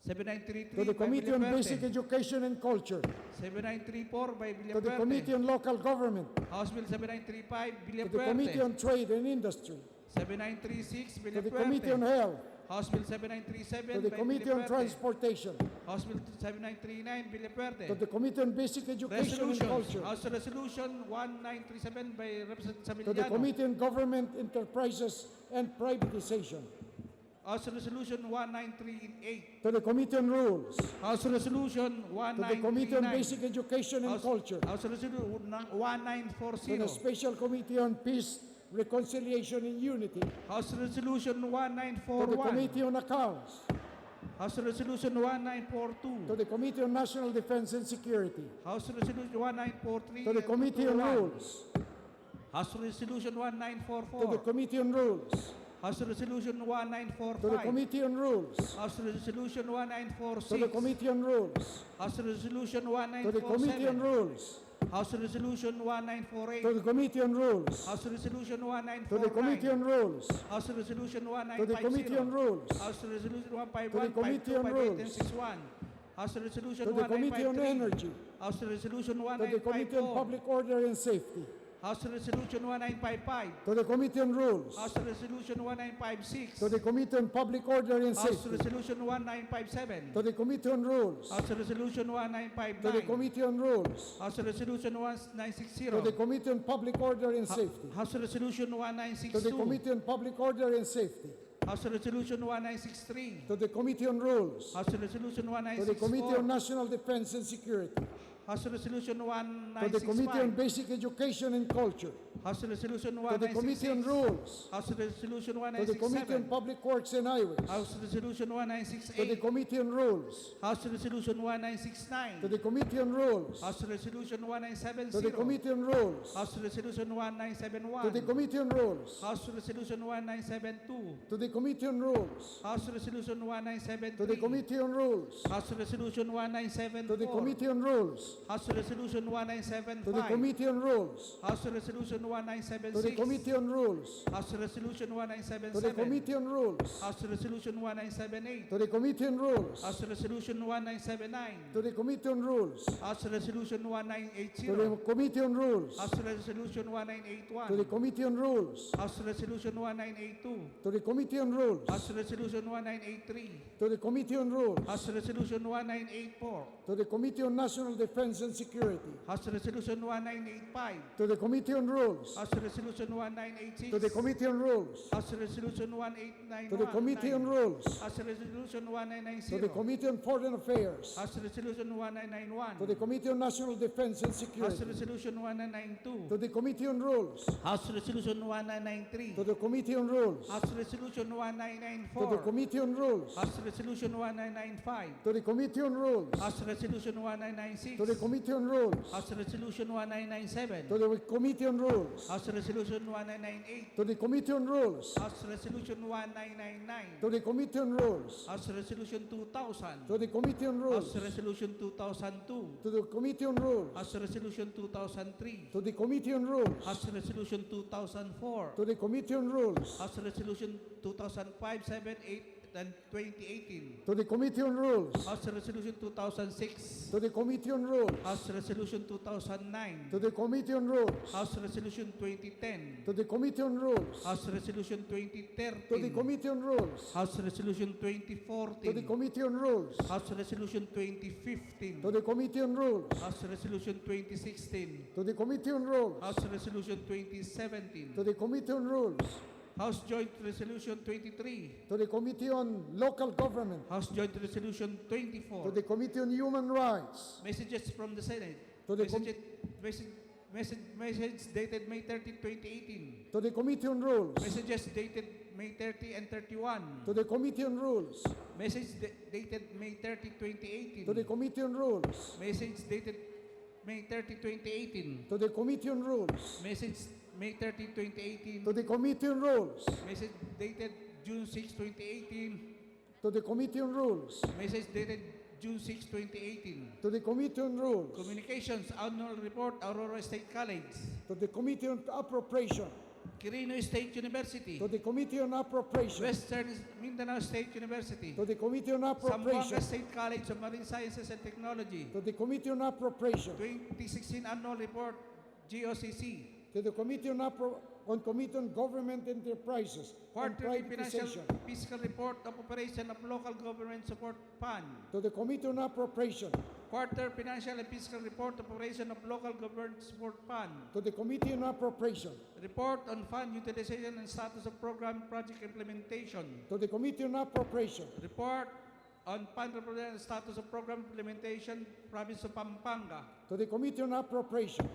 7933 to the by Committee on Villafuerte. Basic Education and Culture, 7934 by to the Villafuerte. Committee on Local Government, House Bill 7935 to the Committee Villafuerte. on Trade and Industry, 7936 to the Committee on Villafuerte. Health, House Bill 7937 to the by Committee on Villafuerte. Transportation, House Bill 7939 Villafuerte. to the Committee on Basic Education and Resolutions. Culture, House Resolution 1937 by Representative to the Samiliano. Committee on Government Enterprises and Privatization, House Resolution 1938. to the Committee on Rules, House Resolution to the Committee on 1939. Basic Education and Culture, House Resolution to the 1940. Special Committee on Peace, Reconciliation and Unity, House Resolution to the 1941. Committee on Accounts, House Resolution 1942. to the Committee on National Defense and Security, House Resolution 1943. to the and Committee on 221. Rules, House Resolution to the 1944. Committee on Rules, House Resolution to the 1945. Committee on Rules, House Resolution to the 1946. Committee on Rules, House Resolution to the Committee on 1947. Rules, House Resolution to 1948. the Committee on Rules, House Resolution to the Committee on 1949. Rules, House Resolution to the Committee on 1950. Rules, House Resolution to the 151, Committee 52, on 58, and Rules, 61. House Resolution to the Committee on 1953. Energy, House Resolution to the Committee on 1954. Public Order and Safety, House Resolution 1955. to the Committee on Rules, House Resolution 1956. to the Committee on Public Order and House Safety, Resolution 1957. to the Committee on Rules, House Resolution to the 1959. Committee on Rules, House Resolution 1960. to the Committee on Public Order and Safety, House Resolution to the 1962. Committee on Public Order and Safety, House Resolution 1963. to the Committee on Rules, House Resolution to the Committee 1964. on National Defense and Security, House Resolution to the Committee on 1965. Basic Education and Culture, House Resolution to the Committee on 1966. Rules, House Resolution to the Committee on 1967. Public Works and Highways, House Resolution to the 1968. Committee on Rules, House Resolution to 1969. the Committee on Rules, House Resolution to the 1970. Committee on Rules, House Resolution to 1971. the Committee on Rules, House Resolution 1972. to the Committee on Rules, House Resolution to the 1973. Committee on Rules, House Resolution to 1974. the Committee on Rules, House Resolution to the 1975. Committee on Rules, House Resolution to the 1976. Committee on Rules, House Resolution to the 1977. Committee on Rules, House Resolution 1978. to the Committee on Rules, House Resolution 1979. to the Committee on Rules, House Resolution 1980. to the Committee on Rules, House Resolution 1981. to the Committee on Rules, House Resolution 1982. to the Committee on Rules, House Resolution 1983. to the Committee on Rules, House Resolution 1984. to the Committee on National Defense and Security, House Resolution 1985. to the Committee on Rules, House Resolution 1986. to the Committee on Rules, House Resolution 1891. to the Committee on Rules, House Resolution to 1990. the Committee on Foreign Affairs, House Resolution 1991. to the Committee on National Defense and House Security, Resolution 1992. to the Committee on Rules, House Resolution 1993. to the Committee on Rules, House Resolution to the 1994. Committee on Rules, House Resolution 1995. to the Committee on Rules, House Resolution 1996. to the Committee on Rules, House Resolution 1997. to the Committee on Rules, House Resolution 1998. to the Committee on Rules, House Resolution 1999. to the Committee on Rules, House Resolution 2000. to the Committee on Rules, House Resolution 2002. to the Committee on Rules, House Resolution 2003. to the Committee on Rules, House Resolution 2004. to the Committee on Rules, House Resolution 2005, 7, 8, and 2018. to the Committee on Rules, House Resolution 2006. to the Committee on Rules, House Resolution 2009. to the Committee on Rules, House Resolution 2010. to the Committee on Rules, House Resolution to the 2013. Committee on Rules, House Resolution to the 2014. Committee on Rules, House Resolution 2015. to the Committee on Rules, House Resolution 2016. to the Committee on Rules, House Resolution 2017. to the Committee on Rules, House Joint Resolution 23. to the Committee on Local Government, House Joint Resolution to 24. the Committee on Human Rights, Messages from the Senate. to the, com- Message dated May 30, 2018. to the Committee on Rules, Messages dated May 30 and 31. to the Committee on Rules, Message dated May 30, 2018. to the Committee on Rules, Message dated May 30, 2018. to the Committee on Rules, Message May 30, 2018. to the Committee on Rules, Message dated June 6, 2018. to the Committee on Rules, Message dated June 6, 2018. to the Committee on Rules, Communications Annual Report, Aurora State College. to the Committee on Appropriation, Quirino State University. to the Committee on Appropriation, Western Mindanao State University. to the Committee on Appropriation, Zamboanga State College of Marine Sciences and Technology. to the Committee on Appropriation, 2016 Annual Report, GOCC. to the Committee on Committee on Government Enterprises and Quarterly Financial Privatization, Fiscal Report of Operation of Local Government Support Fund. to the Committee on Appropriation, Quarter Financial and Fiscal Report of Operation of Local Government Support Fund. to the Committee on Appropriation, Report on Fund Utilization and Status of Program Project Implementation. to the Committee on Appropriation, Report on Fund Implementation and Status of Program Implementation, Province of Pampanga. to the Committee on Appropriation,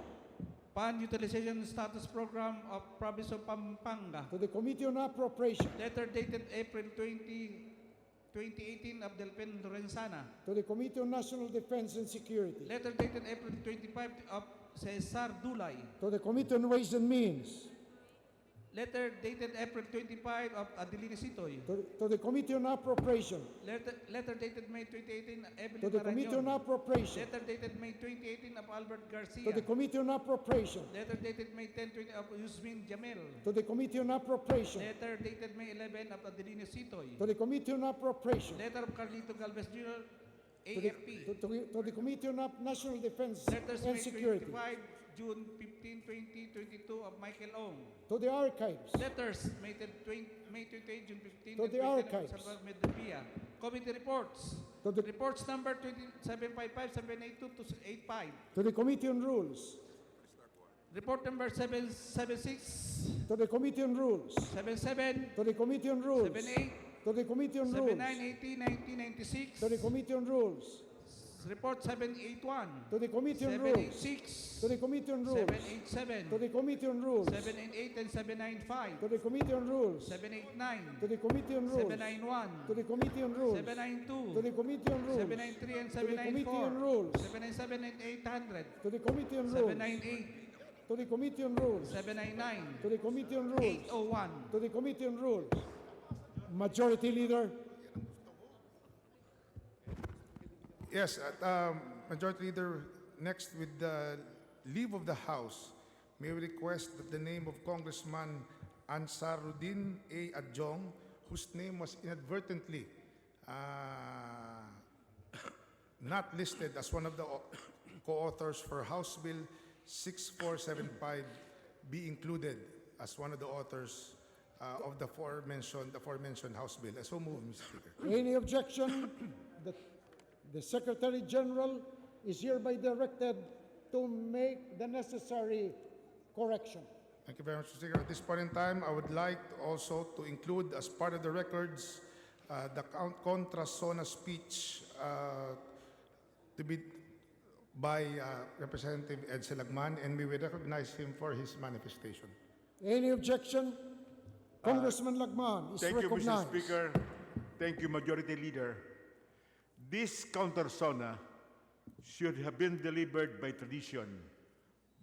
Fund Utilization and Status Program of Province of Pampanga. to the Committee on Appropriation, Letter dated April 20, 2018 of Delpen Lorenzana. to the Committee on National Defense and Security, Letter dated April 25 of Cesar Dulay. to the Committee on Ways and Means, Letter dated April 25 of Adelina Sitoy. to the Committee on Appropriation, Letter dated May 2018 of to Evelyn the Committee on Marañon. Appropriation, Letter dated May 2018 of Albert to Garcia. the Committee on Appropriation, Letter dated May 10, 20 of Yusmin Jamel. to the Committee on Appropriation, Letter dated May 11 of Adelina Sitoy. to the Committee on Appropriation, Letter of Carlito Galvez Jr., to the, AFP. to the Committee on National Defense Letters and May Security, 25, June 15, 2022 of Michael Ong. To the archives. Letters May 28, June 15, To the archives. Salvador Medellía. Committee reports. To the- Reports number 755, 782 to 85. To the Committee on Rules. Report number 776, To the Committee on Rules. 77, To the Committee on Rules. 78, To the Committee on 79, Rules. 80, 1996. To the Committee on Rules. Report 781, To the Committee on Rules. 786, To the Committee on Rules. 787, To the Committee on Rules. 788 and 795, To the Committee on Rules. 789, To the Committee on Rules. 791, To the Committee on Rules. 792, To the Committee on Rules. 793 and To the Committee on 794, Rules. 797 and 800, To the Committee on Rules. 798, To the Committee on Rules. 799, To the Committee on Rules. 801. To the Committee on Rules. Majority Leader. Yes, Majority Leader, next with the leave of the House, may we request that the name of Congressman Ansaruddin A. Adjong, whose name was inadvertently not listed as one of the co-authors for House Bill 6475, be included as one of the authors of the aforementioned House Bill. I so move, Mr. Speaker. Any objection? The Secretary General is hereby directed to make the necessary correction. Thank you very much, Mr. Speaker. At this point in time, I would like also to include as part of the records the contra sona speech to be by Representative Ed Selagman, and we will recognize him for his manifestation. Any objection? Congressman Lagman is Thank you, recognized. Mr. Speaker. Thank you, Majority Leader. This counter sona should have been delivered by tradition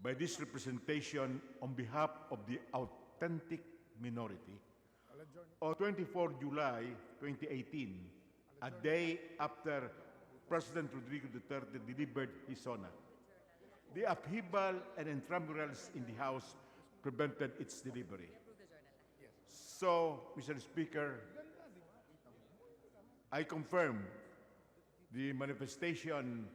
by this representation on behalf of the authentic minority on 24 July 2018, a day after President Rodrigo Duterte delivered his sona. The upheaval and intramurals in the House prevented its delivery. So, Mr. Speaker, I confirm the manifestation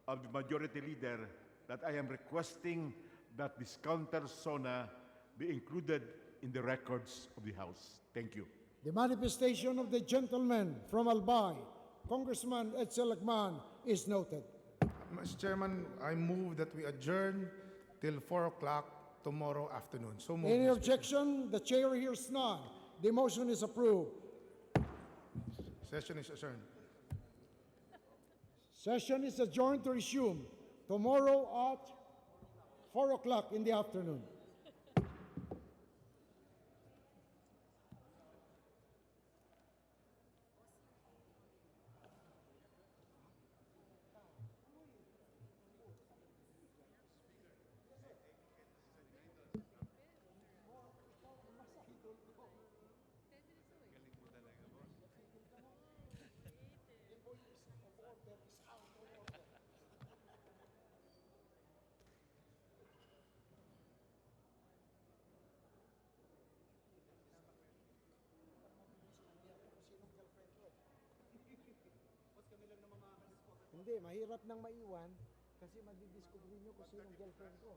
of the Majority Leader that I am requesting that this counter sona be included in the records of the House. Thank you. The manifestation of the gentleman from Albay, Congressman Ed Selagman, is noted. Mr. Chairman, I move that we adjourn till 4 o'clock tomorrow afternoon. So move, Any Mr. objection? The chair hears none. The motion is approved. Session is adjourned. Session is adjourned to resume tomorrow at 4 o'clock in the afternoon. Hindi, mahirap nang maiwan kasi madidiscover nyo kung sinong girlfriend ko.